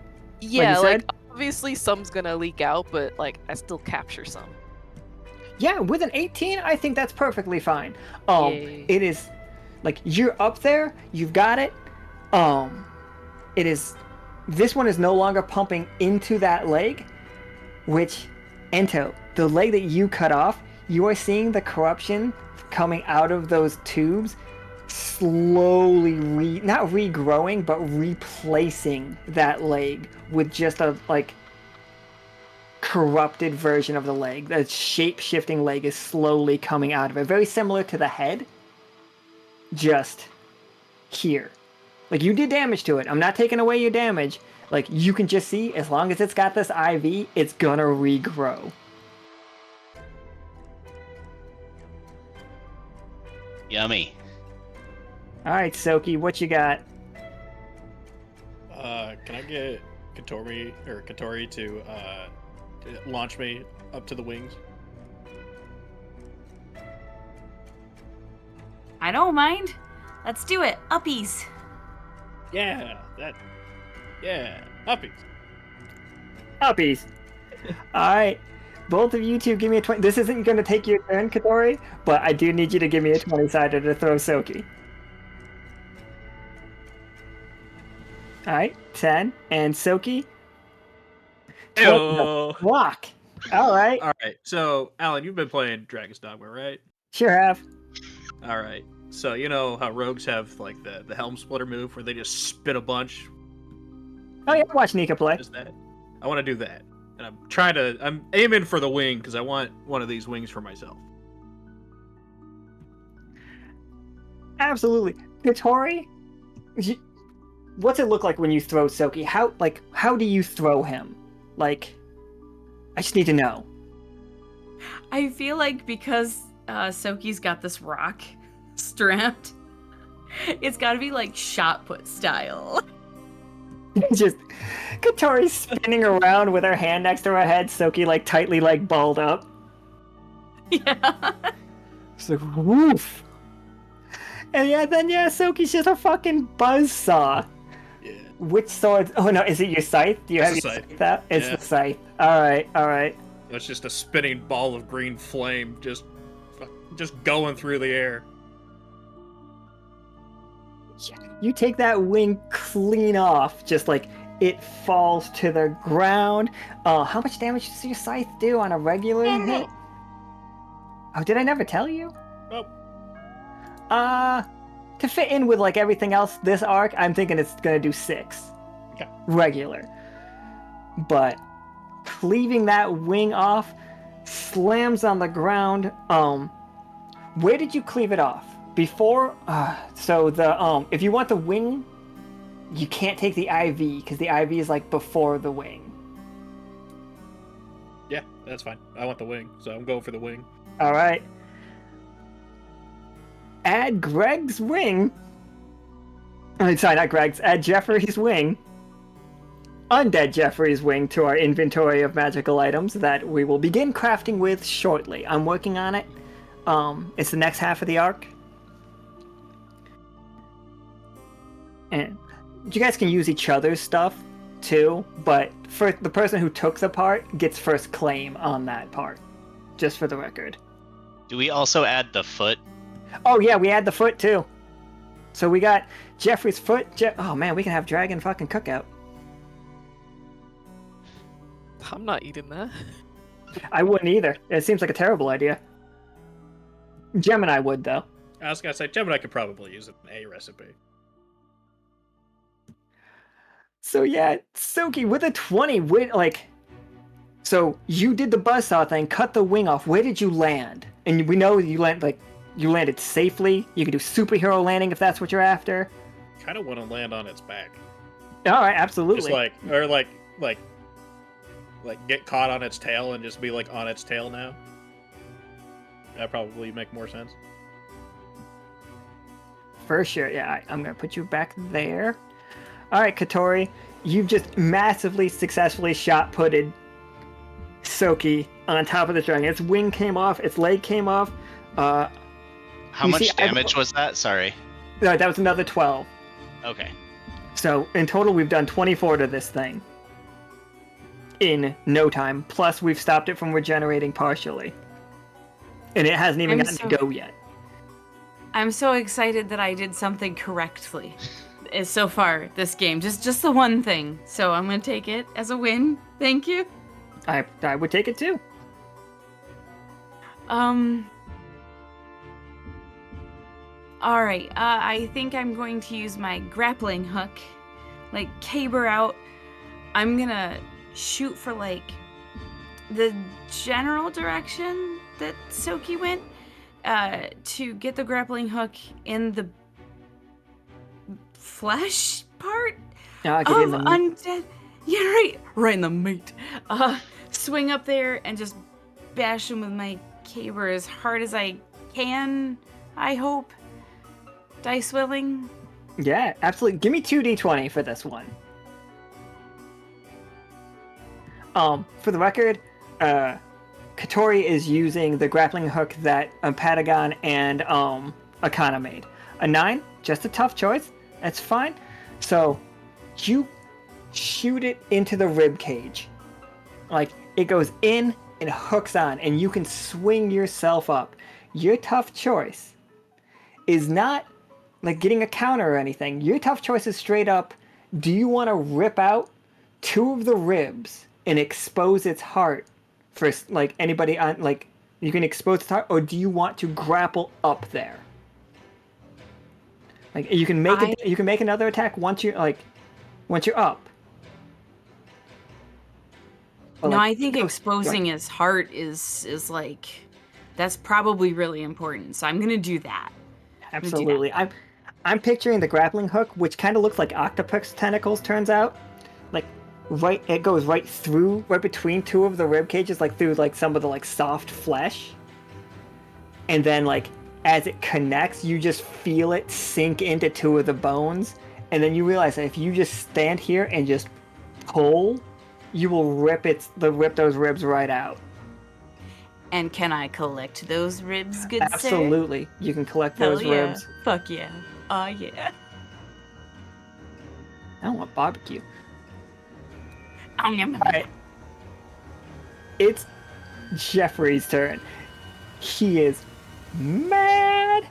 Yeah, you like said? obviously some's gonna leak out, but like I still capture some. Yeah, with an 18, I think that's perfectly fine. Yay. It is, like, you're up there, you've got it. It is, this one is no longer pumping into that leg, which, Ento, the leg that you cut off, you are seeing the corruption coming out of those tubes, slowly not regrowing, but replacing that leg with just a, like, corrupted version of the leg. The shape-shifting leg is slowly coming out of it. Very similar to the head, just here. Like, you did damage to it. I'm not taking away your damage. Like, you can just see, as long as it's got this IV, it's gonna regrow. Yummy. Alright, Tsoki, what you got? Can I get Catori to launch me up to the wings? I don't mind. Let's do it. Uppies. Yeah, uppies. Uppies. Alright. Both of you two give me a 20. This isn't going to take your turn, Catori, but I do need you to give me a 20-sider to throw Tsoki. Alright, 10. And Tsoki? Heyo. Block. Alright. All right, so Alan, you've been playing Dragon's Dogma, right? Sure have. All right, so you know how rogues have like the helm splitter move where they just spit a bunch. Oh yeah, watch Nika play. Just that. I want to do that, and I'm aiming for the wing because I want one of these wings for myself. Absolutely. Catori, what's it look like when you throw Tsoki? How do you throw him? Like, I just need to know. I feel like because Soki's got this rock strapped, it's got to be like shot put style. Just Catori's spinning around with her hand next to her head, Tsoki like tightly like balled up. Yeah. It's like woof. And then Tsoki's just a fucking buzzsaw. Yeah. Which sword? Oh no, is it your scythe? Do you have It's your a scythe. That? It's Yeah. the scythe. Alright. It's just a spinning ball of green flame, just going through the air. You take that wing clean off, just like it falls to the ground. How much damage does your scythe do on a regular hit? Oh, did I never tell you? Nope. To fit in with like everything else this arc, I'm thinking it's gonna do 6. Okay. Regular. But cleaving that wing off, slams on the ground. Where did you cleave it off? Before, so the if you want the wing, you can't take the IV because the IV is like before the wing. That's fine. I want the wing, so I'm going for the wing. All right. Add Greg's wing. Sorry, not Greg's. Add Jeffrey's wing. Undead Jeffrey's wing to our inventory of magical items that we will begin crafting with shortly. I'm working on it. It's the next half of the arc. And you guys can use each other's stuff too, but for the person who took the part gets first claim on that part. Just for the record. Do we also add the foot? Oh yeah, we add the foot too. So we got Jeffrey's foot. Oh man, we can have dragon fucking cookout. I'm not eating that. I wouldn't either. It seems like a terrible idea. Gemini would though. I was gonna say Gemini could probably use an A recipe. So yeah, Tsoki with a 20, so you did the buzzsaw thing, cut the wing off. Where did you land? And we know you landed safely. You could do superhero landing if that's what you're after. Kind of want to land on its back. All right, absolutely. Just like get caught on its tail and just be like on its tail now. That'd probably make more sense. For sure, yeah. I'm gonna put you back there. All right, Catori, you've just massively successfully shot-putted Tsoki on top of the dragon. Its wing came off, its leg came off. How much damage was that? Sorry. No, that was another 12. Okay. So in total, we've done 24 to this thing. In no time. Plus, we've stopped it from regenerating partially. And it hasn't even gotten to go yet. I'm so excited that I did something correctly. So far, this game. Just the one thing. So I'm going to take it as a win. Thank you. I would take it too. Alright, I think I'm going to use my grappling hook. Like, caber out. I'm gonna shoot for, like, the general direction that Tsoki went. To get the grappling hook in the flesh part Get of in the meat. undead. Yeah, right in the meat. Swing up there and just bash him with my caber as hard as I can, I hope. Dice willing? Yeah, absolutely. Give me 2d20 for this one. For the record, Catori is using the grappling hook that Patagon and Akana made. A 9, just a tough choice. That's fine. So, you shoot it into the rib cage. Like, it goes in and hooks on, and you can swing yourself up. Your tough choice is not like getting a counter or anything. Your tough choice is straight up, do you want to rip out 2 of the ribs and expose its heart for like anybody on, like, you can expose its heart, or do you want to grapple up there? Like, you can make you can make another attack once you're up. But, No, like, I think exposing his heart is like, that's probably really important. So I'm gonna do that. Absolutely. I'm picturing the grappling hook, which kind of looks like octopus tentacles, turns out. Like, it goes right between 2 of the rib cages, like through like some of the like soft flesh. And then like as it connects, you just feel it sink into 2 of the bones, and then you realize that if you just stand here and just pull, you will rip those ribs right out. And can I collect those ribs, good sir? Absolutely. You can collect those Hell yeah. ribs. Fuck yeah. Yeah. I don't want barbecue. Yum. Alright. It's Jeffrey's turn. He is mad.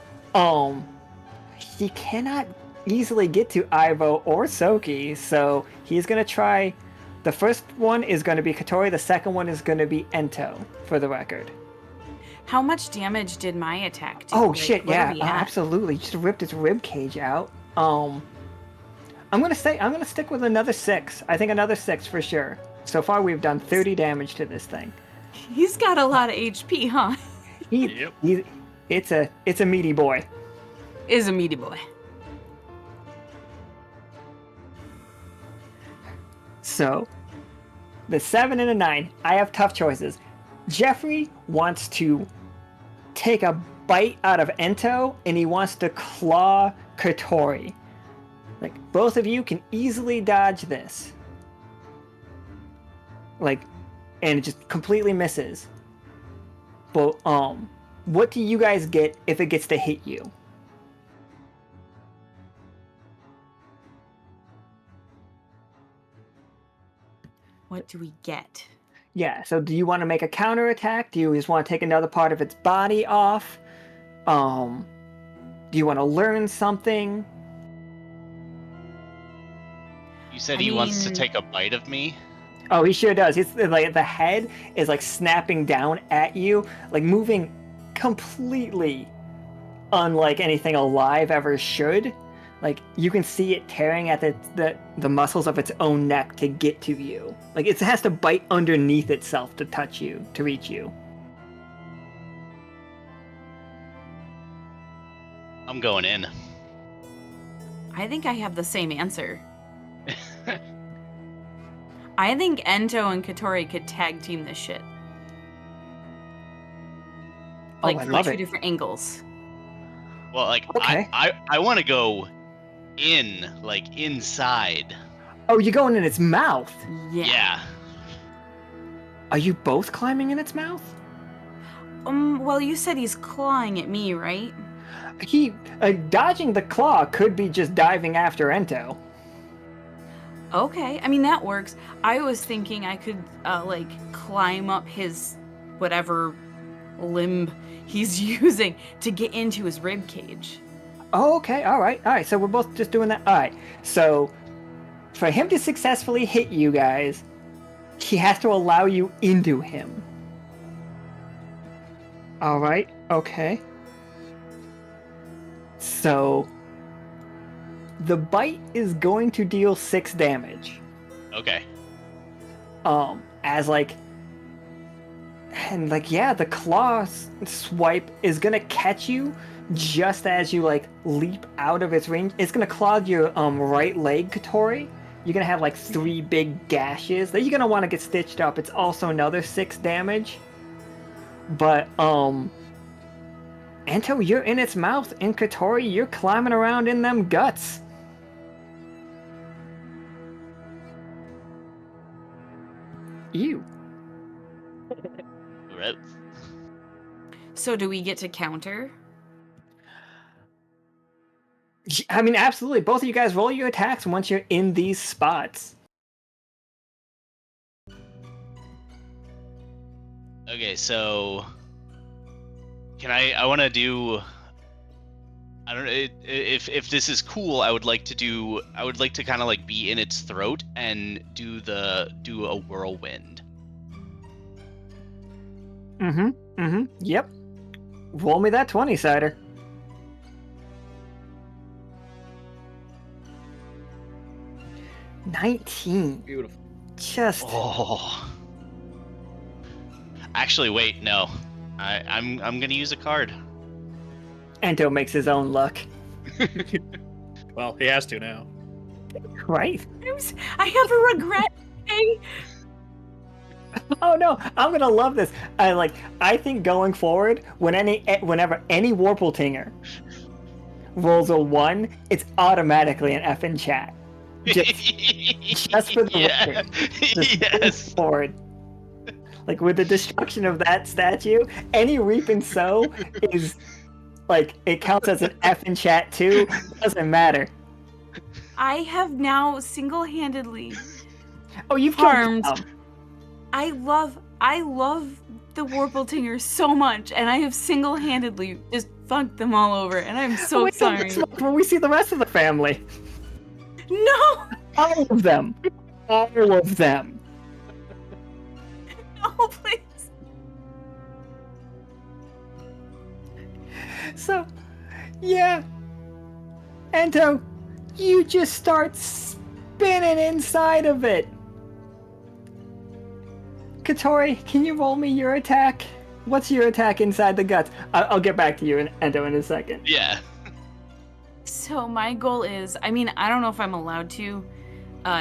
He cannot easily get to Ivo or Tsoki, so he's gonna try. The first one is gonna be Catori, the second one is gonna be Ento, for the record. How much damage did my attack do? Oh Like, shit, what yeah, are we at? absolutely. Just ripped its rib cage out. I'm gonna stick with another 6. I think another 6 for sure. So far we've done 30 damage to this thing. He's got a lot of HP, huh? Yep. It's a meaty boy. Is a meaty boy. So, the 7 and a 9, I have tough choices. Jeffrey wants to take a bite out of Ento, and he wants to claw Catori. Like, both of you can easily dodge this. Like, and it just completely misses. But, what do you guys get if it gets to hit you? What do we get? Yeah, so do you want to make a counterattack? Do you just want to take another part of its body off? Do you want to learn something? You said I he wants to mean- take a bite of me? Oh, he sure does. He's like, the head is like snapping down at you, like moving completely unlike anything alive ever should. Like, you can see it tearing at the muscles of its own neck to get to you. Like, it has to bite underneath itself to touch you, to reach you. I'm going in. I think I have the same answer. I think Ento and Catori could tag team this shit. Like, I from love two it. different angles. Well, like, Okay. I want to go in, like, inside. Oh, you're going in its mouth. Yeah. Are you both climbing in its mouth? Well, you said he's clawing at me, right? He dodging the claw could be just diving after Ento. Okay, I mean, that works. I was thinking I could, like, climb up his whatever limb he's using to get into his rib cage. Oh, okay, all right. So we're both just doing that. All right. So for him to successfully hit you guys, he has to allow you into him. All right. Okay. So the bite is going to deal 6 damage. Okay. As like, and like, yeah, the claw swipe is gonna catch you just as you like leap out of its range. It's gonna clog your right leg, Catori. You're gonna have like 3 big gashes that you're gonna want to get stitched up. It's also another 6 damage. But Ento, you're in its mouth, and Catori, you're climbing around in them guts. Ew. Gross. So do we get to counter? I mean, absolutely. Both of you guys roll your attacks once you're in these spots. Okay, so can I want to do, I don't know if this is cool. I would like to kind of like be in its throat and do a whirlwind. Yep. Roll me that 20-sider. $19. Beautiful. Just Oh. Actually, wait, no. I'm gonna use a card. Ento makes his own luck. Well, he has to now. Right? I have a regret. Okay? Oh no, I'm gonna love this. I think going forward, whenever any Warpletinger rolls a 1, it's automatically an F in chat. Just for the record. Just moving Yes. forward. Like, with the destruction of that statue, any reap and sow is like, it counts as an F in chat too. Doesn't matter. I have now single-handedly Oh, you've harmed. killed some. I love the Warpletinger so much, and I have single-handedly just fucked them all over, and I'm so Wait, sorry. that's when we see the rest of the family. No, All of them. All of them. no, please. So, yeah. Ento, you just start spinning inside of it. Catori, can you roll me your attack? What's your attack inside the guts? I'll get back to you, Ento, in a second. Yeah. So my goal is, I mean, I don't know if I'm allowed to.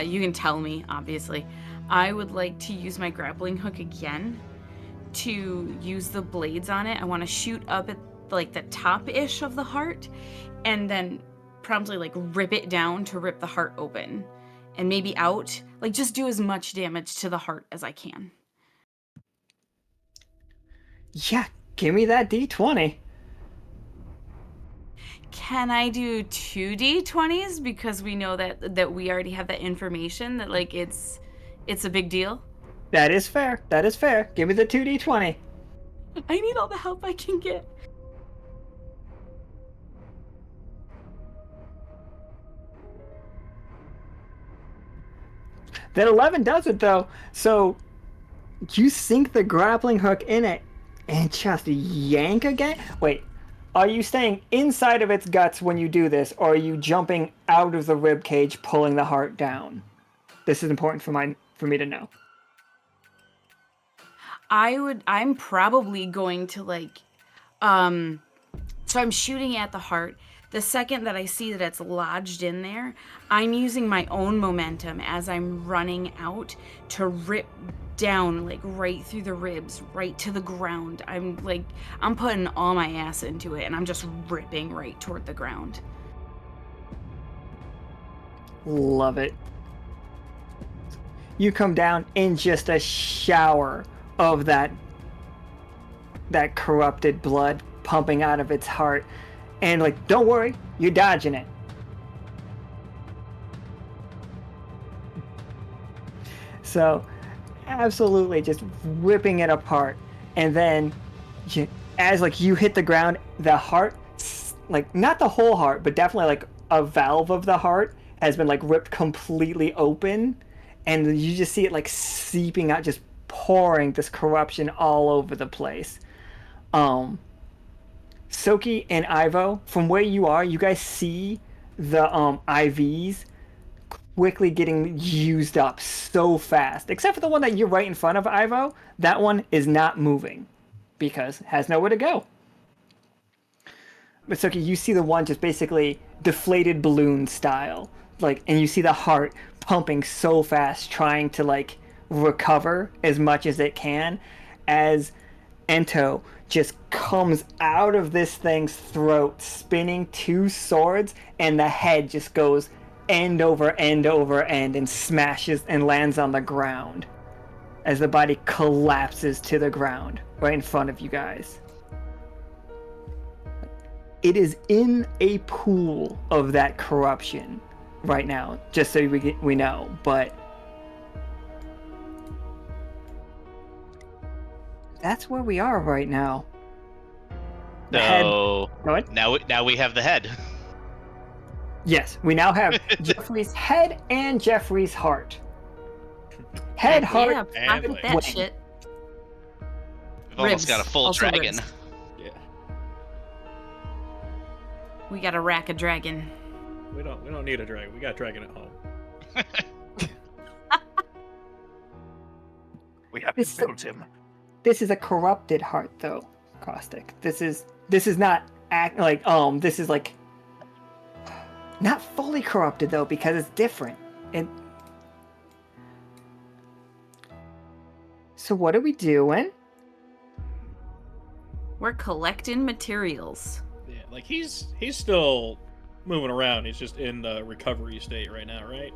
You can tell me, obviously. I would like to use my grappling hook again to use the blades on it. I want to shoot up at like the top-ish of the heart and then promptly like rip it down to rip the heart open and maybe out. Like just do as much damage to the heart as I can. Yeah, give me that D20. Can I do 2d20s because we know that we already have that information that like it's a big deal? That is fair. That is fair. Give me the 2D20. I need all the help I can get. That 11 does it though. So you sink the grappling hook in it and just yank again. Wait, are you staying inside of its guts when you do this, or are you jumping out of the rib cage, pulling the heart down? This is important for me to know. I'm probably going to like, so I'm shooting at the heart. The second that I see that it's lodged in there, I'm using my own momentum as I'm running out to rip down like right through the ribs, right to the ground. I'm putting all my ass into it and I'm just ripping right toward the ground. Love it. You come down in just a shower of that corrupted blood pumping out of its heart. And like, don't worry, you're dodging it. So, absolutely just ripping it apart. And then, as like you hit the ground, the heart, like not the whole heart, but definitely like a valve of the heart has been like ripped completely open. And you just see it like seeping out, just pouring this corruption all over the place. Tsoki and Ivo, from where you are, you guys see the IVs quickly getting used up so fast. Except for the one that you're right in front of, Ivo. That one is not moving because it has nowhere to go. But Tsoki, you see the one just basically deflated balloon style. Like, and you see the heart pumping so fast, trying to like recover as much as it can, as Ento just comes out of this thing's throat, spinning two swords, and the head just goes end over end over end and smashes and lands on the ground as the body collapses to the ground right in front of you guys. It is in a pool of that corruption right now, just so we know, but that's where we are right now. The head. So Go ahead. now we have the head. Yes, we now have Jeffrey's head and Jeffrey's heart. Head, heart, yeah, and that wing. shit. We've almost Ribs. got a full Also dragon. ribs. Yeah. We got a rack of dragon. We don't need a dragon. We got a dragon at home. We have This- to build him. This is a corrupted heart, though, Caustic. This is not this is like not fully corrupted though, because it's different. And so, what are we doing? We're collecting materials. Yeah, like he's still moving around. He's just in the recovery state right now, right?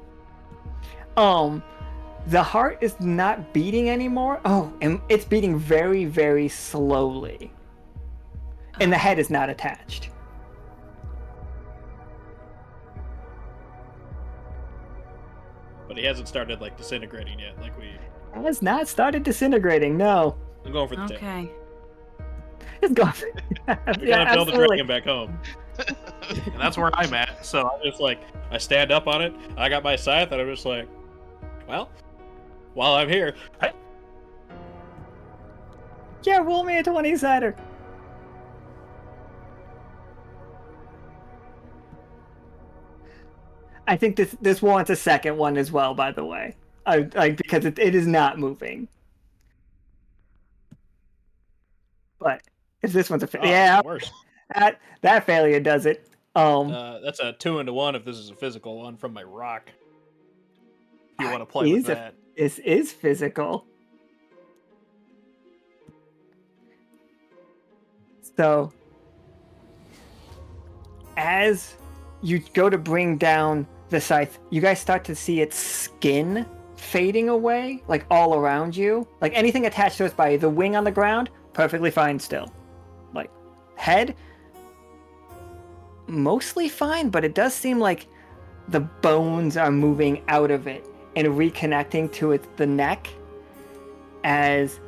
The heart is not beating anymore. Oh, and it's beating very, very slowly. And the head is not attached. But he hasn't started like disintegrating yet. Like we. It has not started disintegrating, no. I'm going for the tail. Okay. It's gone. We gotta build a dragon back home. And that's where I'm at. So I'm just like, I stand up on it. I got my scythe, and I'm just like, well, while I'm here, Yeah, roll me a 20-sider. I think this wants a second one as well, by the way. Because it is not moving. But if this one's a oh, yeah, worse. that failure does it. That's a 2-1 if this is a physical one from my rock. If you want to play with that. This is physical. So, as you go to bring down the scythe, you guys start to see its skin fading away, like all around you. Like anything attached to its body, the wing on the ground, perfectly fine still. Like, head, mostly fine, but it does seem like the bones are moving out of it and reconnecting to the neck as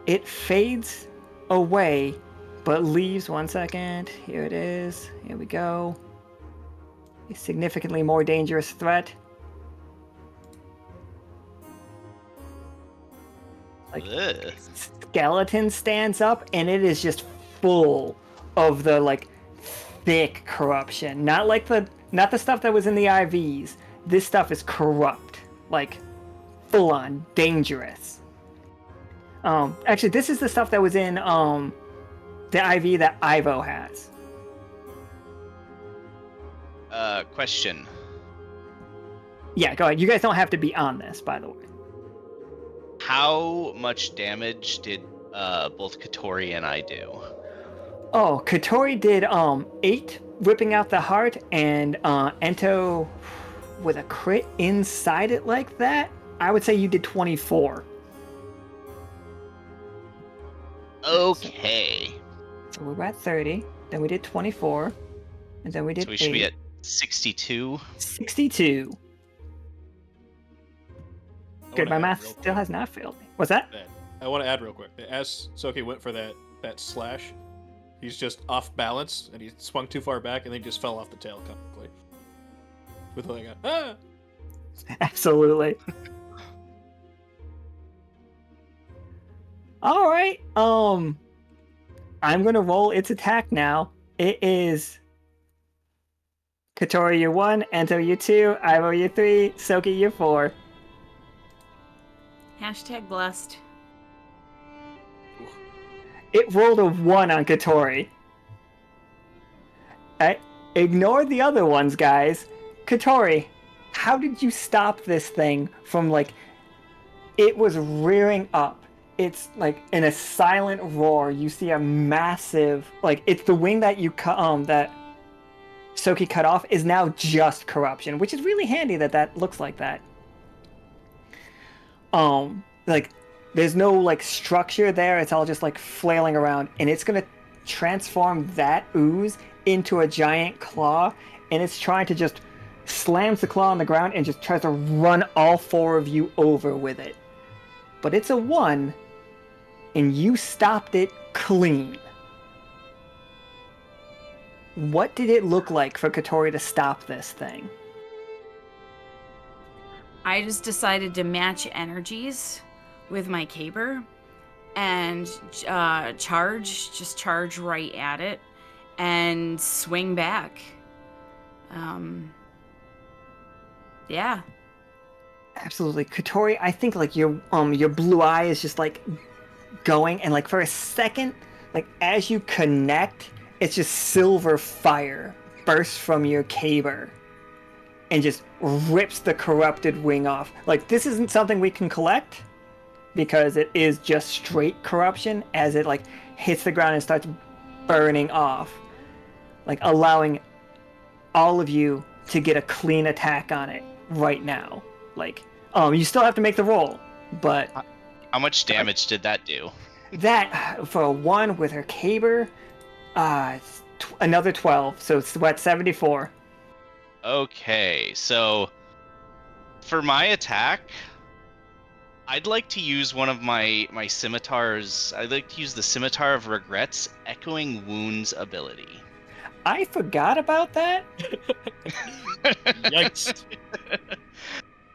it fades away, but leaves, 1 second, here it is, here we go, a significantly more dangerous threat. Like, Ugh. skeleton stands up and it is just full of the like thick corruption. Not the stuff that was in the IVs. This stuff is corrupt, like full on dangerous. Actually, this is the stuff that was in the IV that Ivo has. Question. Yeah, go ahead. You guys don't have to be on this, by the way. How much damage did both Catori and I do? Oh, Catori did 8, ripping out the heart, and Ento with a crit inside it like that, I would say you did 24. Okay. So we're at 30, then we did 24, and then we did So we should 8. be at 62. 62. Good, my math still has not failed me. What's that? I want to add real quick. As Tsoki went for that slash, he's just off balance, and he swung too far back, and then he just fell off the tail comically. With like a, ah! Absolutely. All right. I'm gonna roll its attack now. It is Catori, you're 1, Ento, you're 2, Ivo, you're 3, Tsoki, you're 4. Hashtag blessed. It rolled a 1 on Catori. Ignore the other ones, guys. Catori, how did you stop this thing from, like, it was rearing up. It's like in a silent roar. You see a massive, like, it's the wing that that Tsoki cut off is now just corruption, which is really handy that looks like that. Like, there's no like structure there. It's all just like flailing around, and it's gonna transform that ooze into a giant claw, and it's trying to just slams the claw on the ground and just tries to run all 4 of you over with it. But it's a 1, and you stopped it clean. What did it look like for Catori to stop this thing? I just decided to match energies with my caber and charge right at it and swing back. Yeah. Absolutely. Catori, I think like your blue eye is just like going, and like for a second, like as you connect, it's just silver fire bursts from your caber and just rips the corrupted wing off. Like, this isn't something we can collect because it is just straight corruption as it like hits the ground and starts burning off, like allowing all of you to get a clean attack on it right now. Like, you still have to make the roll, but How much damage did that do? that for a 1 with her caber, it's another 12, so it's what, 74. Okay, so for my attack, I'd like to use one of my scimitars. I'd like to use the Scimitar of Regrets Echoing Wounds ability. I forgot about that. Yikes.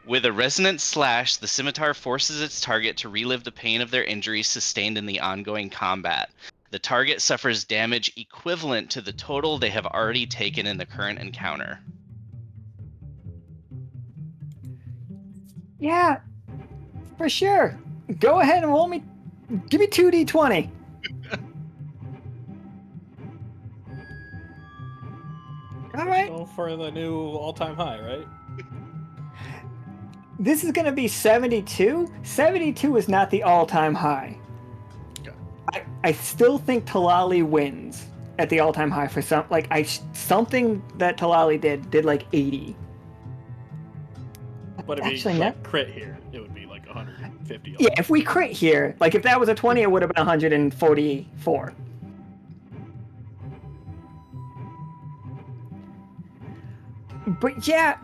With a resonant slash, the scimitar forces its target to relive the pain of their injuries sustained in the ongoing combat. The target suffers damage equivalent to the total they have already taken in the current encounter. Yeah, for sure. Go ahead and roll me. Give me 2d20. All right. Go for the new all-time high, right? This is going to be 72. 72 is not the all-time high. Okay. I still think Talali wins at the all-time high for something that Talali did like 80. But if he Actually, like crit here, it would be like 150. Yeah, if we crit here, like if that was a 20, it would have been 144. But yeah,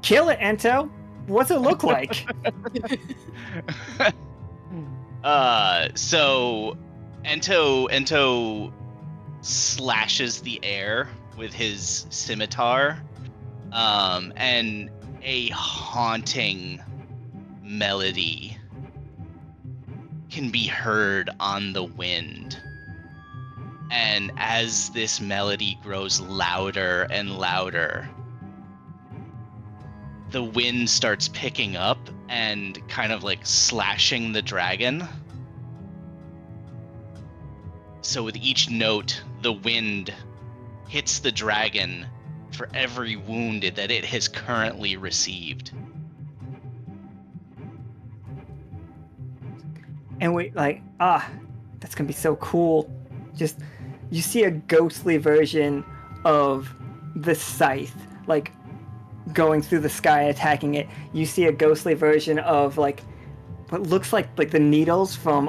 kill it, Ento. What's it look like? So Ento slashes the air with his scimitar, and a haunting melody can be heard on the wind. And as this melody grows louder and louder, the wind starts picking up and kind of like slashing the dragon. So with each note, the wind hits the dragon for every wound that it has currently received. And we that's gonna be so cool. Just, you see a ghostly version of the scythe, like, going through the sky attacking it. You see a ghostly version of like what looks like the needles from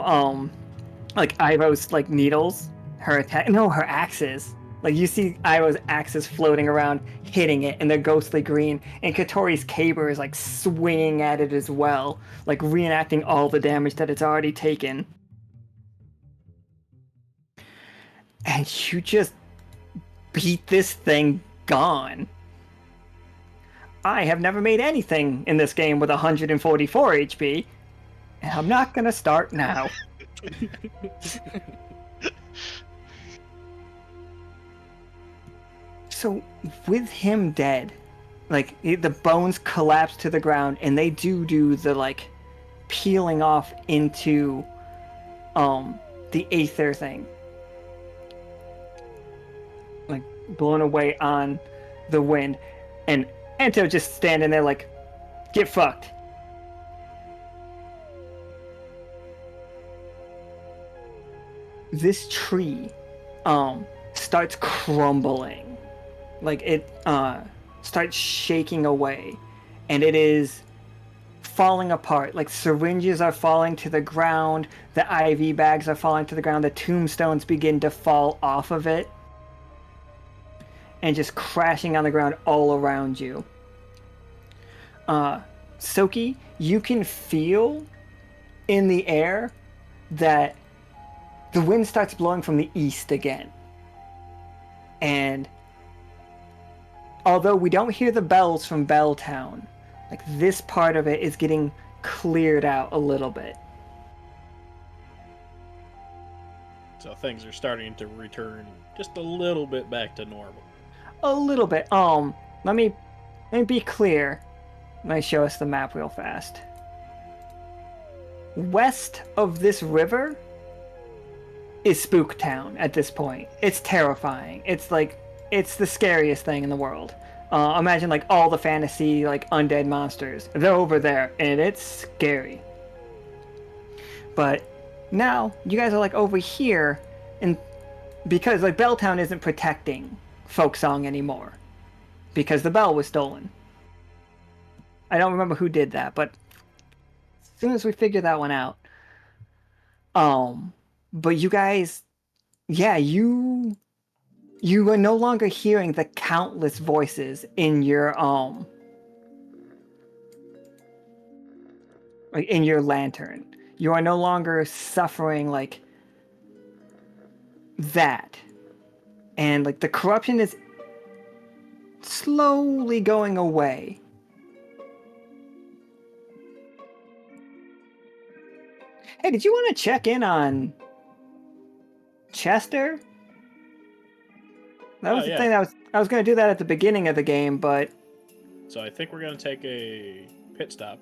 like Iroh's like needles, her axes. Like you see Iroh's axes floating around hitting it, and they're ghostly green, and Catori's caber is like swinging at it as well, like reenacting all the damage that it's already taken. And you just beat this thing gone. I have never made anything in this game with 144 HP, and I'm not gonna start now. So, with him dead, like, the bones collapse to the ground, and they do the, like, peeling off into, the aether thing. Like, blown away on the wind, and Ento just standing there like, get fucked. This tree starts crumbling. Like it starts shaking away, and it is falling apart. Like syringes are falling to the ground, the IV bags are falling to the ground, the tombstones begin to fall off of it, and just crashing on the ground all around you. Tsoki, you can feel in the air that the wind starts blowing from the east again. And although we don't hear the bells from Belltown, like this part of it is getting cleared out a little bit. So things are starting to return just a little bit back to normal. A little bit. Let me be clear. Let me show us the map real fast. West of this river is Spooktown at this point. It's terrifying. It's like, it's the scariest thing in the world. Imagine like all the fantasy like undead monsters. They're over there, and it's scary. But now you guys are like over here, and because like Belltown isn't protecting Folksong anymore, because the bell was stolen. I don't remember who did that, but as soon as we figure that one out, but you guys, yeah, you are no longer hearing the countless voices in your like in your lantern. You are no longer suffering like that, and like the corruption is slowly going away. Hey, did you want to check in on Chester? That was the thing that I was going to do that at the beginning of the game, but... So I think we're going to take a pit stop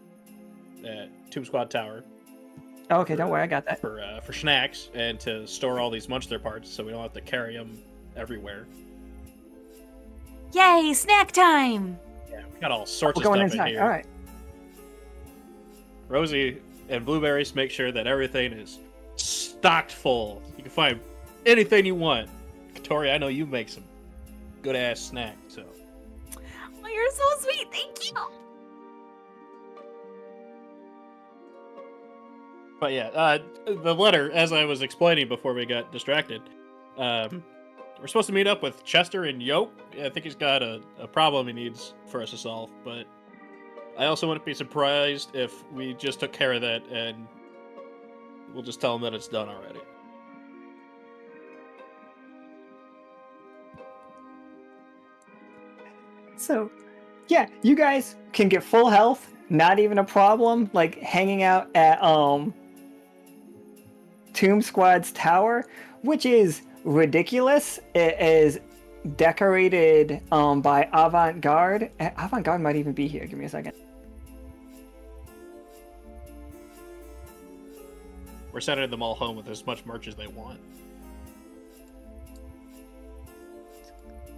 at Tomb Squad Tower. Oh, okay, don't worry, I got that. For snacks and to store all these monster parts so we don't have to carry them everywhere. Yay, snack time! Yeah, we got all sorts of going stuff inside. in here. All right. Rosie and Blueberries make sure that everything is stocked full. You can find anything you want. Catori, I know you make some good ass snack, so. Oh, you're so sweet. Thank you. But yeah, the letter, as I was explaining before we got distracted, we're supposed to meet up with Chester and Yoke. I think he's got a problem he needs for us to solve, but I also wouldn't be surprised if we just took care of that and we'll just tell him that it's done already. So, yeah, you guys can get full health, not even a problem, like hanging out at Tomb Squad's tower, which is ridiculous. It is decorated by Avant-Garde. Avant-Garde might even be here. Give me a second. We're sending them all home with as much merch as they want.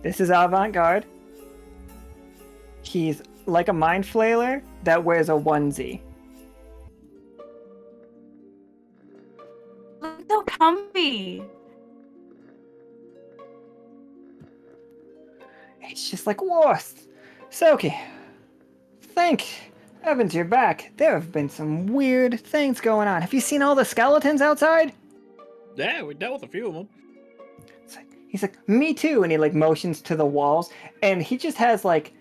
This is Avant-Garde. He's like a mind flayer that wears a onesie. Look so comfy. It's just like, whoa, Tsoki. Thank heavens you're back. There have been some weird things going on. Have you seen all the skeletons outside? Yeah, we dealt with a few of them. He's like, me too. And he like motions to the walls. And he just has like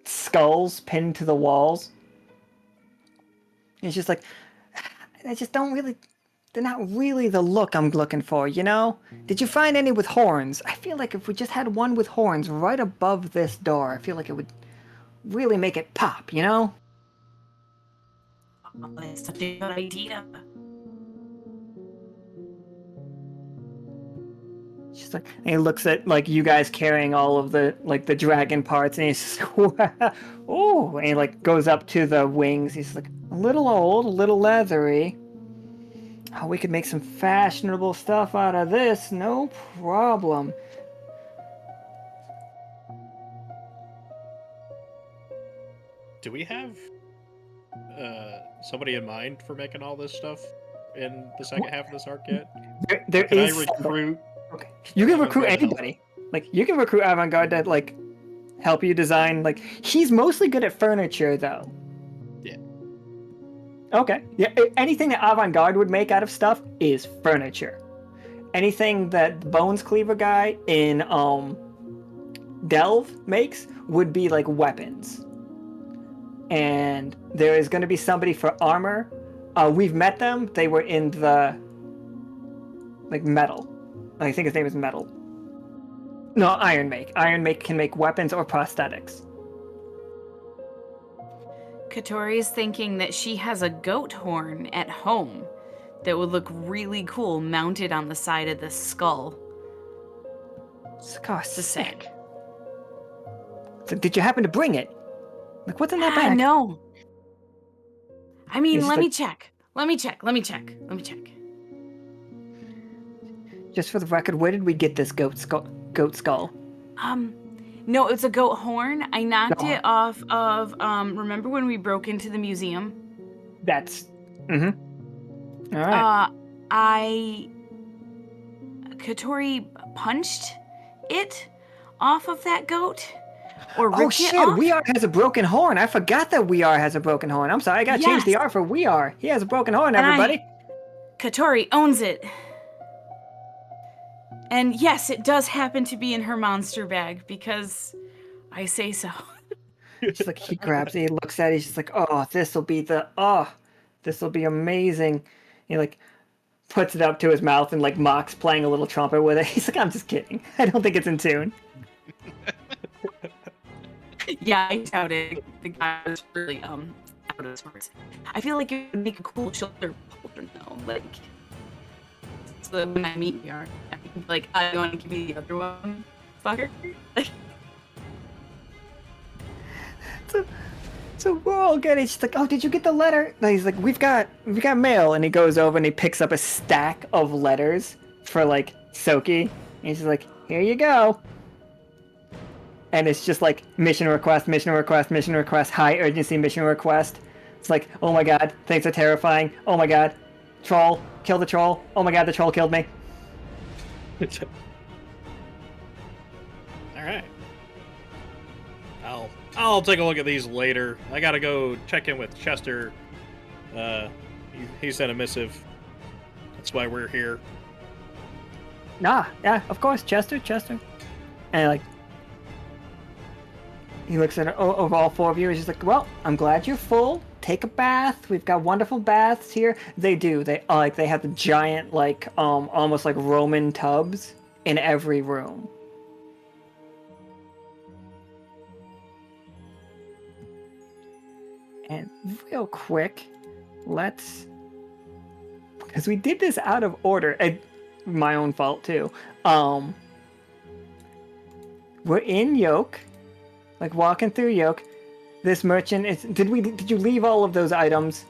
skulls pinned to the walls. It's just like, I just don't really, they're not really the look I'm looking for, you know? Did you find any with horns? I feel like if we just had one with horns right above this door, I feel like it would really make it pop, you know? Oh, that's such a good idea. She's like, and he looks at like you guys carrying all of the like the dragon parts, and he's just, oh, and he like goes up to the wings. He's like, a little old, a little leathery. Oh, we could make some fashionable stuff out of this, no problem. Do we have somebody in mind for making all this stuff in the second half of this arc yet? There Can I is recruit? Okay. You can recruit Avant-Garde help? anybody. Like you can recruit Avant-Garde to like help you design. Like he's mostly good at furniture, though. Yeah. Okay. Yeah. Anything that Avant-Garde would make out of stuff is furniture. Anything that the Bones Cleaver guy in Delve makes would be like weapons. And there is going to be somebody for armor. We've met them. They were in the like metal. I think his name is Metal. No, Iron Make. Iron Make can make weapons or prosthetics. Catori is thinking that she has a goat horn at home that would look really cool mounted on the side of the skull. Oh, sick. say. So did you happen to bring it? Like, what's in that bag? No. I mean, It's let like- me check. Let me check. Just for the record, where did we get this goat skull? No, it's a goat horn. I knocked Goat it off of, remember when we broke into the museum? That's... Mm-hmm. All right. Catori punched it off of that goat? Or ripped Oh, it shit, off? We Are has a broken horn. I forgot that We Are has a broken horn. I'm sorry, I gotta change the Yes. R for We Are. He has a broken horn, And everybody. Catori owns it. And yes, it does happen to be in her monster bag, because I say so. Just like, he grabs it, he looks at it, he's just like, this'll be amazing. He like puts it up to his mouth and like mocks playing a little trumpet with it. He's like, I'm just kidding. I don't think it's in tune. Yeah, I doubt it. The guy was really out of his words. I feel like it would make a cool shoulder holder though. Like, so that when I meet you, I can be like, I want to give you the other one, fucker. Like, So we're all good. He's like, oh, did you get the letter? And he's like, we've got mail. And he goes over and he picks up a stack of letters for like Tsoki. And he's just like, here you go. And it's just like mission request, high urgency mission request. It's like, oh my god, things are terrifying. Oh my god, Troll. Kill the troll. Oh my god, the troll killed me. All right. I'll take a look at these later. I gotta go check in with Chester. He sent a missive. That's why we're here. Nah, yeah, of course, Chester. And like, he looks at over all four of you. He's just like, well, I'm glad you're full. Take a bath. We've got wonderful baths here. They do. They have the giant almost like Roman tubs in every room. And real quick, because we did this out of order. My own fault too. We're in Yoke, like walking through Yoke. This merchant is. Did you leave all of those items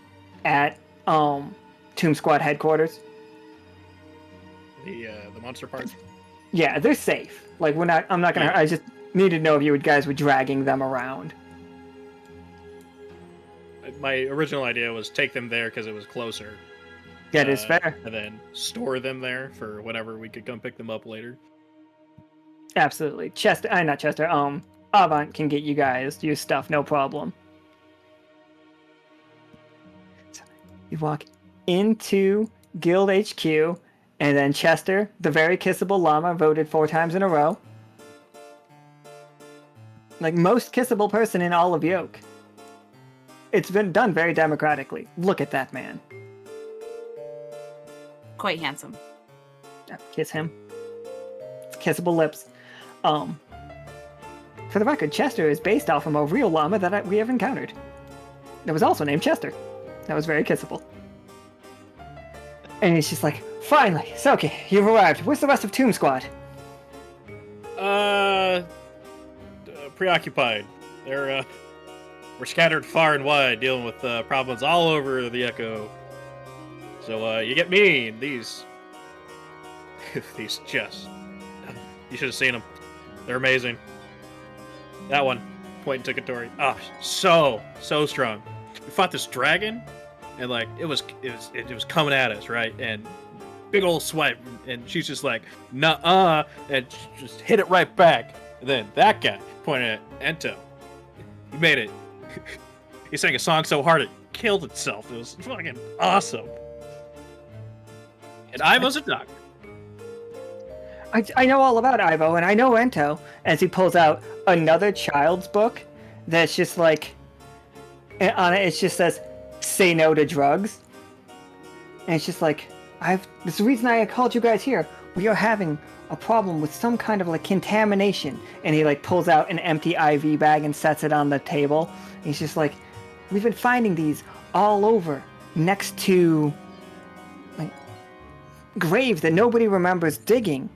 at Tomb Squad headquarters? The monster parts. Yeah, they're safe. Like we're not. I'm not gonna. I just needed to know if you guys were dragging them around. My original idea was take them there because it was closer. That is fair. And then store them there for whenever we could come pick them up later. Absolutely. Not Chester. Avant can get you guys your stuff, no problem. So you walk into Guild HQ, and then Chester, the very kissable llama, voted 4 times in a row. Like most kissable person in all of Yoke. It's been done very democratically. Look at that man. Quite handsome. Kiss him. Kissable lips. For the record, Chester is based off of a real llama that we have encountered. That was also named Chester. That was very kissable. And he's just like, finally, Tsoki, you've arrived. Where's the rest of Tomb Squad? Preoccupied. We're scattered far and wide, dealing with problems all over the Echo. So you get me and these chests. You should have seen them. They're amazing. That one, pointing to Catori. Ah, so strong. We fought this dragon, and like it was coming at us, right? And big old swipe, and she's just like, nuh-uh, and just hit it right back. And then that guy pointed at Ento. He made it. He sang a song so hard it killed itself. It was fucking awesome. And I was a doctor. I know all about Ivo, and I know Ento, as he pulls out another child's book that's just like, and on it just says, say no to drugs. And it's just like, this is the reason I called you guys here. We are having a problem with some kind of like contamination. And he like pulls out an empty IV bag and sets it on the table. And he's just like, we've been finding these all over next to like graves that nobody remembers digging.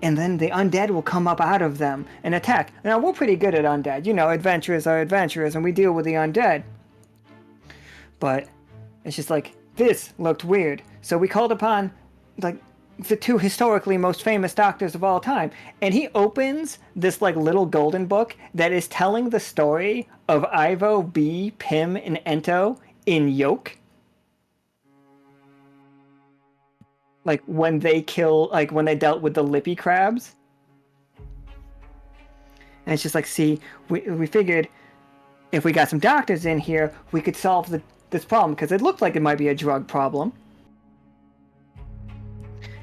And then the undead will come up out of them and attack. Now, we're pretty good at undead. You know, adventurers are adventurers, and we deal with the undead. But it's just like, this looked weird. So we called upon, like, the 2 historically most famous doctors of all time. And he opens this, like, little golden book that is telling the story of Ivo, B, Pim, and Ento in Yoke. Like when they dealt with the lippy crabs. And it's just like, see, we figured if we got some doctors in here, we could solve this problem, because it looked like it might be a drug problem.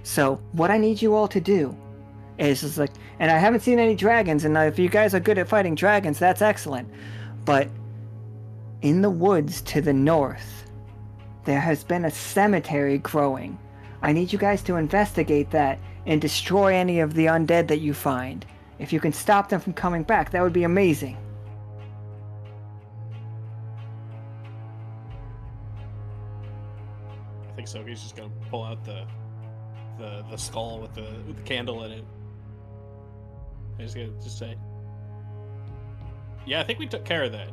So what I need you all to do is just like, and I haven't seen any dragons, and if you guys are good at fighting dragons, that's excellent. But in the woods to the north, there has been a cemetery growing. I need you guys to investigate that and destroy any of the undead that you find. If you can stop them from coming back, that would be amazing. I think Tsoki's just gonna pull out the skull with the candle in it. I'm just gonna say, yeah, I think we took care of that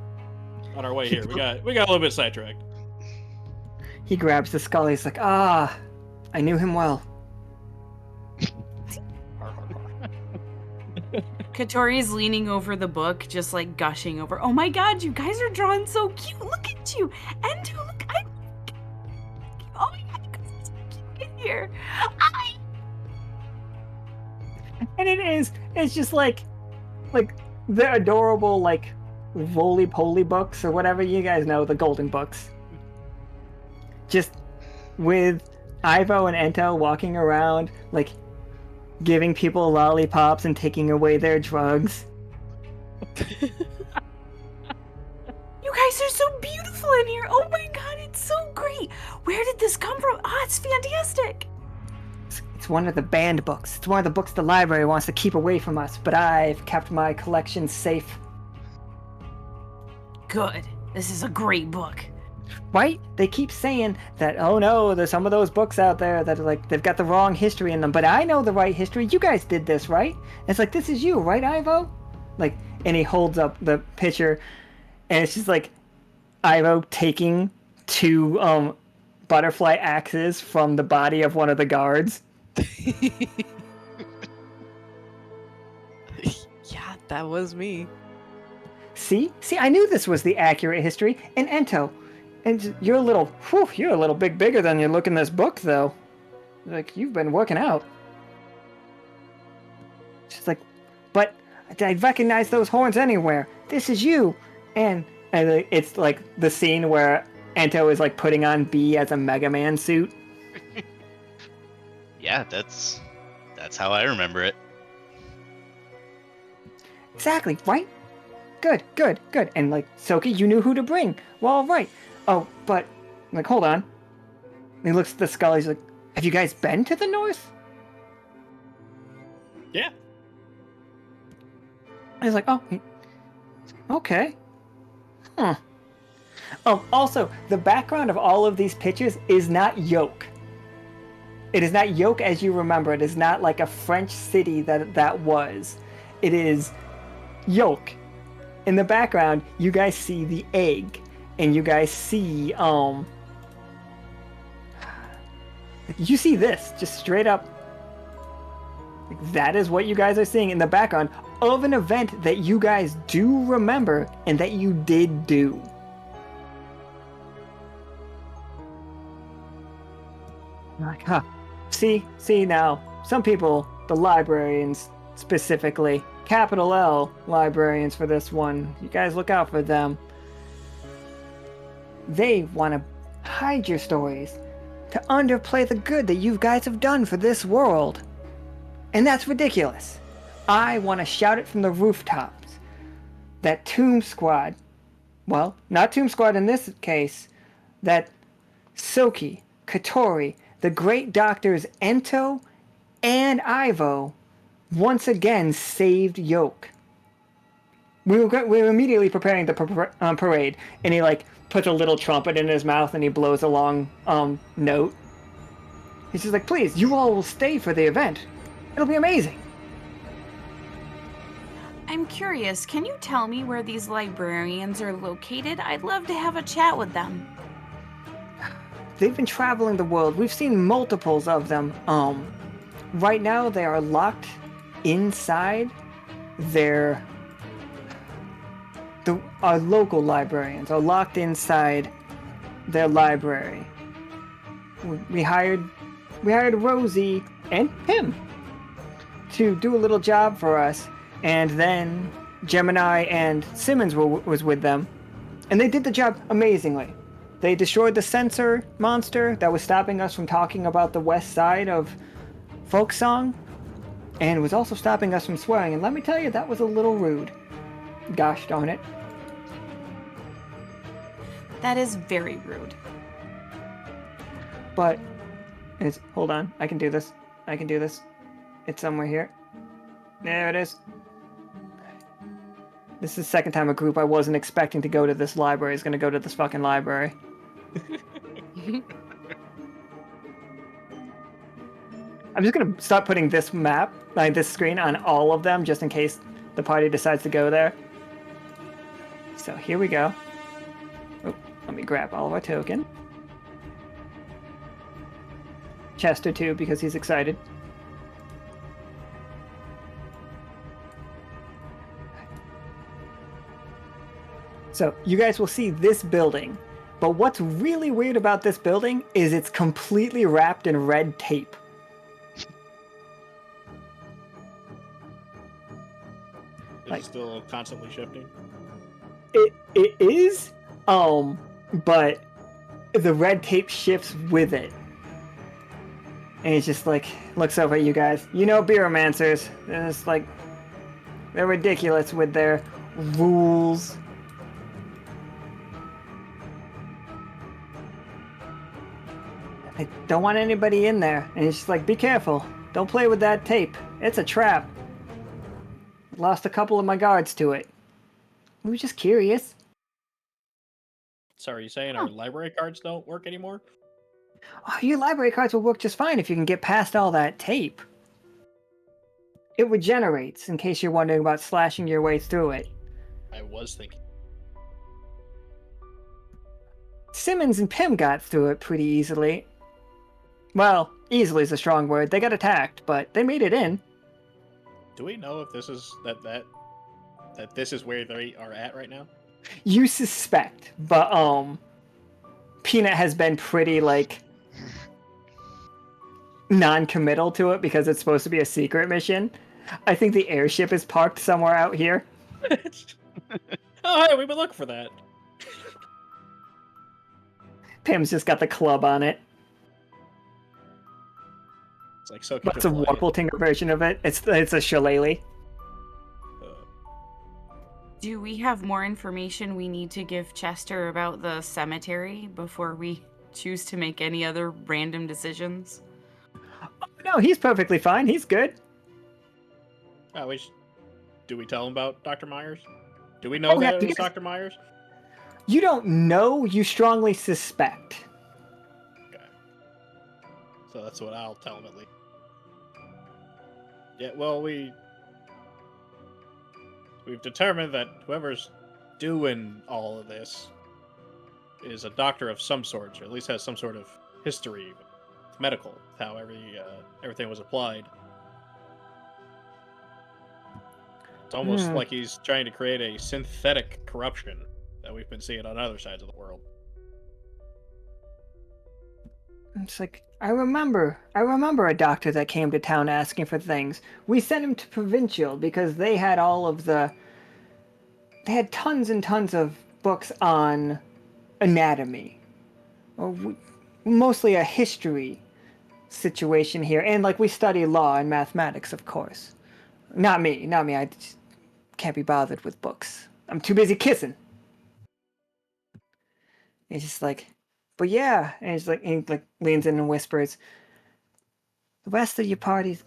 on our way here. We got a little bit sidetracked. He grabs the skull. He's like, I knew him well. Catori's leaning over the book, just like gushing over. Oh my god, you guys are drawn so cute. Look at you. Ento, look. Oh my god, you guys are so here. And it's just like the adorable, like, roly-poly books or whatever you guys know, the golden books. Just with Ivo and Ento walking around, like, giving people lollipops and taking away their drugs. You guys are so beautiful in here. Oh my god, it's so great. Where did this come from? Ah, it's fantastic. It's one of the banned books. It's one of the books the library wants to keep away from us, but I've kept my collection safe. Good. This is a great book. Right? They keep saying that, oh no, there's some of those books out there that are like, they've got the wrong history in them, but I know the right history. You guys did this, right? And it's like, this is you, right, Ivo? Like, and he holds up the picture, and it's just like Ivo taking two butterfly axes from the body of one of the guards. Yeah, that was me. See, I knew this was the accurate history. And Ento, and you're a little bit bigger than you look in this book, though. Like, you've been working out. She's like, but I recognize those horns anywhere. This is you. And it's like the scene where Ento is like putting on B as a Mega Man suit. Yeah, that's how I remember it. Exactly, right? Good. And like, Tsoki, you knew who to bring. Well, right. Oh, but, like, hold on. And he looks at the skull, he's like, have you guys been to the north? Yeah. And he's like, oh, okay. Huh. Oh, also, the background of all of these pictures is not Yoke. It is not Yoke as you remember. It is not like a French city that was. It is Yoke. In the background, you guys see the egg, and you guys see, you see this, just straight up. That is what you guys are seeing in the background of an event that you guys do remember, and that you did do. Like, huh. See now, some people, the librarians specifically, capital L librarians for this one, you guys look out for them. They want to hide your stories, to underplay the good that you guys have done for this world. And that's ridiculous. I want to shout it from the rooftops. That Tomb Squad, well, not Tomb Squad in this case, that Tsoki, Catori, the great doctors Ento and Ivo once again saved Yoke. We were immediately preparing the parade, and he like puts a little trumpet in his mouth and he blows a long note. He's just like, please, you all will stay for the event. It'll be amazing. I'm curious, can you tell me where these librarians are located? I'd love to have a chat with them. They've been traveling the world. We've seen multiples of them. Right now they are locked inside our local librarians are locked inside their library. We hired Rosie and him to do a little job for us, and then Gemini and Simmons was with them, and they did the job amazingly. They destroyed the censor monster that was stopping us from talking about the west side of Folksong, and was also stopping us from swearing, and let me tell you, that was a little rude. Gosh darn it. That is very rude. But, hold on, I can do this. It's somewhere here. There it is. This is the second time a group I wasn't expecting to go to this library is going to go to this fucking library. I'm just going to start putting this map, like this screen, on all of them just in case the party decides to go there. So here we go. Oh, let me grab all of our token. Chester too, because he's excited. So you guys will see this building But what's really weird about this building is it's completely wrapped in red tape. Is Like- it still constantly shifting? It is, but the red tape shifts with it. And he's just like, looks over at you guys. You know Beeromancers. They're just like, they're ridiculous with their rules. I don't want anybody in there. And he's just like, be careful. Don't play with that tape. It's a trap. Lost a couple of my guards to it. We were just curious. So are you saying our library cards don't work anymore? Oh, your library cards will work just fine if you can get past all that tape. It regenerates, in case you're wondering about slashing your way through it. I was thinking. Simmons and Pym got through it pretty easily. Well, easily is a strong word. They got attacked, but they made it in. Do we know if this is that this is where they are at right now? You suspect, but Peanut has been pretty like non-committal to it because it's supposed to be a secret mission. I think the airship is parked somewhere out here. Oh, hey, we've been looking for that. Pim's just got the club on it. It's like so. But it's a Warpeltinger version of it. It's a shillelagh. Do we have more information we need to give Chester about the cemetery before we choose to make any other random decisions? No, he's perfectly fine. He's good. Oh, do we tell him about Dr. Myers? Do we know that it was Dr. Myers? You don't know. You strongly suspect. Okay. So that's what I'll tell him at least. Yeah, well, we've determined that whoever's doing all of this is a doctor of some sort, or at least has some sort of history, medical, how everything was applied. It's almost like he's trying to create a synthetic corruption that we've been seeing on other sides of the world. It's like, I remember a doctor that came to town asking for things. We sent him to Provincial because they had they had tons and tons of books on anatomy. Mostly a history situation here. And like we study law and mathematics, of course. Not me. I just can't be bothered with books. I'm too busy kissing. He's just like, but yeah. And he leans in and whispers, the rest of your parties,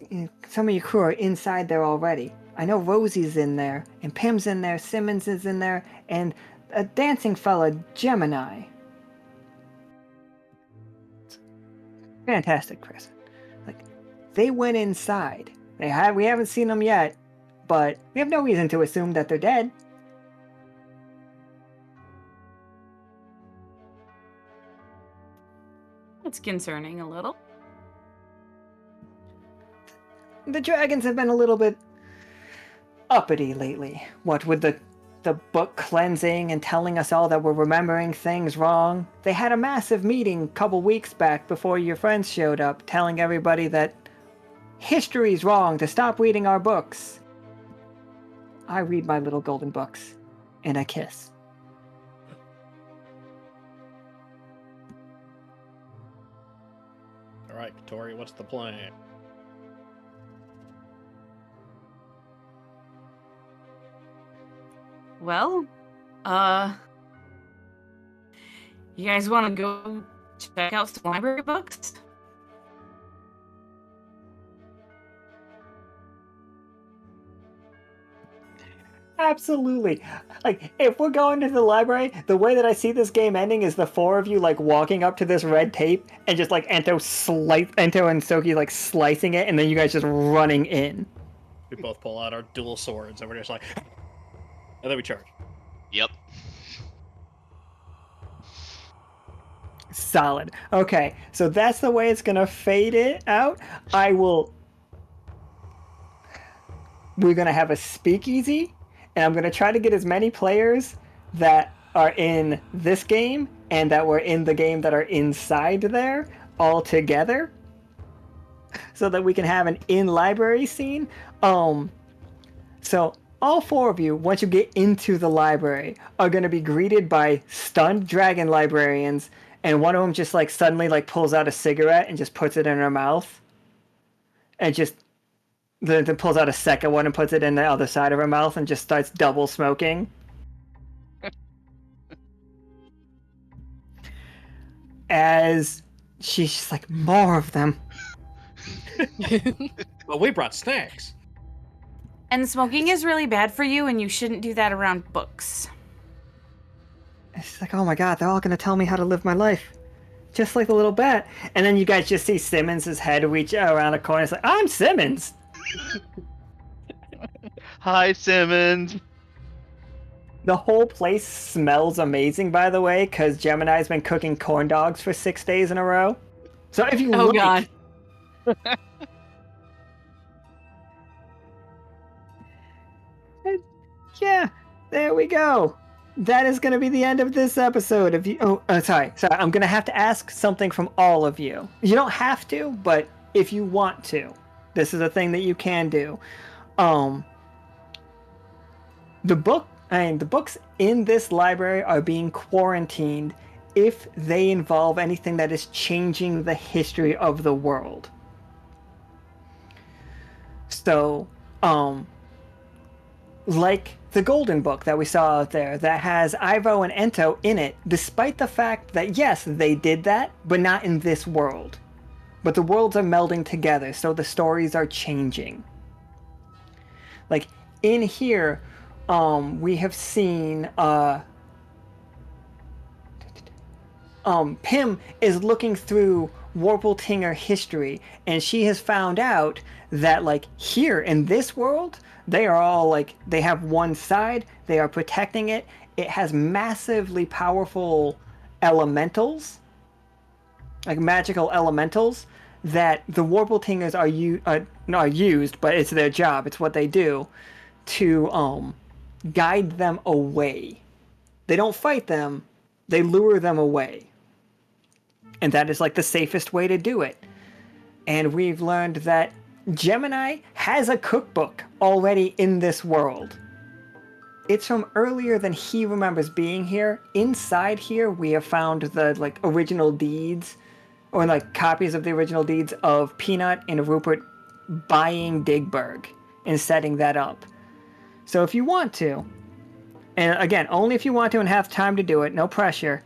some of your crew are inside there already. I know Rosie's in there, and Pim's in there, Simmons is in there, and a dancing fella, Gemini. Fantastic, Chris. Like, they went inside. We haven't seen them yet, but we have no reason to assume that they're dead. It's concerning a little. The dragons have been a little bit uppity lately. What with the book cleansing and telling us all that we're remembering things wrong. They had a massive meeting a couple weeks back before your friends showed up, telling everybody that history's wrong, to stop reading our books. I read my little golden books, and I kiss. All right, Catori, what's the plan? Well, you guys want to go check out some library books? Absolutely. Like, if we're going to the library, the way that I see this game ending is the four of you, like, walking up to this red tape and just, like, Ento and Tsoki, like, slicing it, and then you guys just running in. We both pull out our dual swords, and we're just like... and then we charge. Yep. Solid. Okay, so that's the way it's gonna fade it out. We're gonna have a speakeasy, and I'm gonna try to get as many players that are in this game and that were in the game that are inside there all together, so that we can have an in-library scene. So all 4 of you, once you get into the library, are going to be greeted by stunned dragon librarians, and one of them just like suddenly like pulls out a cigarette and just puts it in her mouth, and just then pulls out a second one and puts it in the other side of her mouth and just starts double smoking. As she's just like, more of them. Well, we brought snacks. And smoking is really bad for you, and you shouldn't do that around books. It's like, oh my god, they're all gonna tell me how to live my life. Just like the little bat. And then you guys just see Simmons' head reach around a corner. It's like, I'm Simmons! Hi, Simmons. The whole place smells amazing, by the way, because Gemini's been cooking corn dogs for 6 days in a row. So if you Oh, like... God. Yeah, there we go. That is going to be the end of this episode. If you, sorry, I'm going to have to ask something from all of you. You don't have to, but if you want to, this is a thing that you can do. The books in this library are being quarantined if they involve anything that is changing the history of the world. So, like the golden book that we saw out there that has Ivo and Ento in it, despite the fact that yes, they did that, but not in this world. But the worlds are melding together, so the stories are changing. Like in here, we have seen Pim is looking through Warpletinger history, and she has found out that like here in this world, they are all like, they have one side, they are protecting it. It has massively powerful elementals, like magical elementals, that the Warpletingers are not used, but it's their job, it's what they do, to guide them away. They don't fight them, they lure them away. And that is like the safest way to do it. And we've learned that Gemini has a cookbook already in this world. It's from earlier than he remembers being here. Inside here, we have found the like original deeds, or like copies of the original deeds of Peanut and Rupert buying Digburg and setting that up. So if you want to, and again, only if you want to and have time to do it, no pressure,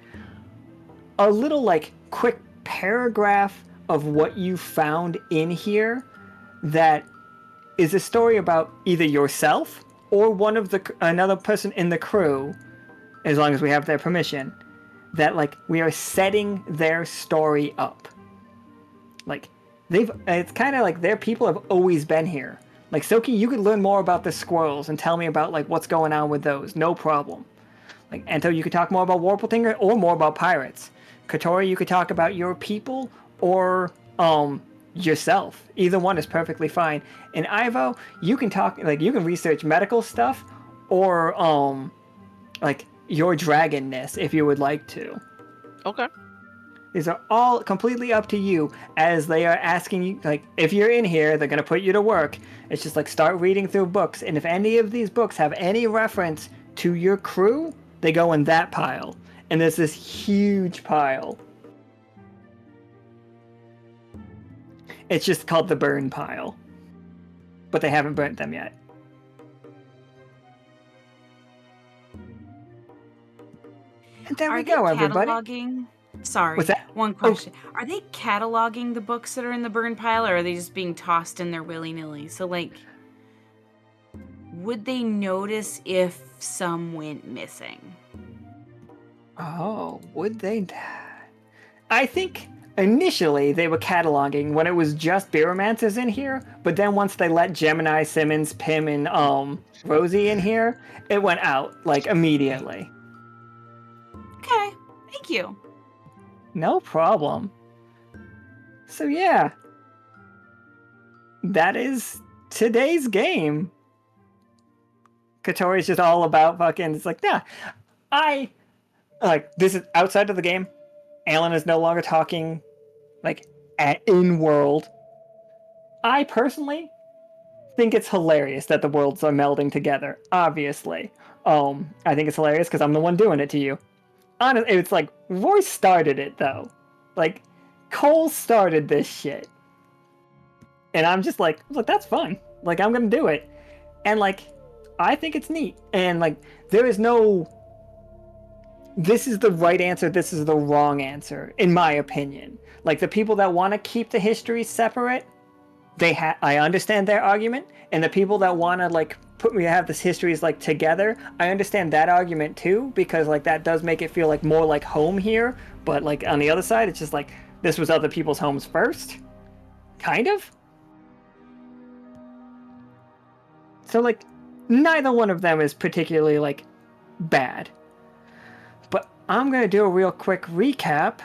a little like quick paragraph of what you found in here that is a story about either yourself or another person in the crew, as long as we have their permission, that like we are setting their story up. Like it's kind of like their people have always been here. Like Tsoki, you could learn more about the squirrels and tell me about like what's going on with those, no problem. Like Ento, you could talk more about Warpletinger or more about pirates. Catori, you could talk about your people or yourself. Either one is perfectly fine. And Ivo, you can talk, like you can research medical stuff or like your dragonness if you would like to. Okay. These are all completely up to you, as they are asking you, like, if you're in here, they're going to put you to work. It's just like start reading through books, and if any of these books have any reference to your crew, they go in that pile. And there's this huge pile. It's just called the burn pile. But they haven't burnt them yet. And there we go, everybody. Sorry, What's that? one question. Are they cataloging the books that are in the burn pile, or are they just being tossed in there willy-nilly? So, like, would they notice if some went missing? Oh, would they? I think initially they were cataloging when it was just Beeromancers in here, but then once they let Gemini, Simmons, Pim, and Rosie in here, it went out, like, immediately. Okay, thank you. No problem. So yeah, that is today's game. Catori's just all about fucking, it's like, nah, I like this is outside of the game. Alan is no longer talking like in world. I personally think it's hilarious that the worlds are melding together. Obviously, I think it's hilarious because I'm the one doing it to you. Honestly, it's like Roy started it though. Like Cole started this shit, and I'm just like, look, that's fun. Like I'm gonna do it, and like I think it's neat, and like there is no. This is the right answer. This is the wrong answer, in my opinion. Like the people that want to keep the histories separate, I understand their argument, and the people that want to like have this histories like together, I understand that argument too, because like that does make it feel like more like home here. But like on the other side, it's just like this was other people's homes first, kind of. So like neither one of them is particularly like bad. But I'm gonna do a real quick recap.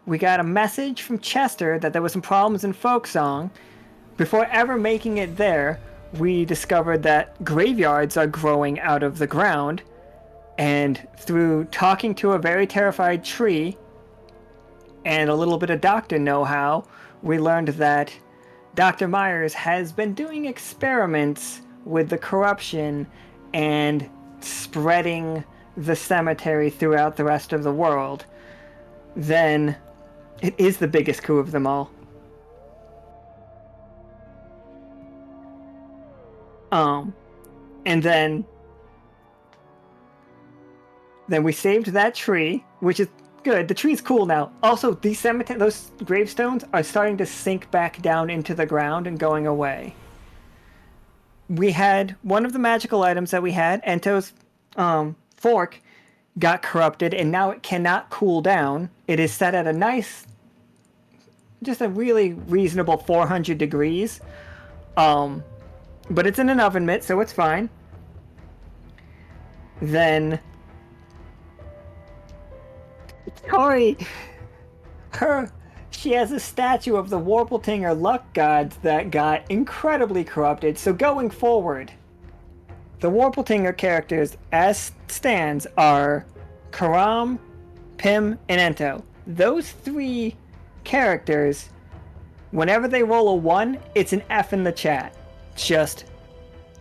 We got a message from Chester that there was some problems in Folksong. Before ever making it there, we discovered that graveyards are growing out of the ground, and through talking to a very terrified tree and a little bit of doctor know-how, we learned that Dr. Myers has been doing experiments with the corruption and spreading the cemetery throughout the rest of the world. Then it is the biggest coup of them all. And then we saved that tree, which is good. The tree's cool now. Also, these those gravestones are starting to sink back down into the ground and going away. We had one of the magical items that we had, Ento's fork, got corrupted, and now it cannot cool down. It is set at a nice, just a really reasonable 400 degrees. But it's in an oven mitt, so it's fine. Then Catori, she has a statue of the Warpletinger luck gods that got incredibly corrupted. So going forward, the Warpletinger characters as stands are Karam, Pim, and Ento. Those three characters, whenever they roll a 1, it's an F in the chat. Just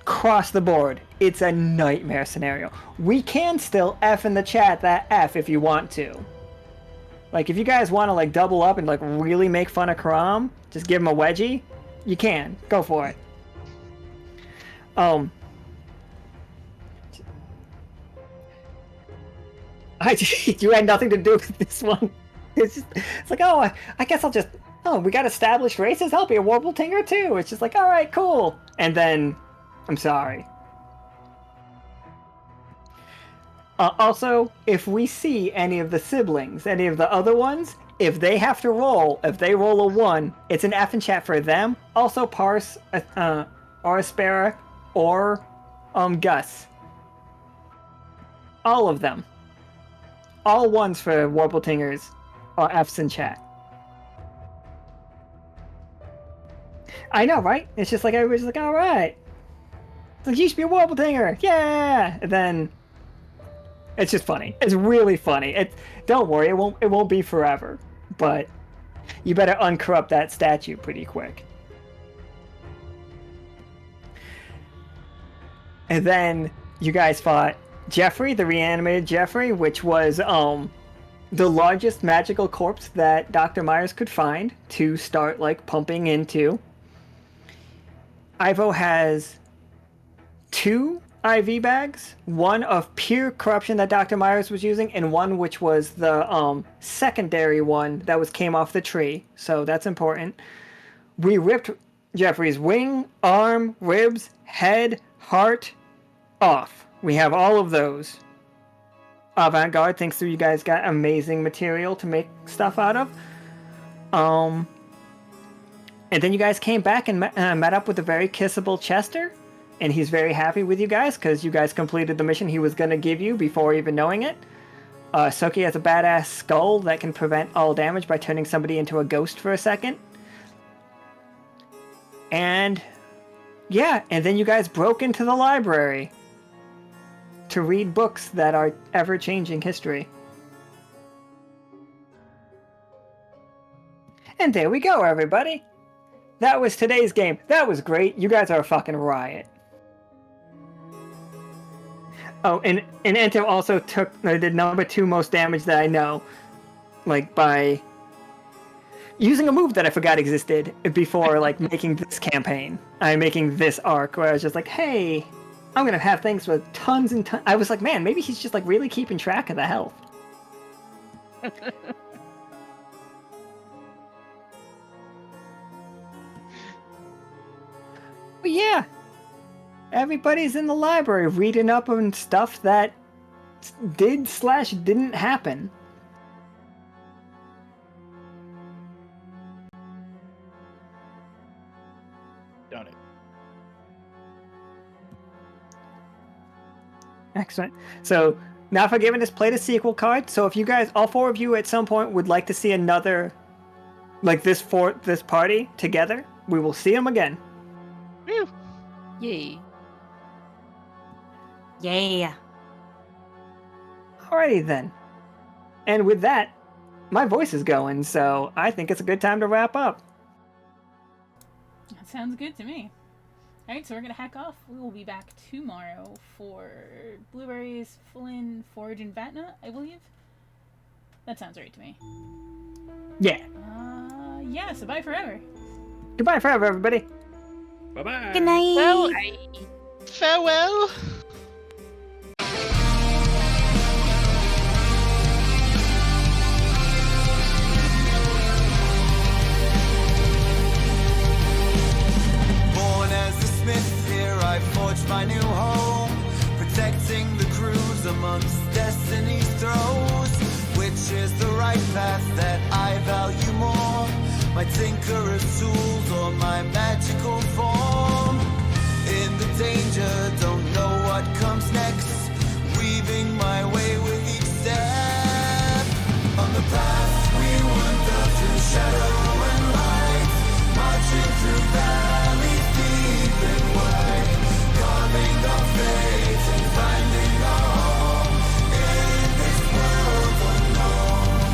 cross the board. It's a nightmare scenario. We can still F in the chat that F if you want to. Like, if you guys want to, like, double up and, like, really make fun of Karam, just give him a wedgie, you can. Go for it. You had nothing to do with this one. It's like, oh, I guess I'll just... Oh, we got established races? I'll be a Warpletinger too. It's just like, alright, cool. And then, I'm sorry. Also, if we see any of the siblings, any of the other ones, if they have to roll, if they roll a 1, it's an F in chat for them. Also, Parse, or Aspera, or Gus. All of them. All 1s for Warpletingers are Fs in chat. I know, right? It's just like everybody's like, all right. It's like, you should be a Warpletinger. Yeah. And then it's just funny. It's really funny. Don't worry, it won't be forever. But you better uncorrupt that statue pretty quick. And then you guys fought Jeffrey, the reanimated Jeffrey, which was the largest magical corpse that Dr. Myers could find to start like pumping into. Ivo has 2 IV bags, one of pure corruption that Dr. Myers was using, and one which was the secondary one that came off the tree. So that's important. We ripped Jeffrey's wing, arm, ribs, head, heart off. We have all of those. Avant-Garde thinks you guys got amazing material to make stuff out of. And then you guys came back and met up with a very kissable Chester, and he's very happy with you guys because you guys completed the mission he was going to give you before even knowing it. Tsoki has a badass skull that can prevent all damage by turning somebody into a ghost for a second. And yeah, and then you guys broke into the library to read books that are ever-changing history. And there we go, everybody. That was today's game. That was great. You guys are a fucking riot. Oh, and Ento also did number 2 most damage that I know, like by using a move that I forgot existed before, like making this campaign. I'm making this arc where I was just like, hey, I'm gonna have things with tons and tons. I was like, man, maybe he's just like really keeping track of the health. But yeah, everybody's in the library reading up on stuff that didn't happen. Done it. Excellent. So, Not Forgiven has played a sequel card, so if you guys, all 4 of you at some point would like to see another, like this party together, we will see them again. Woo. Yay. Yeah. Alrighty then. And with that, my voice is going, so I think it's a good time to wrap up. That sounds good to me. Alright, so we're gonna hack off. We will be back tomorrow for Blueberries, Flynn, Forge, and Vatna, I believe. That sounds right to me. Yeah. Yeah, so bye forever. Goodbye forever, everybody. Bye-bye. Good night. Well, Farewell. Born as a smith, here I forged my new home, protecting the crews amongst destiny's throes. Which is the right path that I value more? My tinkerer's tools or my magical form? In the danger, don't know what comes next, weaving my way with each step. On the path we wander through shadow and light, marching through valleys deep and wide, carving our fate and finding our home in this world unknown.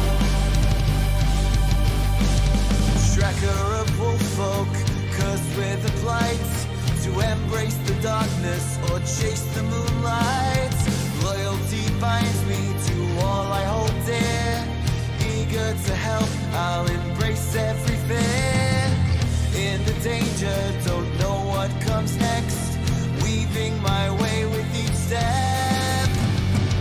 Tracker of wolf folk, cursed with a plight, to embrace the darkness or chase the moonlight. Loyalty binds me to all I hold dear, eager to help, I'll embrace every fear. In the danger, don't know what comes next, weaving my way with each step.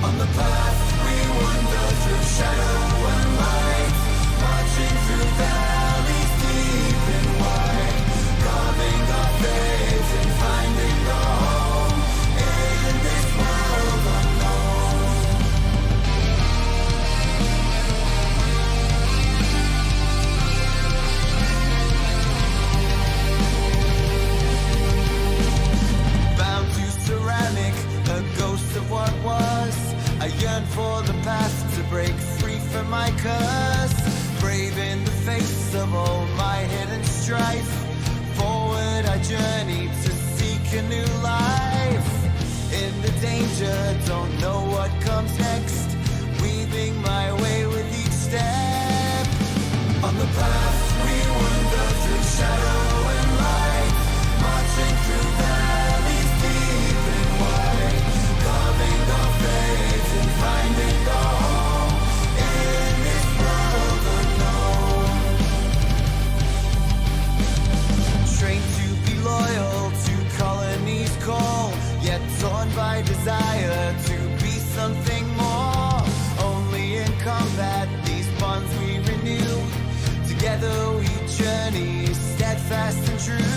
On the path we wander through shadow and light, marching through valleys deep and wide, carving our fate and finding our home in this world unknown. Bound to ceramic, a ghost of what was. I yearn for the path to break free from my curse. Brave in the face of all my hidden strife, forward I journey to seek a new life. In the danger, don't know what comes next, weaving my way with each step. On the path we wander through shadow and light, marching through valleys deep and wide, carving our fate and finding our home in this world unknown. Trained to be loyal to colonies call, yet torn by desire to be something more. Only in combat these bonds we renew, together we journey steadfast and true.